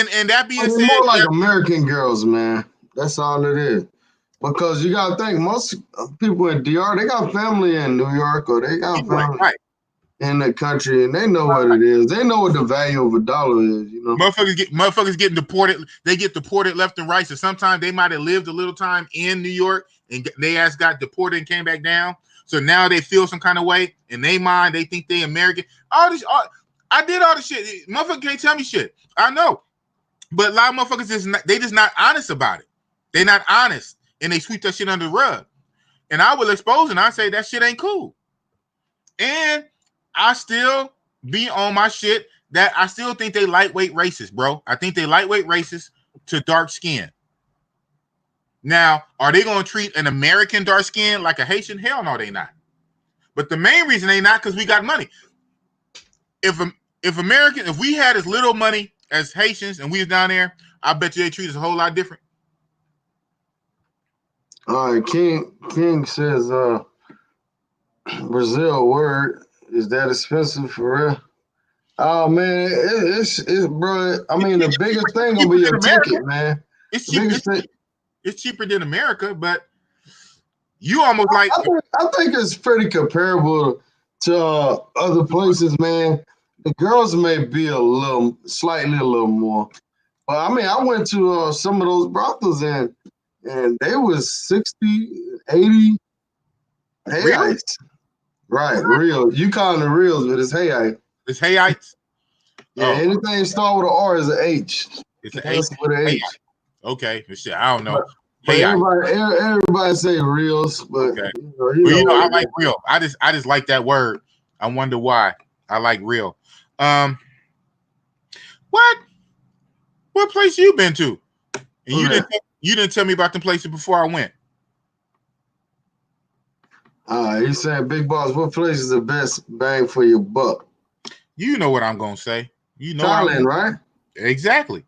more like American girls, man. That's all it is. Because you gotta think, most people in DR, they got family in New York or they got family in the country, and they know what it is. They know what the value of a dollar is. Motherfuckers getting deported. They get deported left and right. So sometimes they might have lived a little time in New York and they got deported and came back down. So now they feel some kind of way in their mind. They think they American. I did all the shit. Motherfucker can't tell me shit. I know, but a lot of motherfuckers just not honest about it. They're not honest, and they sweep that shit under the rug. And I will expose and I say that shit ain't cool. And I still be on my shit that I still think they lightweight racist, bro. I think they lightweight racist to dark skin. Now, are they going to treat an American dark skin like a Haitian? Hell no, they not. But the main reason they not because we got money. If we had as little money as Haitians and we was down there, I bet you they treat us a whole lot different. All right, King says Brazil word is that expensive for real? Oh man, it's bro. I mean, the biggest thing gonna be your ticket, man. It's cheaper. It's cheaper than America, but you almost like. I think it's pretty comparable to other places, man. The girls may be slightly a little more, but I mean, I went to some of those brothels and they was 60, 80 Hayites. Right, real. You calling the reals, but it's Hayite. It's Hayites. Yeah, anything start with an R is an H. It's an H with an H. Okay, shit, I don't know. But everybody say reals, but okay. you know I like real. I just like that word. I wonder why. I like real. What place you been to? And you didn't tell me about the places before I went. He said, Bigg Boss, what place is the best bang for your buck? You know what I'm gonna say. You know Thailand, right? Exactly.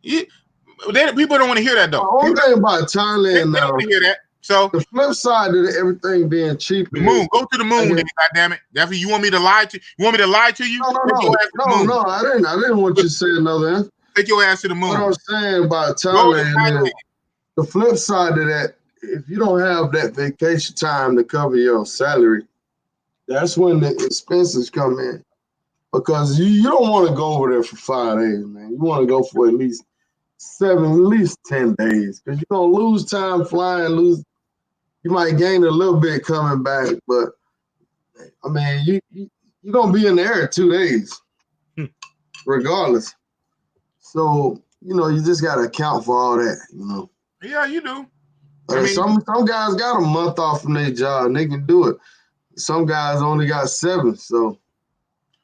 People don't want to hear that though. The only thing about Thailand now, hear that. So the flip side of everything being cheap. The moon. Go to the moon, then, goddammit. That's what you want me to lie to. You want me to lie to you? No. I didn't want you to say another. Take your ass to the moon. What I'm saying about Thailand is the flip side of that. If you don't have that vacation time to cover your salary, that's when the expenses come in. Because you don't want to go over there for 5 days, man. You want to go for at least 10 days. Because you're going to lose time flying, you might gain a little bit coming back, but I mean, you're going to be in the air 2 days, regardless. So, you just got to account for all that, Yeah, you do. Some guys got a month off from their job and they can do it. Some guys only got 7, so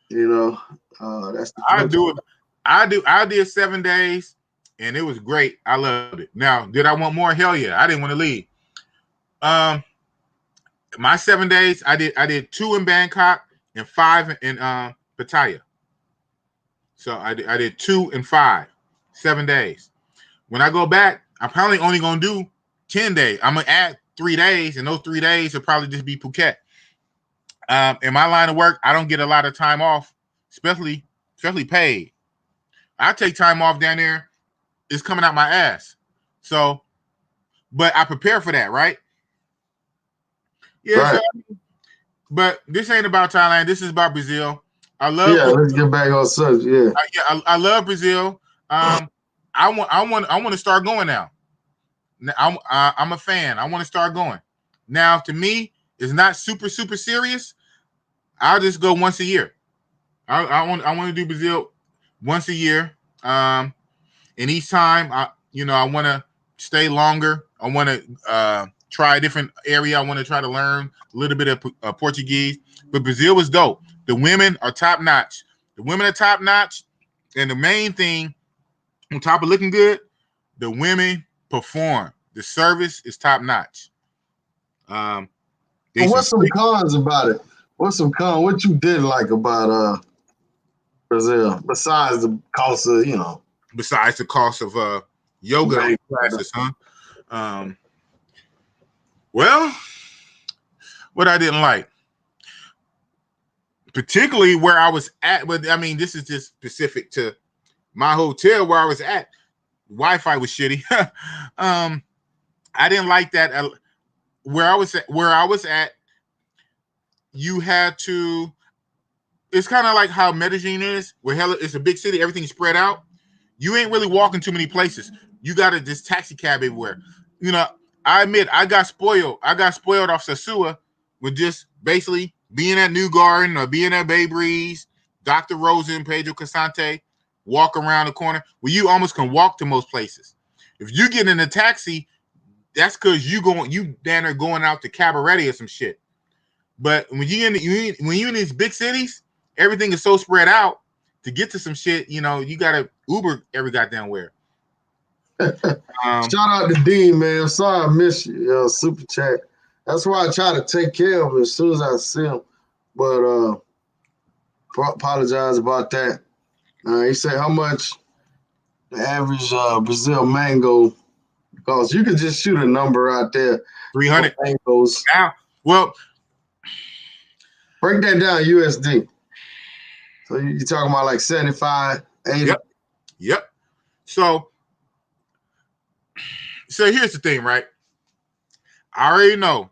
that's the I do it. I did 7 days and it was great. I loved it. Now, did I want more? Hell yeah. I didn't want to leave. My 7 days, I did 2 in Bangkok and 5 in Pattaya. So I did 2 and 5, 7 days. When I go back, I'm probably only gonna do 10 days. I'm gonna add 3 days, and those 3 days will probably just be Phuket. In my line of work, I don't get a lot of time off, especially paid. I take time off down there, it's coming out my ass. So, but I prepare for that, right? Yeah. Right. So, but this ain't about Thailand. This is about Brazil. I love. Yeah, let's get back on subject. Yeah. I love Brazil. I want to start going now. I'm a fan. I want to start going. Now, to me, it's not super serious. I'll just go once a year. I want to do Brazil once a year. And each time I want to stay longer. I want to try a different area. I want to try to learn a little bit of Portuguese. But Brazil was dope. The women are top notch. And the main thing, on top of looking good, the women perform. The service is top notch. What's some cons about it? What you didn't like about Brazil besides the cost of Besides the cost of yoga classes, huh? Well, what I didn't like, particularly where I was at, but I mean, this is just specific to my hotel where I was at. Wi-Fi was shitty. I didn't like that. Where I was at, you had to. It's kind of like how Medellin is, where it's a big city, everything's spread out. You ain't really walking too many places. You got to just taxi cab everywhere. I admit I got spoiled. off Sasua with just basically being at New Garden or being at Bay Breeze, Dr. Rosen, Pedro Casante, walk around the corner. Well, you almost can walk to most places. If you get in a taxi, that's because you down there going out to Cabaret or some shit. But when you in these big cities, everything is so spread out. To get to some shit, you gotta Uber every goddamn where. Shout out to Dean, man. I'm sorry I missed you, super chat. That's why I try to take care of him as soon as I see him. But apologize about that. He said how much the average Brazil mango costs. You could just shoot a number out there. 300 mangoes. Now, well, break that down USD. So you're talking about like 75, 80. Yep. So here's the thing, right? I already know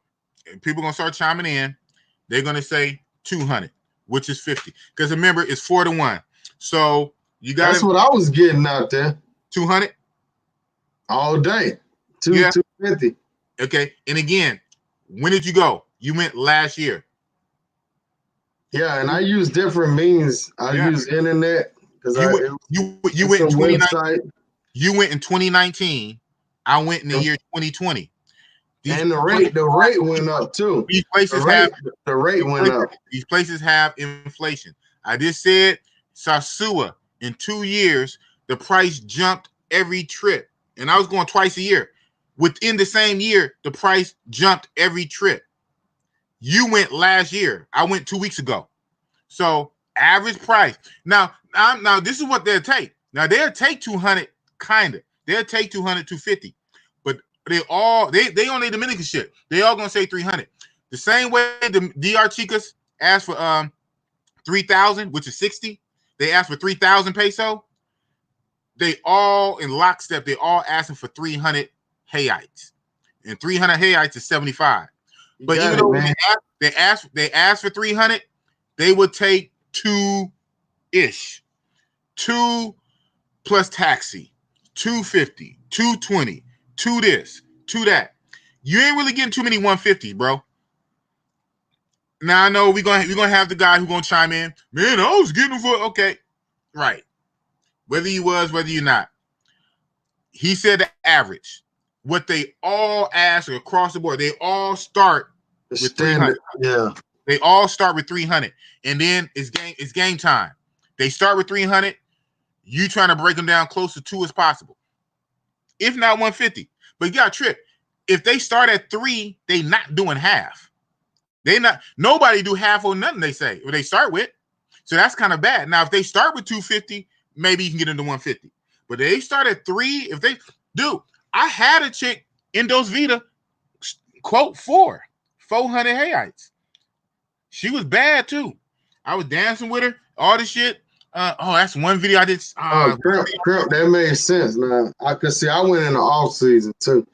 people gonna start chiming in. They're gonna say 200, which is 50. Because remember, it's 4-1. So you got. That's what I was getting out there. 200 all day. 250. Okay. And again, when did you go? You went last year. Yeah, and I use different means. I use internet because you went in 2019. You went in 2019. I went in the year 2020. And the rate went up too. These places the rate went up. These places have inflation. I just said Sasua in 2 years, the price jumped every trip. And I was going twice a year. Within the same year, the price jumped every trip. You went last year. I went 2 weeks ago. So average price. Now this is what they'll take. Now they'll take 200, kind of. They'll take 200, 250. But they on their Dominican shit. They all gonna say 300. The same way the DR Chicas asked for 3,000, which is 60. They asked for 3,000 peso. They all in lockstep. They all asking for 300 hayites, and 300 hayites is 75. But even though they asked for 300, they would take 2-ish, 2 plus taxi, 250, 220, 2 this, 2 that. You ain't really getting too many 150s, bro. Now I know we're gonna have the guy who's gonna chime in. Man, I was getting them for okay, right. Whether you was, whether you're not. He said the average. What they all ask across the board, they all start with 300. Yeah. They all start with 300. And then it's game time. They start with 300. You trying to break them down close to 2 as possible. If not 150. But you got to trip. If they start at 3, they not doing half. Nobody do half or nothing, they say. What they start with. So that's kind of bad. Now, if they start with 250, maybe you can get into 150. But they start at 3. I had a chick in Dos Vita quote 400 hayites. She was bad too. I was dancing with her, all this shit. That's one video I did. Crip, that made sense. Now I could see I went in the off season too.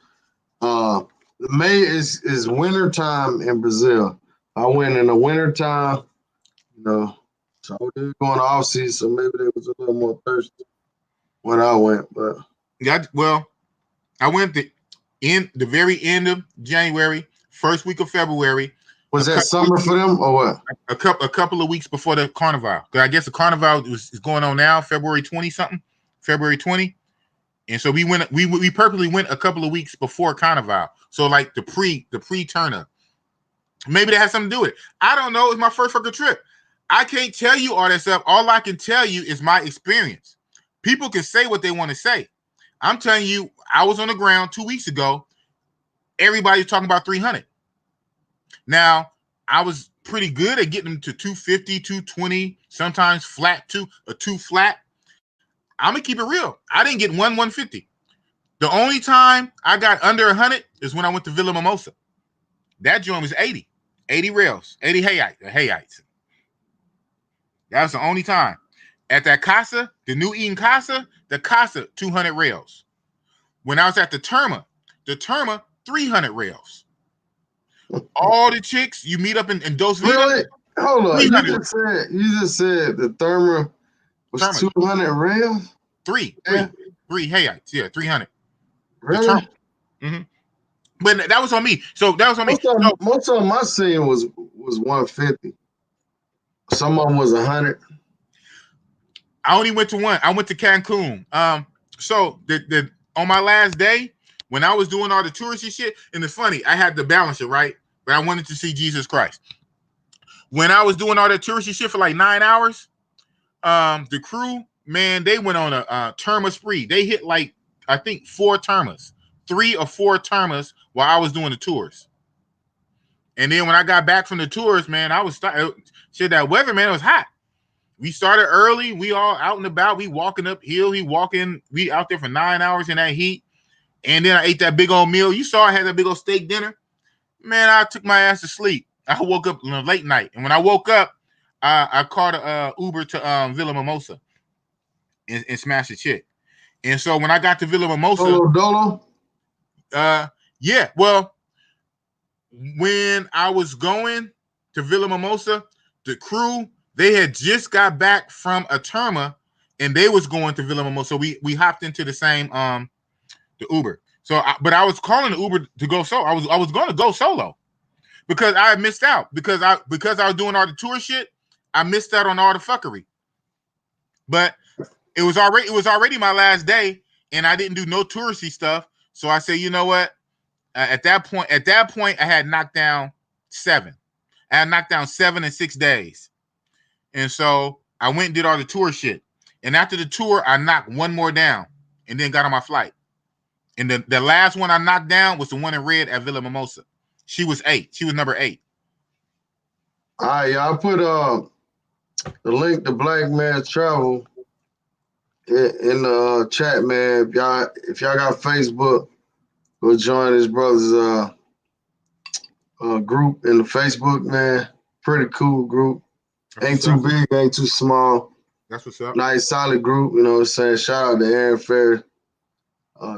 May is winter time in Brazil. I went in the winter time, so they were going off season, so maybe they was a little more thirsty when I went. But yeah, well, I went in the very end of January, first week of February. Was that summer for them or what? A couple of weeks before the carnival. I guess the carnival is going on now, February 20. And so we purposely went a couple of weeks before carnival. So like the pre turn up. Maybe that has something to do with it. I don't know. It's my first fucking trip. I can't tell you all that stuff. All I can tell you is my experience. People can say what they want to say. I'm telling you, I was on the ground 2 weeks ago. Everybody's talking about 300. Now, I was pretty good at getting them to 250, 220, sometimes flat 2 flat. I'm going to keep it real. I didn't get 150. The only time I got under 100 is when I went to Villa Mimosa. That joint was 80 rails, 80 hayites. That was the only time. At that Casa, the new Eden Casa, the Casa, 200 rails. When I was at the Terma, 300 rails. All the chicks you meet up in Dos Vita. Really? Hold on. You just said the Therma was 200 rails? 3 hayites. Yeah, 300. Really? Mm-hmm. But that was on me. So that was on me. Most of my scene was 150. Some of them was 100. I only went to one. I went to Cancun. So on my last day, when I was doing all the touristy shit, and it's funny, I had to balance it, right? But I wanted to see Jesus Christ. When I was doing all that touristy shit for like 9 hours, the crew, man, they went on a terma spree. They hit like, I think 4 termas, 3 or 4 termas while I was doing the tours. And then when I got back from the tours, man, I was shit, that weather, man, it was hot. We started early. We all out and about. We walking uphill. We out there for 9 hours in that heat. And then I ate that big old meal. You saw I had that big old steak dinner. Man, I took my ass to sleep. I woke up late night. And when I woke up, I caught a Uber to Villa Mimosa and smashed the chick. And so when I got to Villa Mimosa, Dolo. Yeah, well, when I was going to Villa Mimosa, the crew, they had just got back from a terma and they was going to Villa Mimosa. So we hopped into the same the Uber. So but I was calling the Uber to go solo. I was going to go solo because I missed out because I was doing all the tour shit. I missed out on all the fuckery. But it was already my last day and I didn't do no touristy stuff. So I said, you know what? At that point, I had knocked down 7. I had knocked down 7 in 6 days. And so I went and did all the tour shit. And after the tour, I knocked 1 more down and then got on my flight. And the last one I knocked down was the one in red at Villa Mimosa. She was 8. She was number 8. All right, y'all put the link to Black Man's Travel in the chat, man. If y'all got Facebook, go join his brother's group in the Facebook, man. Pretty cool group. Ain't too big, ain't too small. That's what's up. Nice, solid group. You know what I'm saying? Shout out to Aaron Ferry.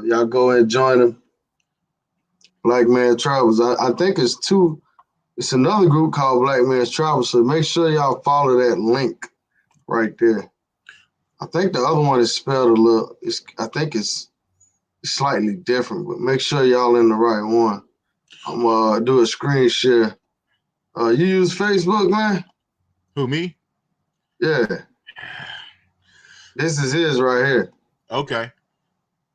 Y'all go and join him. Black Man Travels. I think it's 2. It's another group called Black Man's Travel. So make sure y'all follow that link right there. I think the other one is spelled a little. I think it's slightly different, but make sure y'all in the right one. I'm gonna do a screen share. You use Facebook, man? Who, me? Yeah. This is his right here. Okay.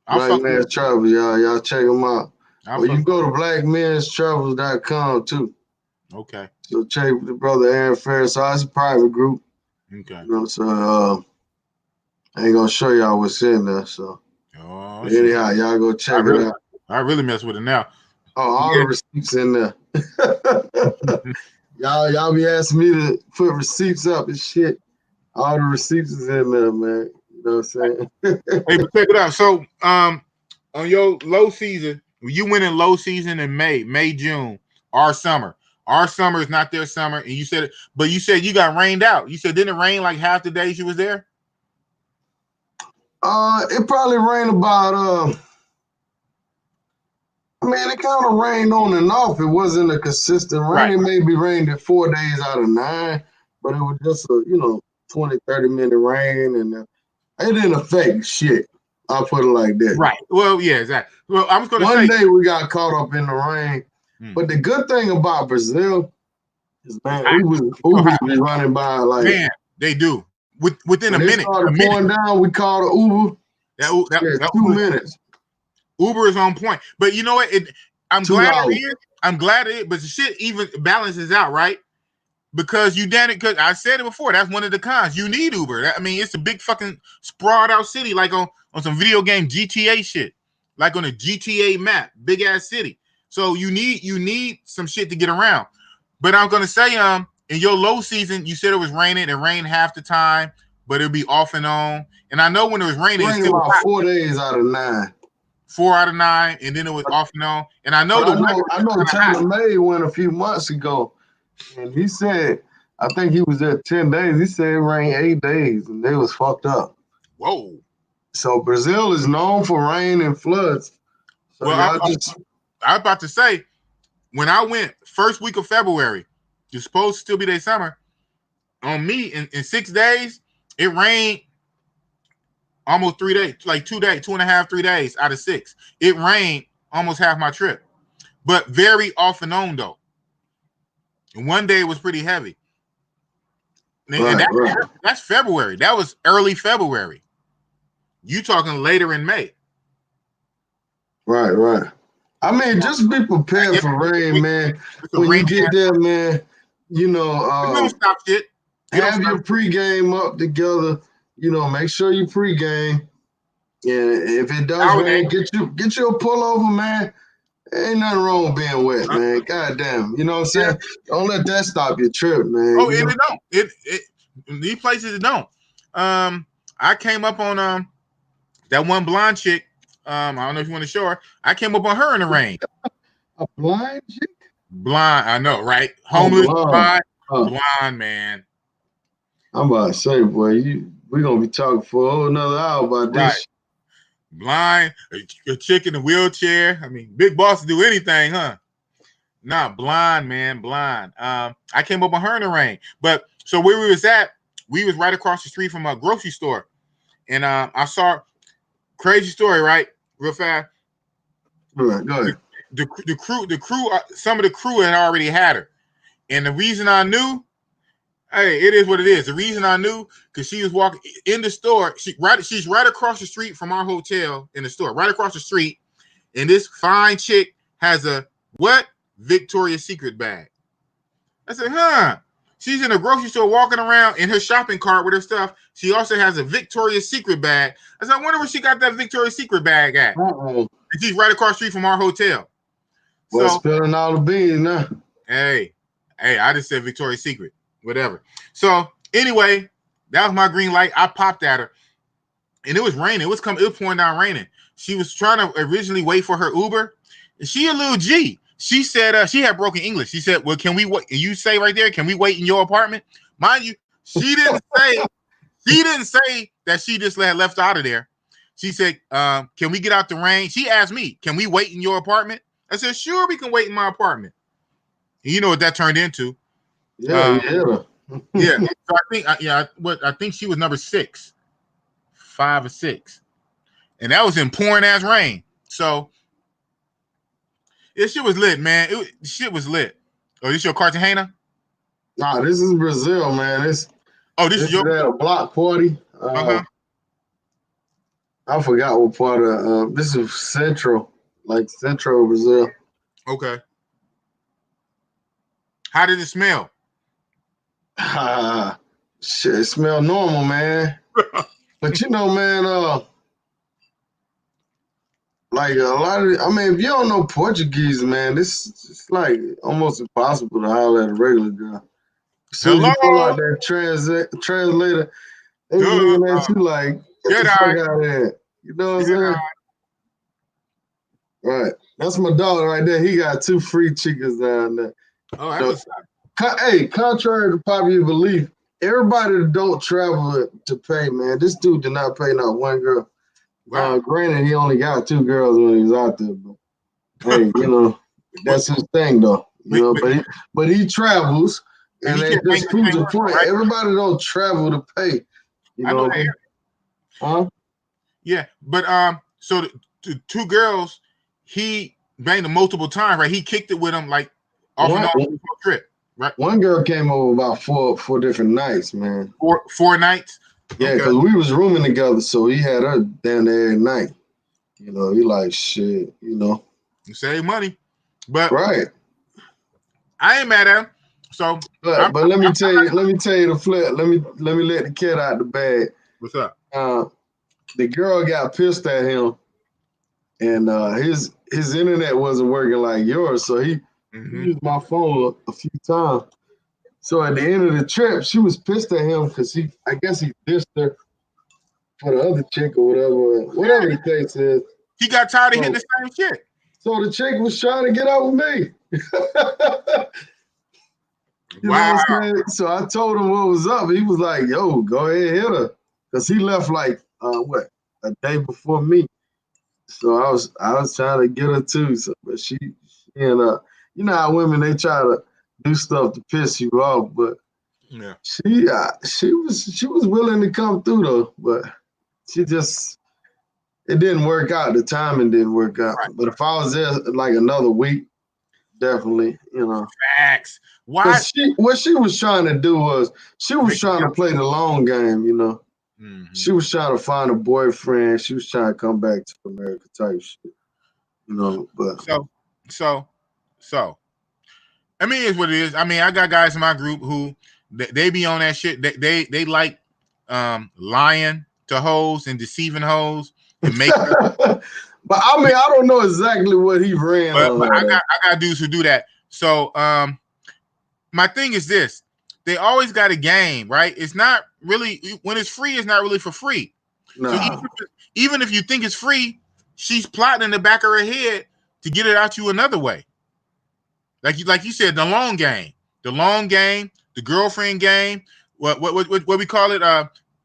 Black Man's Travel, y'all check him out. Or you go to blackmenstravels.com too. Okay. So check the brother Aaron Ferris. So it's a private group. Okay. You know, so I ain't gonna show y'all what's in there. So anyhow, y'all go check it out. I really mess with it now. Oh, all the receipts in there. y'all be asking me to put receipts up and shit. All the receipts is in there, man. You know what I'm saying? Hey, but check it out. So on your low season, you went in low season in May, June, our summer. Our summer is not their summer, and you said you got rained out. You said didn't it rain like half the days you was there? It probably rained about it kind of rained on and off. It wasn't a consistent rain. Right. It maybe rained at 4 days out of 9, but it was just a 20, 30-minute rain, and it didn't affect shit. I'll put it like that. Right. Well, yeah, exactly. Well, I was going to say one day we got caught up in the rain, but the good thing about Brazil is, man, Ubers be running by like, man, they do within a minute. Started pouring down, we called an Uber. That 2 minutes. Uber is on point, but you know what? I'm glad it is. I'm glad it is, but the shit even balances out, right? Because because I said it before, that's one of the cons. You need Uber. I mean, it's a big fucking sprawled out city, like on some video game GTA shit, like on a GTA map, big ass city. So you need some shit to get around. But I'm gonna say, in your low season, you said it was raining. It rained half the time, but it'd be off and on. And I know when it was raining, it about 4 days out of 9. 4 out of 9, and then it was off and on. And I know I know Taylor May went a few months ago. And he said, I think he was there 10 days. He said it rained 8 days, and they was fucked up. Whoa. So Brazil is known for rain and floods. So well, I was about to say, when I went first week of February, you're supposed to still be their summer. On me, in 6 days, it rained almost 3 days, like 2 days, 2.5, 3 days out of 6. It rained almost half my trip. But very off and on, though. And one day it was pretty heavy. And that's February. That was early February. You talking later in May. Right. I mean, just be prepared for rain, man. It's a When you rainy get ass. there, man, you know, You don't stop shit. You don't have stop. your pregame up together. You know, make sure you pregame. And if it does Nowadays, rain, get you a pullover, man. Ain't nothing wrong with being wet, uh, man. God damn. You know what I'm yeah. saying? Don't let that stop your trip, man. Oh, You and know? it don't. It these places it don't. I came up on that one blonde chick. I don't know if you want to show her. I came up on her in the rain. A blind chick? Blind, I know, right? Oh, Homeless, blonde. blind, Oh, blind man. I'm about to say, boy, we gonna be talking for a whole nother hour about Right. this. Blind, a chick in a wheelchair. I mean, Bigg Boss do anything, huh? Nah, blind, man, blind. I came up on her in the rain. But so where we was at, we was right across the street from a grocery store. And I saw crazy story, right? Real fast. Right, go ahead. The crew, some of the crew had already had her. And the reason I knew, hey, it is what it is. The reason I knew, because she was walking in the store. She's right across the street from our hotel in the store, right across the street. And this fine chick has a what? Victoria's Secret bag. I said, huh. She's in a grocery store walking around in her shopping cart with her stuff. She also has a Victoria's Secret bag. I said, I wonder where she got that Victoria's Secret bag at. Uh-oh. And she's right across the street from our hotel. Boy, So, spilling all the beans now. hey, I just said Victoria's Secret, whatever. So, anyway, that was my green light. I popped at her, and it was raining. It was pouring down raining. She was trying to originally wait for her Uber. And she a little G. She said she had broken English. She said, well, can we wait? You say right there, can we wait in your apartment? Mind you, she didn't say that she just left out of there. She said, can we get out the rain? She asked me, can we wait in your apartment? I said, sure, we can wait in my apartment. And you know what that turned into? Yeah. Yeah. So I think she was number 6, 5 or 6. And that was in pouring ass rain. So shit was lit, man. Shit was lit. Oh, this your Cartagena? Nah, this is Brazil, man. This This is is your at a block party. uh-huh. I forgot what part of this is central, like central Brazil. Okay. How did it smell? Shit, it smell normal, man. But you know, man, like a lot of, I mean, if you don't know Portuguese, man, it's like almost impossible to holler at a regular girl. As soon as you pull out Hello? that translator, they be Duh. looking at you like, get the Get fuck I. out of here. You know what I'm Get saying? I. Right. That's my dog right there. He got 2 free chicas down there. Oh, You know, that's what's hey, contrary to popular belief, everybody that don't travel to pay, man. This dude did not pay not one girl. wow. Granted, he only got 2 girls when he was out there, but hey, you know, But, that's his thing though. You but, know, but, but he travels, but and he it kept just bringing the proves same the person, point. right? Everybody don't travel to pay. You I know know, that. huh? Yeah, but so the 2 girls, he banged them multiple times, right? He kicked it with them like off and One on the trip, right? one girl came over about four different nights, man. 4 nights. Yeah, Okay. because we was rooming together, so he had her down there every night. You know, he like shit. You know, You save money, but right? I ain't mad at him. So But let me tell you the flip. Let me let the cat out the bag. what's up? The girl got pissed at him, and his internet wasn't working like yours, so he used my phone a few times. So at the end of the trip, she was pissed at him because I guess he dissed her for the other chick or whatever the case is. He got tired of hitting So, the same shit. so the chick was trying to get out with me. You know Wow. what I'm saying? So I told him what was up. He was like, yo, go ahead, hit her. Because he left like, a day before me. So I was trying to get her too. So, but she and you know how women, they try to do stuff to piss you off, but Yeah. she was willing to come through though, but it didn't work out. The timing didn't work out. Right. But if I was there like another week, definitely, you know. Facts. Why? Because what she was trying to do was she was trying to play the long game, you know. Mm-hmm. She was trying to find a boyfriend. She was trying to come back to America type shit. But So. I mean, it's what it is. I mean, I got guys in my group who they be on that shit. They like lying to hoes and deceiving hoes and make. But I mean, I don't know exactly what he ran on. But I got dudes who do that. So my thing is this: they always got a game, right? It's not really when it's free. It's not really for free. Nah. So even if you think it's free, she's plotting in the back of her head to get it out you another way. Like you said, the long game, the girlfriend game, what we call it,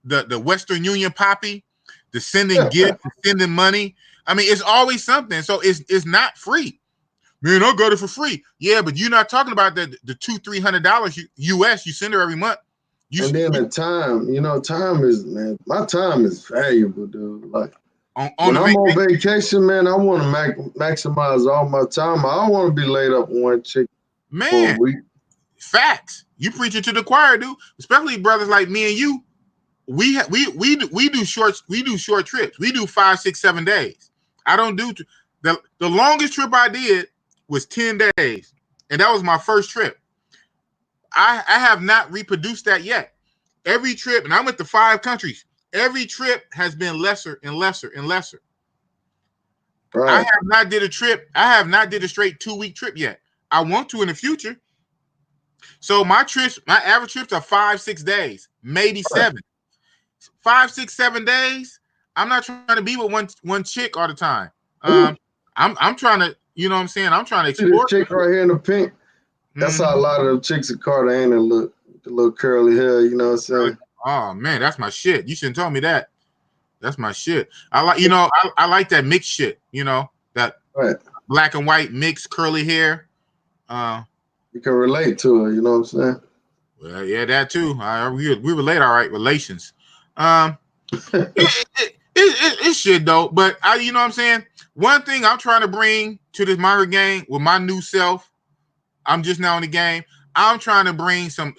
the Western Union poppy, the sending gifts, sending money. I mean, it's always something. So it's not free. Man, I got it for free. Yeah, but you're not talking about the $200-300 US you send her every month. The time, time is, man, my time is valuable, dude. Like when I'm on vacation, man, I want to maximize all my time. I don't want to be laid up with one chick for a week. Facts. You preaching to the choir, dude. Especially brothers like me and you. We do short trips. We do 5, 6, 7 days. I don't do the longest trip I did was 10 days, and that was my first trip. I have not reproduced that yet. Every trip, and I went to 5 countries. Every trip has been lesser and lesser and lesser. Right. I have not did a trip. I have not did a straight 2-week trip yet. I want to in the future. So my average trips are 5, 6 days, maybe 7. 5, 6, 7 days. I'm not trying to be with one chick all the time. I'm trying to, you know what I'm saying? I'm trying to explore. See the chick right here in the pink. That's how a lot of the chicks at Cartagena look. The little curly hair, you know what I'm saying? Oh man, that's my shit. You shouldn't tell me that. That's my shit. I like, I like that mixed shit. That black and white mixed curly hair. You can relate to her. You know what I'm saying? Well, yeah, that too. We relate, all right. Relations. It's shit though. But you know what I'm saying? One thing I'm trying to bring to this minor game with my new self. I'm just now in the game. I'm trying to bring some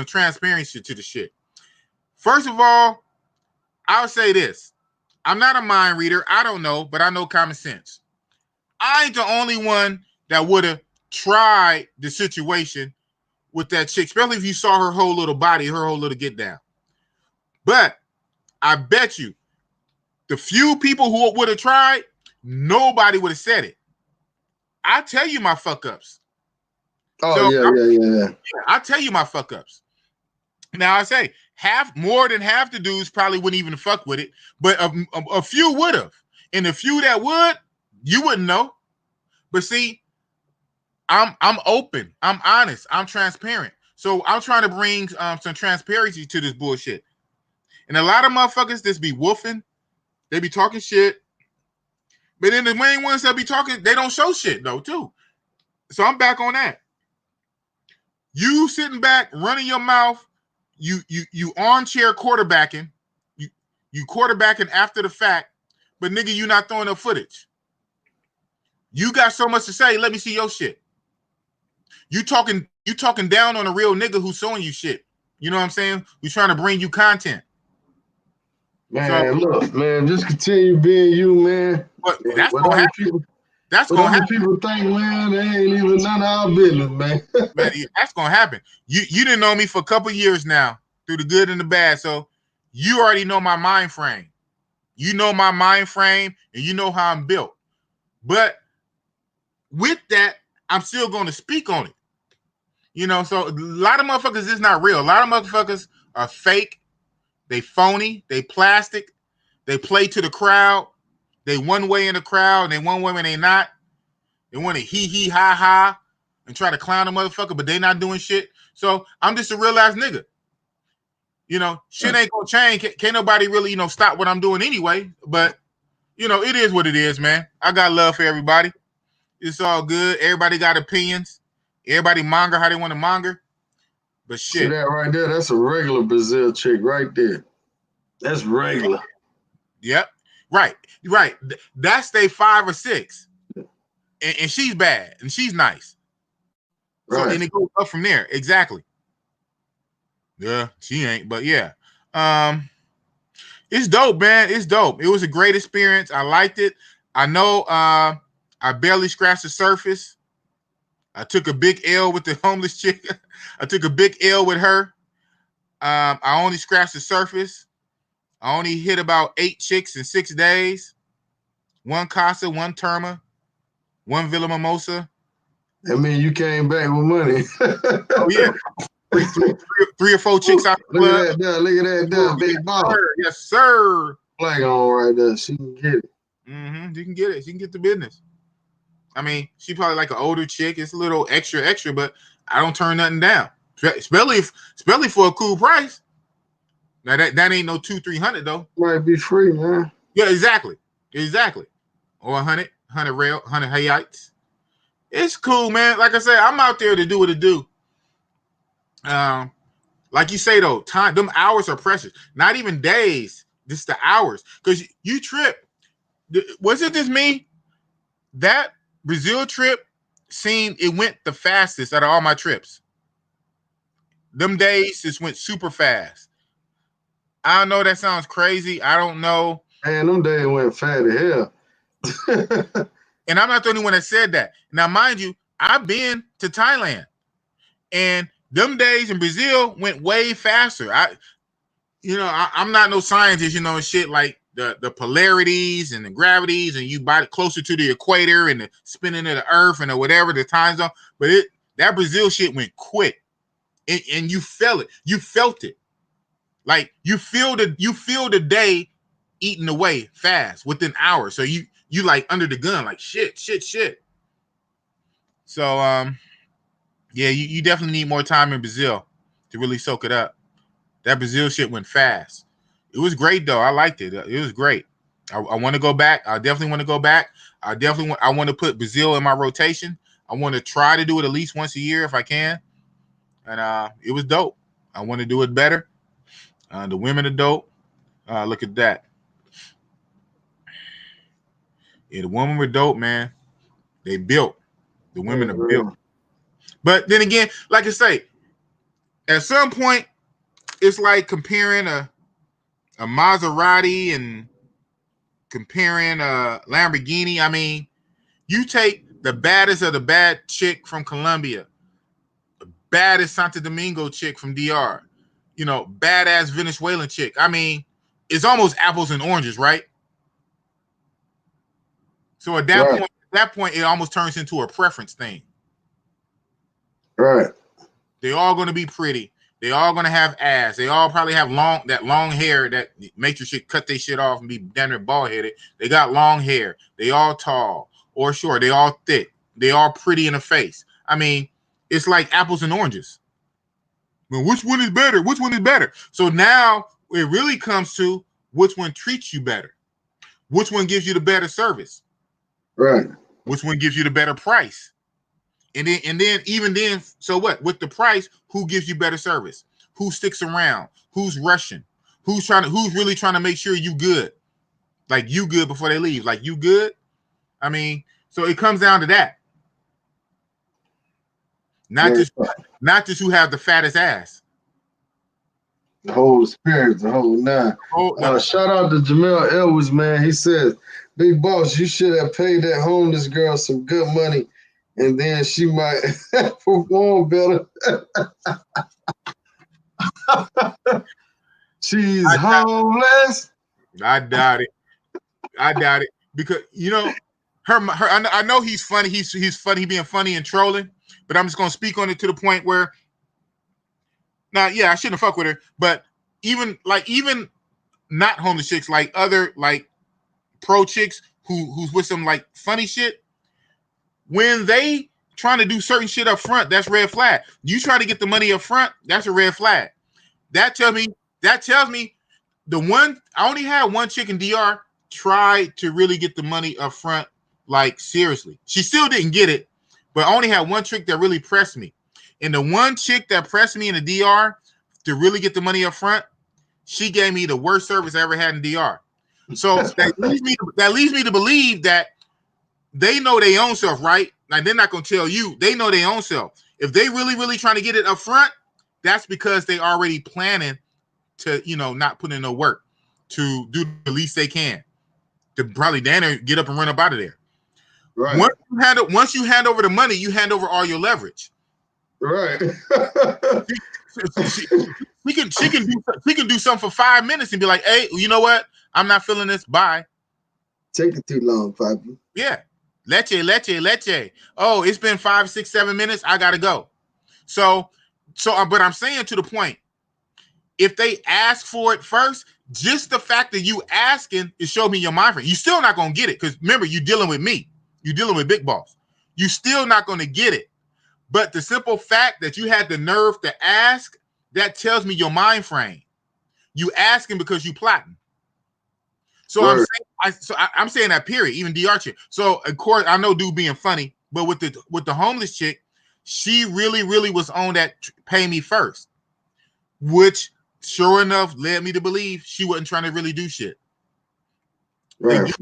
transparency to the shit. First of all, I'll say this. I'm not a mind reader. I don't know, but I know common sense. I ain't the only one that would have tried the situation with that chick, especially if you saw her whole little body, her whole little get down. But I bet you the few people who would have tried, nobody would have said it. I tell you my fuck ups. Oh, yeah. I tell you my fuck ups. Now I say more than half the dudes probably wouldn't even fuck with it, but a few would have, and the few that would, you wouldn't know. But see, I'm open, I'm honest, I'm transparent. So I'm trying to bring some transparency to this bullshit. And a lot of motherfuckers just be woofing, they be talking shit, but then the main ones that be talking, they don't show shit though too. So I'm back on that. You sitting back, running your mouth, you armchair quarterbacking, you quarterbacking after the fact, but nigga, you not throwing no footage. You got so much to say. Let me see your shit. You talking down on a real nigga who's showing you shit. You know what I'm saying? Who's trying to bring you content. Man, look, man, just continue being you, man. But that's gonna happen. That's gonna happen. People think, man, they ain't even none of our business, man. Man, that's gonna happen. You didn't know me for a couple years now, through the good and the bad. So you already know my mind frame. You know my mind frame, and you know how I'm built. But with that, I'm still going to speak on it. So a lot of motherfuckers is not real. A lot of motherfuckers are fake. They phony. They plastic. They play to the crowd. They one way in the crowd, and they one way when they not. They want to hee ha ha and try to clown a motherfucker, but they not doing shit. So I'm just a real ass nigga. Shit ain't gonna change. Can't nobody really, stop what I'm doing anyway. But it is what it is, man. I got love for everybody. It's all good. Everybody got opinions. Everybody monger how they want to monger. But shit. See that right there? That's a regular Brazil chick right there. That's regular. Yep. Right. That's they 5 or 6. And she's bad. And she's nice. So and it goes up from there. Exactly. Yeah, she ain't. But yeah. It's dope, man. It's dope. It was a great experience. I liked it. I know I barely scratched the surface. I took a big L with the homeless chick. I took a big L with her. I only scratched the surface. I only hit about 8 chicks in 6 days. 1 Casa, 1 Terma, 1 Villa Mimosa. I mean, you came back with money. Oh yeah, three or 4 chicks out the Look club. at that there. Look at that there. Big Boss. Yes, sir. Flag on right there. She can get it. You can get it. She can get the business. I mean, she probably like an older chick. It's a little extra, but I don't turn nothing down. Especially for a cool price. Now that ain't no 200-300 though. Might be free, man. Yeah, exactly. Or 100 rail, 100 hayites. It's cool, man. Like I said, I'm out there to do what it do. Like you say though, time, them hours are precious. Not even days, just the hours. Because you trip. Was it just me? That Brazil trip it went the fastest out of all my trips. Them days just went super fast. I know that sounds crazy. I don't know. Man, them days went fat as hell. And I'm not the only one that said that. Now, mind you, I've been to Thailand, and them days in Brazil went way faster. I'm not no scientist, and shit like the polarities and the gravities, and you body closer to the equator and the spinning of the earth and whatever the time zone. But that Brazil shit went quick, and you felt it. You felt it, like you feel the day eating away fast within hours. So you like under the gun, like shit. So yeah, you definitely need more time in Brazil to really soak it up. That Brazil shit went fast. It was great though. I liked it. It was great. I want to go back. I definitely want to go back. I want to put Brazil in my rotation. I want to try to do it at least once a year if I can. And it was dope. I want to do it better. The women are dope. Look at that. Yeah, the women were dope, man. They built. The women are built. But then again, like I say, at some point, it's like comparing a Maserati and comparing a Lamborghini. I mean, you take the baddest of the bad chick from Colombia, the baddest Santo Domingo chick from DR, badass Venezuelan chick. I mean, it's almost apples and oranges, right? So at that point, it almost turns into a preference thing. Right. They're all going to be pretty. They all going to have ass. They all probably have long hair that makes your shit cut their shit off and be damn near bald headed. They got long hair. They all tall or short. They all thick. They all pretty in the face. I mean, it's like apples and oranges. Well, which one is better? Which one is better? So now it really comes to which one treats you better. Which one gives you the better service? Right. Which one gives you the better price? And then even then, so what? With the price, who gives you better service? Who sticks around? Who's rushing? Who's really trying to make sure you good? Like you good before they leave. Like you good? I mean, so it comes down to that. Not just who have the fattest ass. The whole spirit, the whole nine. Shout out to Jamel Edwards, man. He says, Big Boss, you should have paid that homeless girl some good money, and then she might perform better. She's homeless. I doubt it. Because her. I know he's funny. He's funny, being funny and trolling. But I'm just gonna speak on it to the point where. Now, yeah, I shouldn't fuck with her. But even not homeless chicks, like other like pro chicks who's with some like funny shit. When they trying to do certain shit up front, that's red flag. You try to get the money up front, that's a red flag. That tells me I only had one chick in DR try to really get the money up front, like seriously. She still didn't get it, but I only had one chick that really pressed me. And the one chick that pressed me in the DR to really get the money up front, she gave me the worst service I ever had in DR. So that leads me to believe that they know their own self, right? Like they're not gonna tell you. They know their own self. If they really trying to get it up front, that's because they already planning to, not put in no work to do the least they can to probably get up and run up out of there. Right. Once you hand over the money, you hand over all your leverage. Right. She can do something for 5 minutes and be like, hey, you know what? I'm not feeling this. Bye. Taking too long, Papi. Yeah. Leche. Oh, it's been 5, 6, 7 minutes. I gotta go. But I'm saying to the point, if they ask for it first, just the fact that you asking is show me your mind frame. You're still not gonna get it because remember, you're dealing with me. You're dealing with Bigg Boss. You're still not gonna get it. But the simple fact that you had the nerve to ask, that tells me your mind frame. You asking because you plotting. So Word. I'm saying that period, even DR chick. So of course I know dude being funny, but with the homeless chick, she really was on that pay me first, which sure enough led me to believe she wasn't trying to really do shit. Right.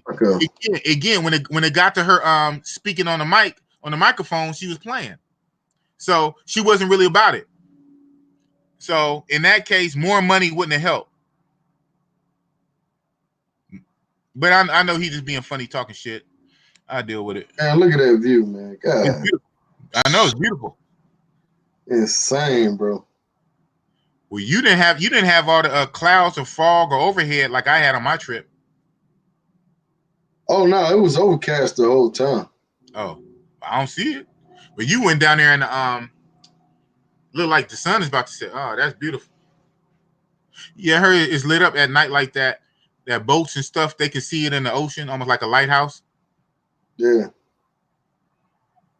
Again, when it got to her speaking on the microphone, she was playing. So she wasn't really about it. So in that case, more money wouldn't have helped. But I know he's just being funny, talking shit. I deal with it. Man, look at that view, man. God. It's beautiful. I know it's beautiful. Insane, bro. Well, you didn't have all the clouds or fog or overhead like I had on my trip. Oh no, it was overcast the whole time. Oh, I don't see it. But you went down there and looked like the sun is about to set. Oh, that's beautiful. Yeah, I heard it's lit up at night like that. That boats and stuff, they can see it in the ocean, almost like a lighthouse. Yeah.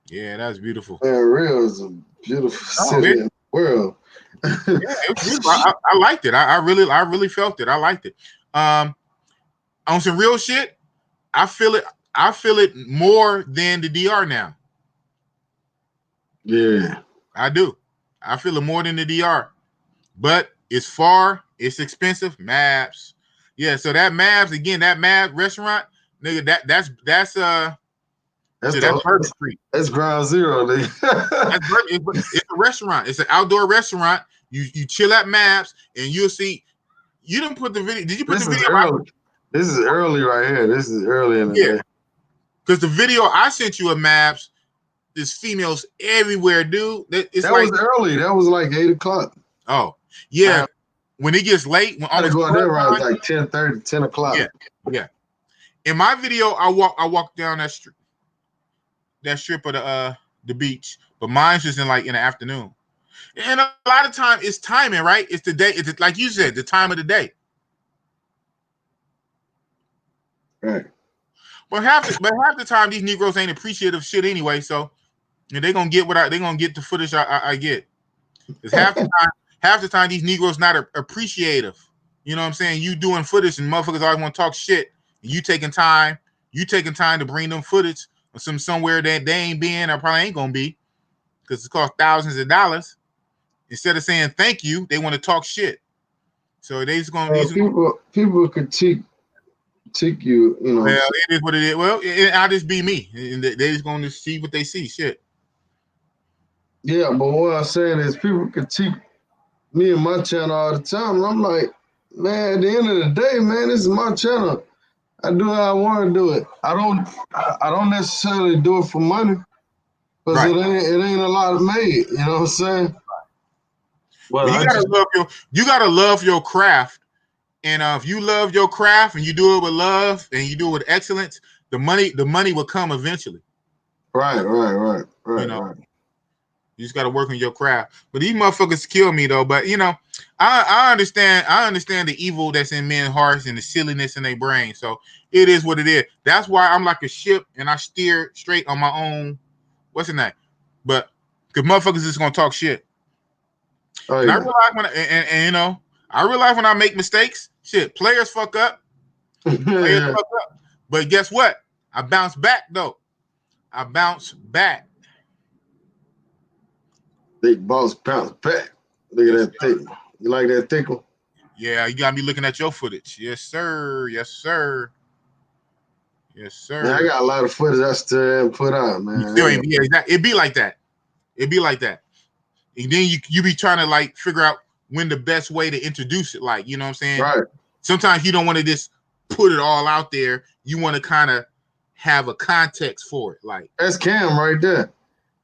Yeah, that's beautiful. Man, Rio is a beautiful city in the world. Yeah, it was beautiful. I liked it. I really felt it. I liked it. On some real shit, I feel it more than the DR now. Yeah. I do. I feel it more than the DR. But it's far, it's expensive. Maps. Yeah, so that Mavs, again, that Mavs restaurant, nigga, that's Bourbon Street. That's ground zero, nigga. It's a restaurant. It's an outdoor restaurant. You chill at Mavs and you'll see. You didn't put the video. Did you put the video? Early. This is early right here. This is early in the day. Because the video I sent you of Mavs, there's females everywhere, dude. That was early. That was like 8 o'clock. Oh, yeah. When it gets late, when I go out there around like 10:30, 10 o'clock. Yeah. In my video, I walk down that strip of the beach, but mine's just in the afternoon. And a lot of time it's timing, right? It's the day. It's like you said, the time of the day. Right. But half the time these Negroes ain't appreciative shit anyway. So they're gonna get they're gonna get the footage I get. Because half the time these Negroes not appreciative. You know what I'm saying? You doing footage and motherfuckers always want to talk shit. And you taking time to bring them footage or somewhere that they ain't been or probably ain't gonna be because it costs thousands of dollars. Instead of saying thank you, they want to talk shit. So they just gonna people critique you, you know. Well, it is what it is. Well, I'll just be me, and they just gonna see what they see. Shit. Yeah, but what I'm saying is people critique me and my channel all the time. And I'm like, man, at the end of the day, man, this is my channel. I do how I want to do it. I don't necessarily do it for money because it ain't a lot made. You know what I'm saying? Well, you gotta love your craft, and if you love your craft and you do it with love and you do it with excellence, the money will come eventually. Right. You know, you just gotta work on your craft. But these motherfuckers kill me though. But you know, I understand the evil that's in men's hearts and the silliness in their brain. So it is what it is. That's why I'm like a ship and I steer straight on my own. What's the name? But because motherfuckers is gonna talk shit. Oh, and yeah. I realize when I make mistakes, shit, players fuck up. But guess what? I bounce back though. I bounce back. Big Boss bounce back. Look at that tickle. You like that tickle? Yeah, you gotta be looking at your footage. Yes, sir. Yes, sir. Yes, sir. Man, I got a lot of footage I still haven't put out, man. It'd be like that. It'd be like that. And then you be trying to figure out when the best way to introduce it, you know what I'm saying? Right. Sometimes you don't want to just put it all out there. You want to kind of have a context for it. Like that's Cam right there.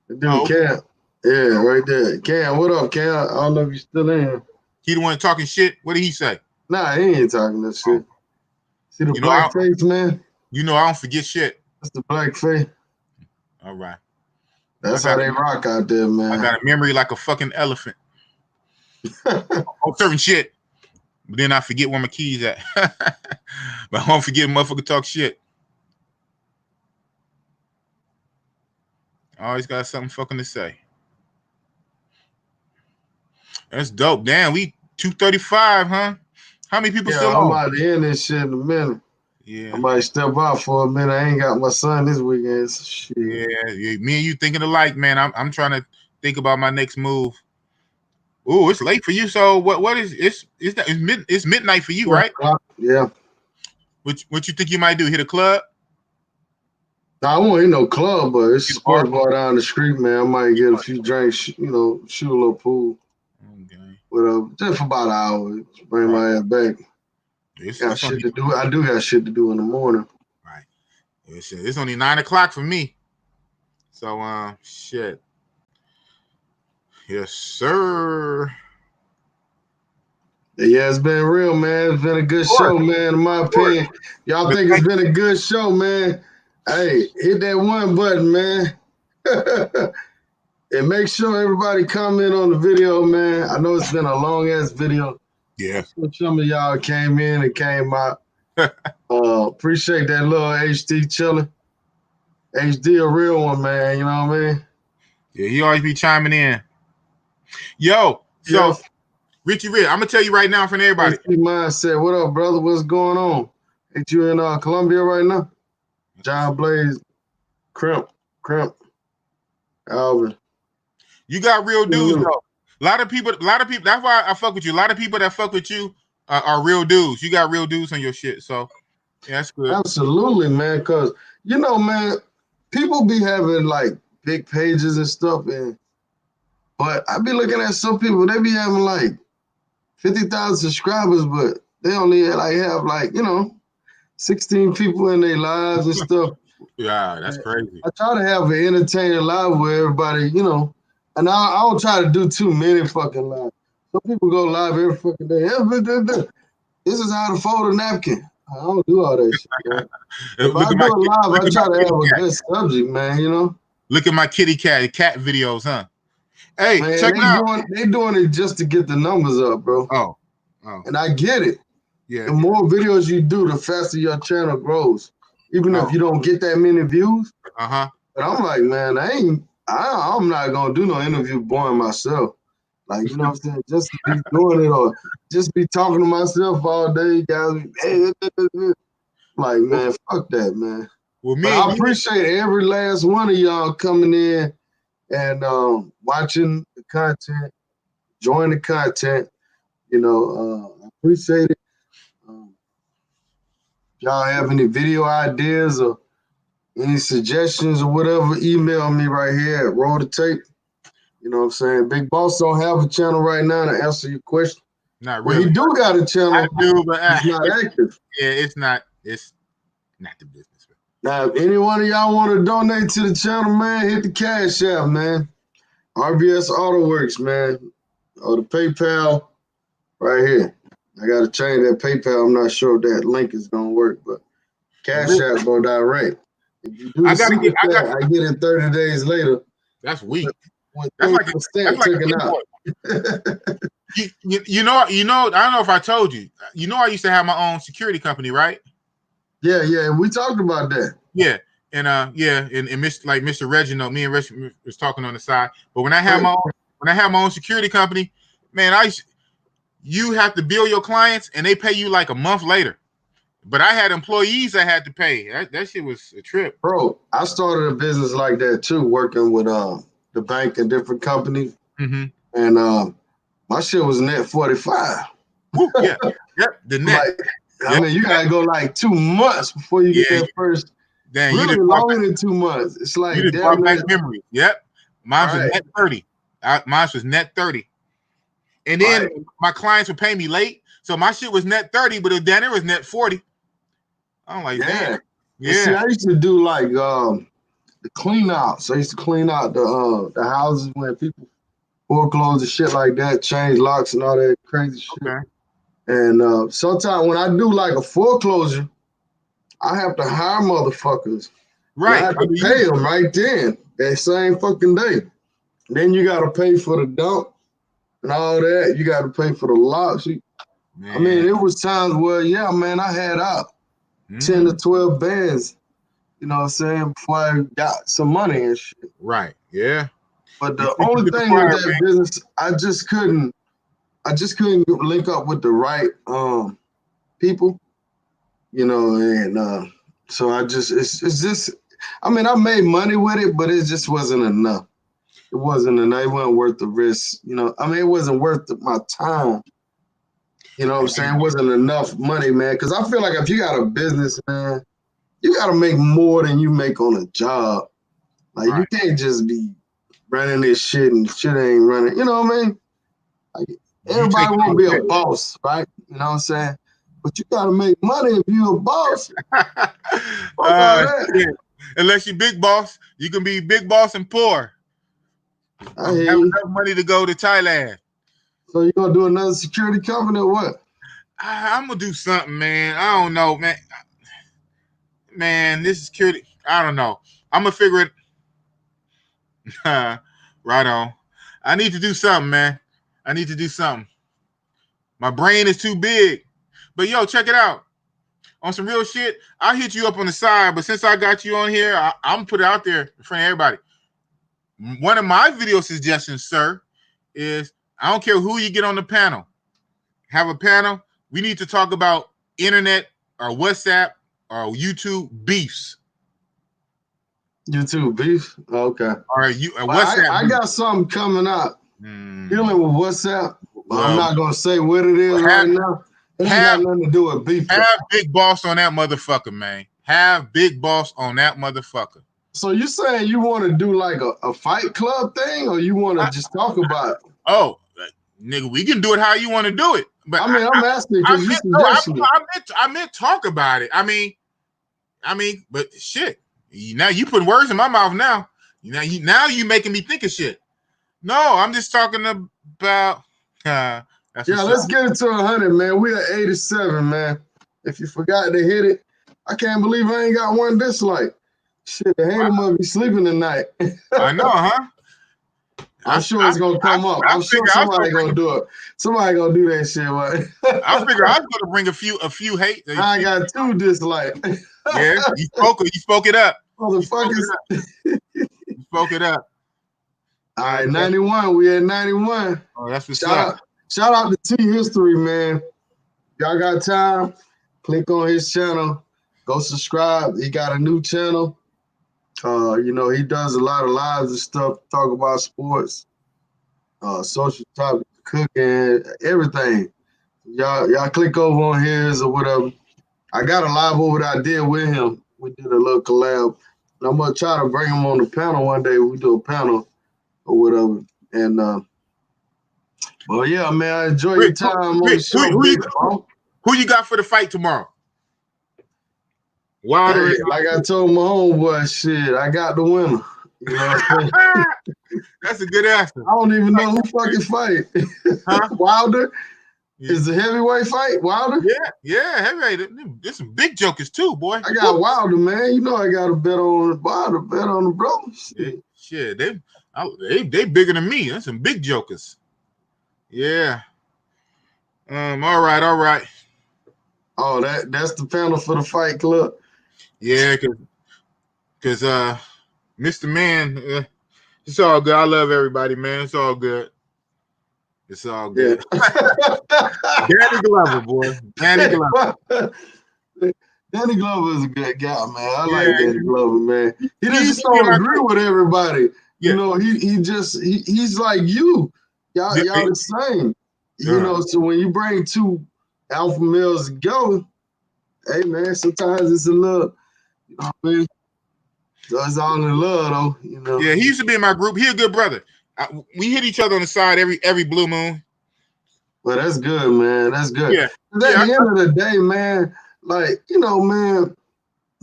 The dude oh, Cam. Yeah, right there. Cam, what up, Cam? I don't know if you still in here. he the one talking shit. What did he say? Nah, he ain't talking that shit. See the You know, I black face, man? don't forget shit. That's the black face. All right. That's how they rock out there, I man. got a memory like a fucking elephant. On certain shit. But then I forget where my keys at. But I don't forget motherfucker talk shit. I always got something fucking to say. That's dope. Damn, we 235, huh? How many people still I'm on? about to end this shit in a minute. Yeah. I might step out for a minute. I ain't got my son this weekend. So shit. Yeah, me and you thinking alike, man. I'm trying to think about my next move. Ooh, it's late for you. So what is it's midnight for you, right? Yeah. What you think you might do? Hit a club? I won't hit no club, but it's a sports bar down the street, man. I might get a few drinks, shoot a little pool. Okay. But just for about an hour, bring my ass back. Got shit to do. I do got shit to do in the morning. Right. It's only 9 o'clock for me. So shit. Yes, sir. Yeah, it's been real, man. It's been a good show, man. In my opinion, y'all think it's been a good show, man. Hey, hit that one button, man. And make sure everybody comment on the video, man. I know it's been a long ass video. Yeah. Some of y'all came in and came out. Appreciate that little HD chilling. HD a real one, man. You know what I mean? Yeah, he always be chiming in. Yo, so Richie Rich, I'm gonna tell you right now from everybody. Mindset, what up, brother? What's going on? Ain't you in Columbia right now? John Blaze, Crimp, Alvin. You got real dudes, though. A lot of people. That's why I fuck with you. A lot of people that fuck with you are real dudes. You got real dudes on your shit, so yeah, that's good. Absolutely, man. Because man, people be having like big pages and stuff, but I be looking at some people. They be having like 50,000 subscribers, but they only have 16 people in their lives and stuff. Yeah, that's crazy. I try to have an entertaining live where everybody, and I don't try to do too many fucking lives. Some people go live every fucking day. This is how to fold a napkin. I don't do all that shit, man. If I do it live, I try to have a good subject, man, Look at my cat videos, huh? Hey, man, check it out. They doing it just to get the numbers up, bro. Oh. And I get it. Yeah. The more videos you do, the faster your channel grows. Even if you don't get that many views. Uh-huh. But I'm like, man, I'm not gonna do no interview boring myself. Like, you know what I'm saying? Just to be doing it or just be talking to myself all day, guys. Like, man, fuck that, man. Well, I appreciate every last one of y'all coming in and watching the content, enjoying the content. I appreciate it. If y'all have any video ideas or any suggestions or whatever, email me right here at Roll the Tape. You know what I'm saying? Bigg Boss don't have a channel right now to answer your question. Not really. Well, he do got a channel. I do, but he's not active. Yeah, it's not the business. Now, if any one of y'all want to donate to the channel, man, hit the Cash App, man. RBS AutoWorks, man. Or the PayPal right here. I got to change that PayPal. I'm not sure if that link is going to work, but Cash App go direct. If you do I get it 30 days later. That's weak. That's like taken out. you know, I don't know if I told you. You know, I used to have my own security company, right? Yeah. We talked about that. Yeah. And and Mr. Reginald, me and Reg was talking on the side. But when I have my own security company, man, you have to bill your clients and they pay you like a month later. But I had employees I had to pay. That shit was a trip. Bro, I started a business like that too, working with the bank and different companies. Mm-hmm. And my shit was net 45. Woo, yeah. Yep. The net. I mean, you gotta go like 2 months before you get that first. Damn, really longer than 2 months. It's like you just brought back memory. Yep. Mine was net 30. Mine was net 30. And then my clients would pay me late. So my shit was net 30, but then it was net 40. I'm like, damn. And see, Yeah. I used to do like the clean outs. I used to clean out the houses when people foreclose and shit like that, change locks and all that crazy shit. Okay. And sometimes when I do like a foreclosure, I have to hire motherfuckers. And I Right. have to pay them right then, that same fucking day. Then you gotta pay for the dump and all that. You gotta pay for the locks. I mean, it was times where, yeah, man, I had out 10 to 12 bands, you know what I'm saying, before I got some money and shit. Right. Yeah. But You the preaching only to the thing with choir, that man. business, I just couldn't link up with the right people, you know, and so it's just, I mean, I made money with it, but it just wasn't enough. It wasn't enough. It wasn't worth the risk, you know. I mean, it wasn't worth my time. You know what I'm saying? It wasn't enough money, man. Because I feel like if you got a business, man, you got to make more than you make on a job. Like, you can't just be running this shit and shit ain't running. You know what I mean? Like, everybody won't be a boss, right? You know what I'm saying? But you got to make money if you're a boss. Fuck all that. Yeah. Unless you big boss, you can be big boss and poor. I Have hear you. enough money to go to Thailand. So you gonna do another security company or what? I'm gonna do something, man. I don't know, man. Man, this security. I don't know. I'm gonna figure it. Right on. I need to do something, man. I need to do something. My brain is too big. But yo, check it out. On some real shit, I'll hit you up on the side. But since I got you on here, I'm gonna put it out there in front of everybody. One of my video suggestions, sir, is I don't care who you get on the panel. Have a panel. We need to talk about internet or WhatsApp or YouTube beefs. YouTube beef? Okay. Or WhatsApp. I got something coming up dealing with WhatsApp. But I'm not gonna say what it is right now. It ain't got nothing to do with beef. Have Bigg Boss on that motherfucker, man. Have Bigg Boss on that motherfucker. So you saying you want to do like a fight club thing, or you want to just talk about it? Oh, nigga, we can do it how you want to do it. But I mean, I'm asking because you suggested it. I meant talk about it. I mean, but shit. Now you putting words in my mouth now. Now you making me think of shit. No, I'm just talking about let's get it to 100, man. We at 87, man. If you forgot to hit it, I can't believe I ain't got one dislike. Shit, the hater must be sleeping tonight. I know, huh? I'm sure it's gonna come up. I'm sure somebody gonna do it. Somebody gonna do that shit, right? I figure I was gonna bring a few hate. I got 2 dislikes. Yeah, you spoke it up. Motherfuckers. You spoke it up. All right, 91. We at 91. Oh, that's what's up. Shout out to T History, man. Y'all got time? Click on his channel. Go subscribe. He got a new channel. You know, he does a lot of lives and stuff, talk about sports, social topics, cooking, everything. Y'all click over on his or whatever. I got a live over that I did with him. We did a little collab. And I'm gonna try to bring him on the panel one day. We do a panel or whatever. And well, yeah, man, I enjoy your time on the show. Who you got for the fight tomorrow? Wilder, like I told my homeboy, shit, I got the winner. You know what I'm saying? That's a good answer. I don't even know who fucking fight. Huh? Wilder? Yeah. Is the heavyweight fight Wilder? Yeah, heavyweight. There's some big jokers too, boy. I got Wilder, man. You know I got to bet on Wilder, bet on the brothers. Shit, they bigger than me. That's some big jokers. Yeah. All right. Oh, that's the panel for the fight club. Yeah, because Mr. Man, it's all good. I love everybody, man. It's all good. It's all good. Yeah. Danny Glover, boy. Danny Glover. Danny Glover is a good guy, man. I like Danny Glover, man. He just don't agree with everybody. You know, he's like you. Y'all the same. You know, so when you bring 2 alpha males together, hey man, sometimes it's a little, you know what I mean? So it's all in love, though. You know. Yeah, he used to be in my group. He a good brother. We hit each other on the side every blue moon. Well, that's good, man. That's good. Yeah. At the end of the day, man, like, you know, man,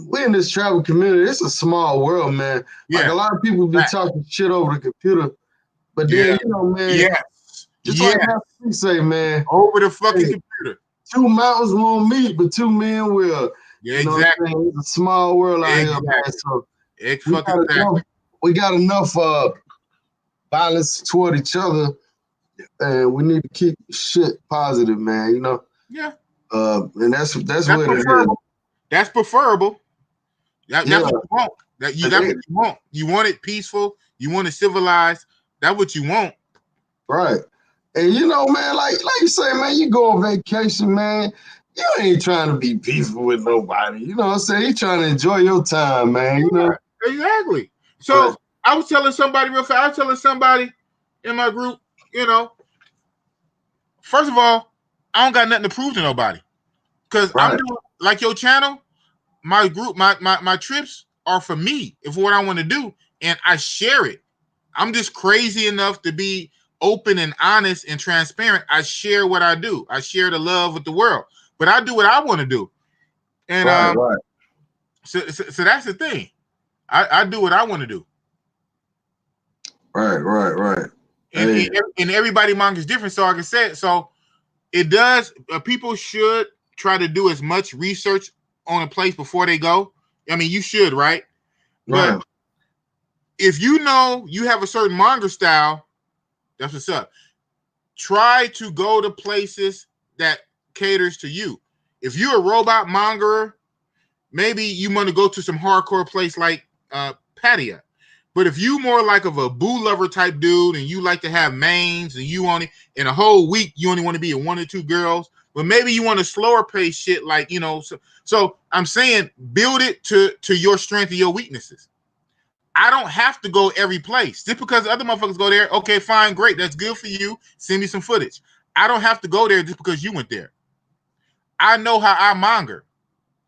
we in this travel community. It's a small world, man. Like Yeah. a lot of people be Fact. talking shit over the computer, but then Yeah. you know, man, Yes. just like Yeah. Master P say, man, Over the fucking hey, computer. two mountains won't meet, but two men will. Yeah, You know what I'm exactly. saying? It's a small world out here, man. Exactly. So Fucking exactly. we got enough violence toward each other, and we need to keep shit positive, man. You know. Yeah. And that's what it is. Preferable. That's preferable. That's Yeah. what you want. That's what you want. You want it peaceful. You want it civilized. That's what you want. Right. And you know, man, like you say, man, you go on vacation, man. You ain't trying to be peaceful with nobody. You know what I'm saying? You trying to enjoy your time, man. You know? Exactly. So I was telling somebody real fast. I was telling somebody in my group, you know, first of all, I don't got nothing to prove to nobody. Because I'm doing like your channel, my group, my trips are for me, if what I want to do, and I share it. I'm just crazy enough to be open and honest and transparent. I share what I do. I share the love with the world, but I do what I want to do. And So that's the thing. I do what I want to do. Right. And everybody manga is different. So like I said, so it does. People should try to do as much research on a place before they go. I mean, you should, right? But if you know you have a certain manga style, that's what's up. Try to go to places that caters to you. If you're a robot monger, maybe you want to go to some hardcore place like Patia. But if you more like of a boo lover type dude and you like to have mains and you only in a whole week you only want to be in one or two girls, but maybe you want a slower pace shit like, you know, so I'm saying build it to your strength and your weaknesses. I don't have to go every place. Just because other motherfuckers go there, okay, fine, great, that's good for you. Send me some footage. I don't have to go there just because you went there. I know how I monger.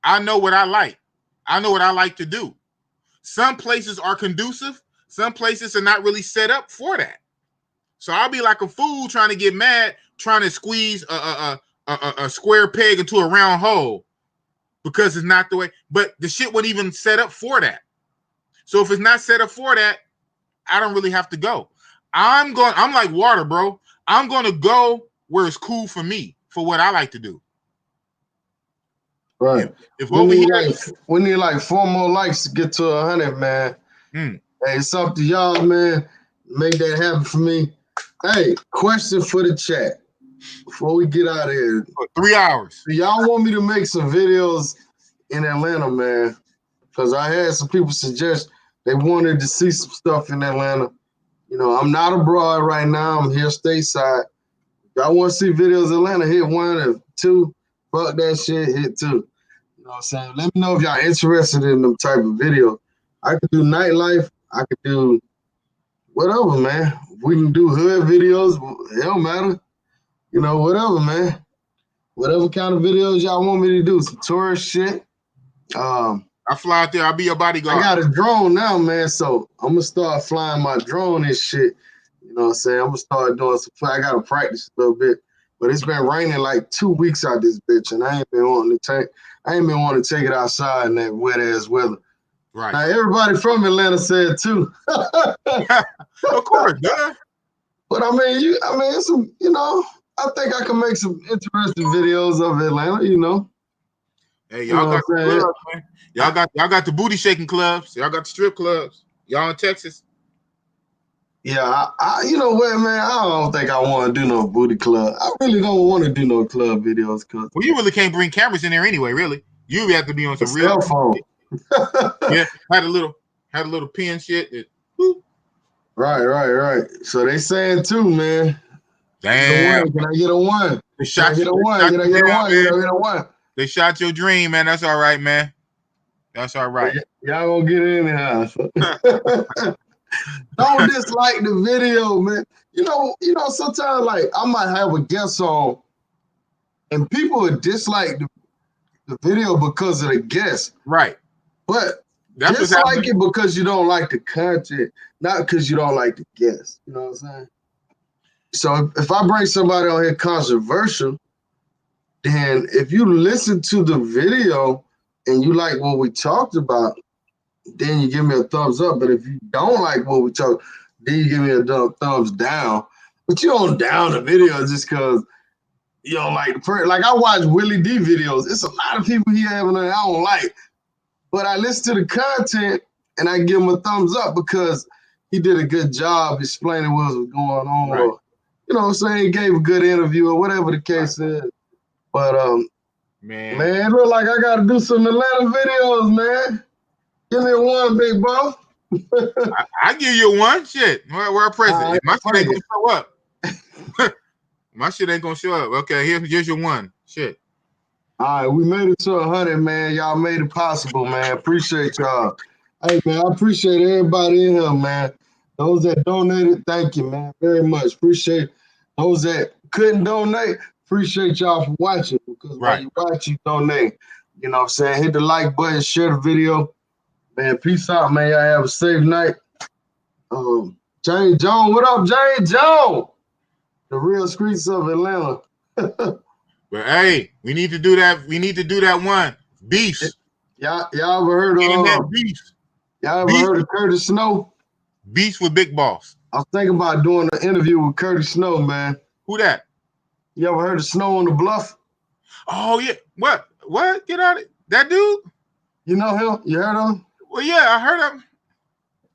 I know what I like. I know what I like to do. Some places are conducive. Some places are not really set up for that. So I'll be like a fool trying to get mad, trying to squeeze a square peg into a round hole because it's not the way. But the shit wasn't even set up for that. So if it's not set up for that, I don't really have to go. I'm like water, bro. I'm going to go where it's cool for me, for what I like to do. Right. If we need like 4 more likes to get to 100, man. Hey, it's up to y'all, man. Make that happen for me. Hey, question for the chat before we get out of here. For 3 hours. Do y'all want me to make some videos in Atlanta, man? Because I had some people suggest they wanted to see some stuff in Atlanta. You know, I'm not abroad right now. I'm here stateside. If y'all want to see videos in Atlanta, hit 1 or 2. Fuck that shit, hit 2. You know what I'm saying? Let me know if y'all interested in them type of video. I could do nightlife. I could do whatever, man. We can do hood videos. It don't matter. You know, whatever, man. Whatever kind of videos y'all want me to do. Some tourist shit. I fly out there. I'll be your bodyguard. I got a drone now, man. So I'm going to start flying my drone and shit. You know what I'm saying? I'm going to start doing some. I got to practice a little bit. But it's been raining like 2 weeks out this bitch, and I ain't been wanting to take it outside in that wet ass weather. Right. Now everybody from Atlanta said too. Of course, yeah. But I mean, it's some, you know, I think I can make some interesting videos of Atlanta, you know. Hey, y'all got the clubs, man. Y'all got the booty shaking clubs. Y'all got the strip clubs. Y'all in Texas. Yeah, I you know what, man? I don't think I want to do no booty club. I really don't want to do no club videos. Well, you really can't bring cameras in there anyway, really. You have to be on some real cell phone. Yeah, had a little pin shit. Right. So they saying too, man. Damn. Can I get a 1? They shot Can I get a 1? They shot your dream, man. That's all right, man. That's all right. Y'all gonna get it anyhow. Don't dislike the video, man. You know, sometimes like I might have a guest on and people would dislike the video because of the guest. Right. But dislike it because you don't like the content, not because you don't like the guest. You know what I'm saying? So if I bring somebody on here controversial, then if you listen to the video, and you like what we talked about, then you give me a thumbs up. But if you don't like what we talk, then you give me a thumbs down. But you don't down the video just because you don't like the person. Like I watch Willie D videos. It's a lot of people he having that I don't like. But I listen to the content and I give him a thumbs up because he did a good job explaining what was going on. Right. Or, you know what I'm saying? He gave a good interview or whatever the case is. But man, it look like I gotta do some Atlanta videos, man. Give me one, Big Boss. I give you one. Shit. We're a president. My shit ain't gonna show up. My shit ain't gonna show up. Okay, here's your one. Shit. All right, we made it to 100, man. Y'all made it possible, man. Appreciate y'all. Hey, man, I appreciate everybody in here, man. Those that donated, thank you, man, very much. Appreciate those that couldn't donate. Appreciate y'all for watching because when you watch, you donate. You know what I'm saying? Hit the like button, share the video. Man, peace out, man. Y'all have a safe night. James Jones, what up, James Jones? The real streets of Atlanta. But hey, we need to do that. We need to do that one. Beefs. Y'all ever heard of beefs? Y'all ever heard of Curtis Snow? Beefs with Bigg Boss. I was thinking about doing an interview with Curtis Snow, man. Who that? You ever heard of Snow on the Bluff? Oh yeah. What? Get out of it. That dude? You know him? You heard of him? Well, yeah, I heard of him.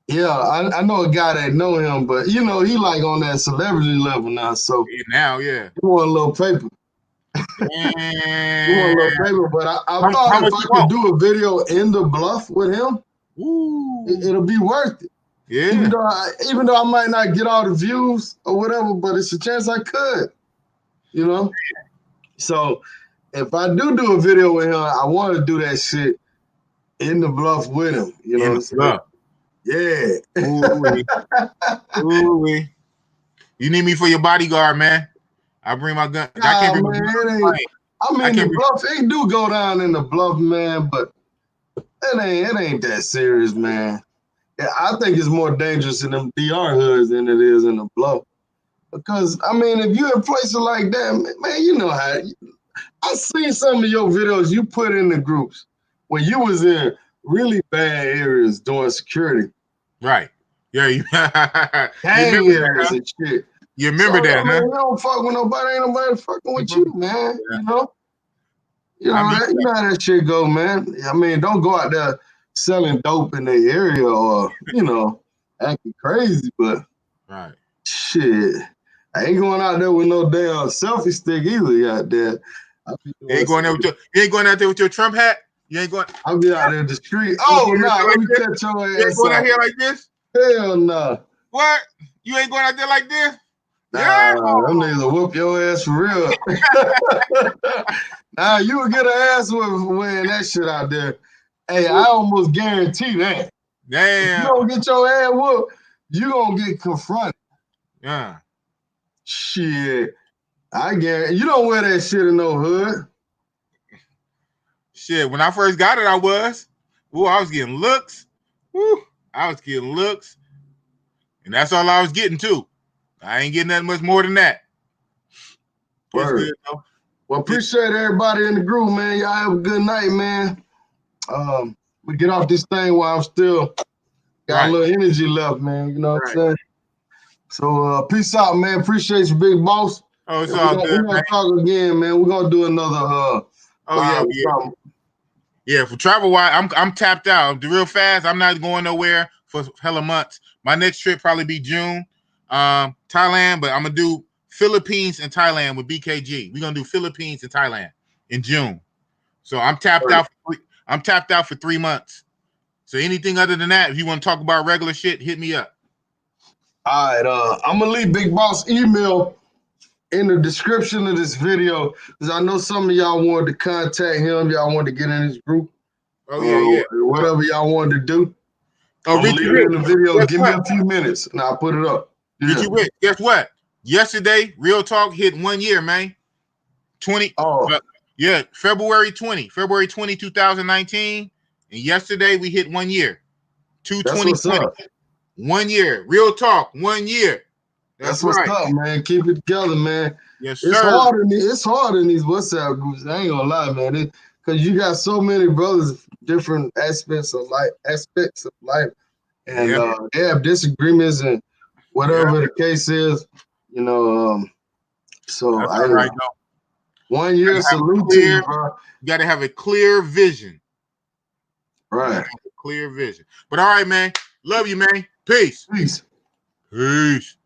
Yeah, I know a guy that know him, but you know he like on that celebrity level now. So now, yeah, he want a little paper. He want a little paper, but I thought if I could do a video in the Bluff with him, it'll be worth it. Yeah. Even though I might not get all the views or whatever, but it's a chance I could. You know. So if I do a video with him, I want to do that shit in the Bluff with him. You know what I'm saying? Yeah. Ooh-wee. You need me for your bodyguard, man. I'll bring my gun. I mean, the Bluff, it do go down in the Bluff, man, but it ain't that serious, man. Yeah, I think it's more dangerous in them DR hoods than it is in the Bluff. Because, I mean, if you're in places like that, man, you know how. I seen some of your videos you put in the groups when you was in really bad areas doing security. Right. Yeah. You areas and shit. You remember that, man, huh? You don't fuck with nobody. Ain't nobody fucking with you, man. Yeah. You know how that shit go, man. I mean, don't go out there selling dope in the area or, acting crazy, but shit. I ain't going out there with no damn selfie stick either out there. You ain't going out there with your Trump hat? You ain't going. I'll be out there in the street. Oh, no, let me catch your ass. You ain't going out here like this? Hell no. What? You ain't going out there like this? Nah, them niggas will whoop your ass for real. Nah, you would get an ass whooping for wearing that shit out there. Hey, I almost guarantee that. Damn. If you don't get your ass whooped, you gonna get confronted. Yeah. Shit. I guarantee you don't wear that shit in no hood. Shit, when I first got it, I was. I was getting looks. I was getting looks. And that's all I was getting too. I ain't getting that much more than that. Good, well, appreciate everybody in the group, man. Y'all have a good night, man. We get off this thing while I'm still got a little energy left, man. You know what I'm saying? So peace out, man. Appreciate you, Big Boss. Oh, it's all good. We're gonna talk again, man. We're gonna do another Yeah, for travel wise, I'm tapped out. Real fast. I'm not going nowhere for hella months. My next trip probably be June. Thailand, but I'm gonna do Philippines and Thailand with BKG. We're gonna do Philippines and Thailand in June. So I'm tapped out. I'm tapped out for 3 months. So anything other than that, if you want to talk about regular shit, hit me up. All right, I'm gonna leave Big Boss email in the description of this video because I know some of y'all wanted to contact him. Y'all wanted to get in his group. Oh yeah. Whatever y'all wanted to do. I'm gonna leave it in the video. Give me a few minutes and I'll put it up. Yeah. Richie Rich, guess what? Yesterday, Real Talk hit 1 year, man. February 20, 2019. And yesterday we hit 1 year. 2/20/20. 1 year. Real Talk, 1 year. That's what's up, man. Keep it together, man. Yes, sir. It's hard in these WhatsApp groups. I ain't gonna lie, man. because you got so many brothers, different aspects of life, and Yeah. they have disagreements and Yeah. whatever the case is, you know. So That's I all right, though. 1 year salute to you, bro. You got to have a clear vision. Right. Clear vision. But all right, man. Love you, man. Peace. Peace. Peace.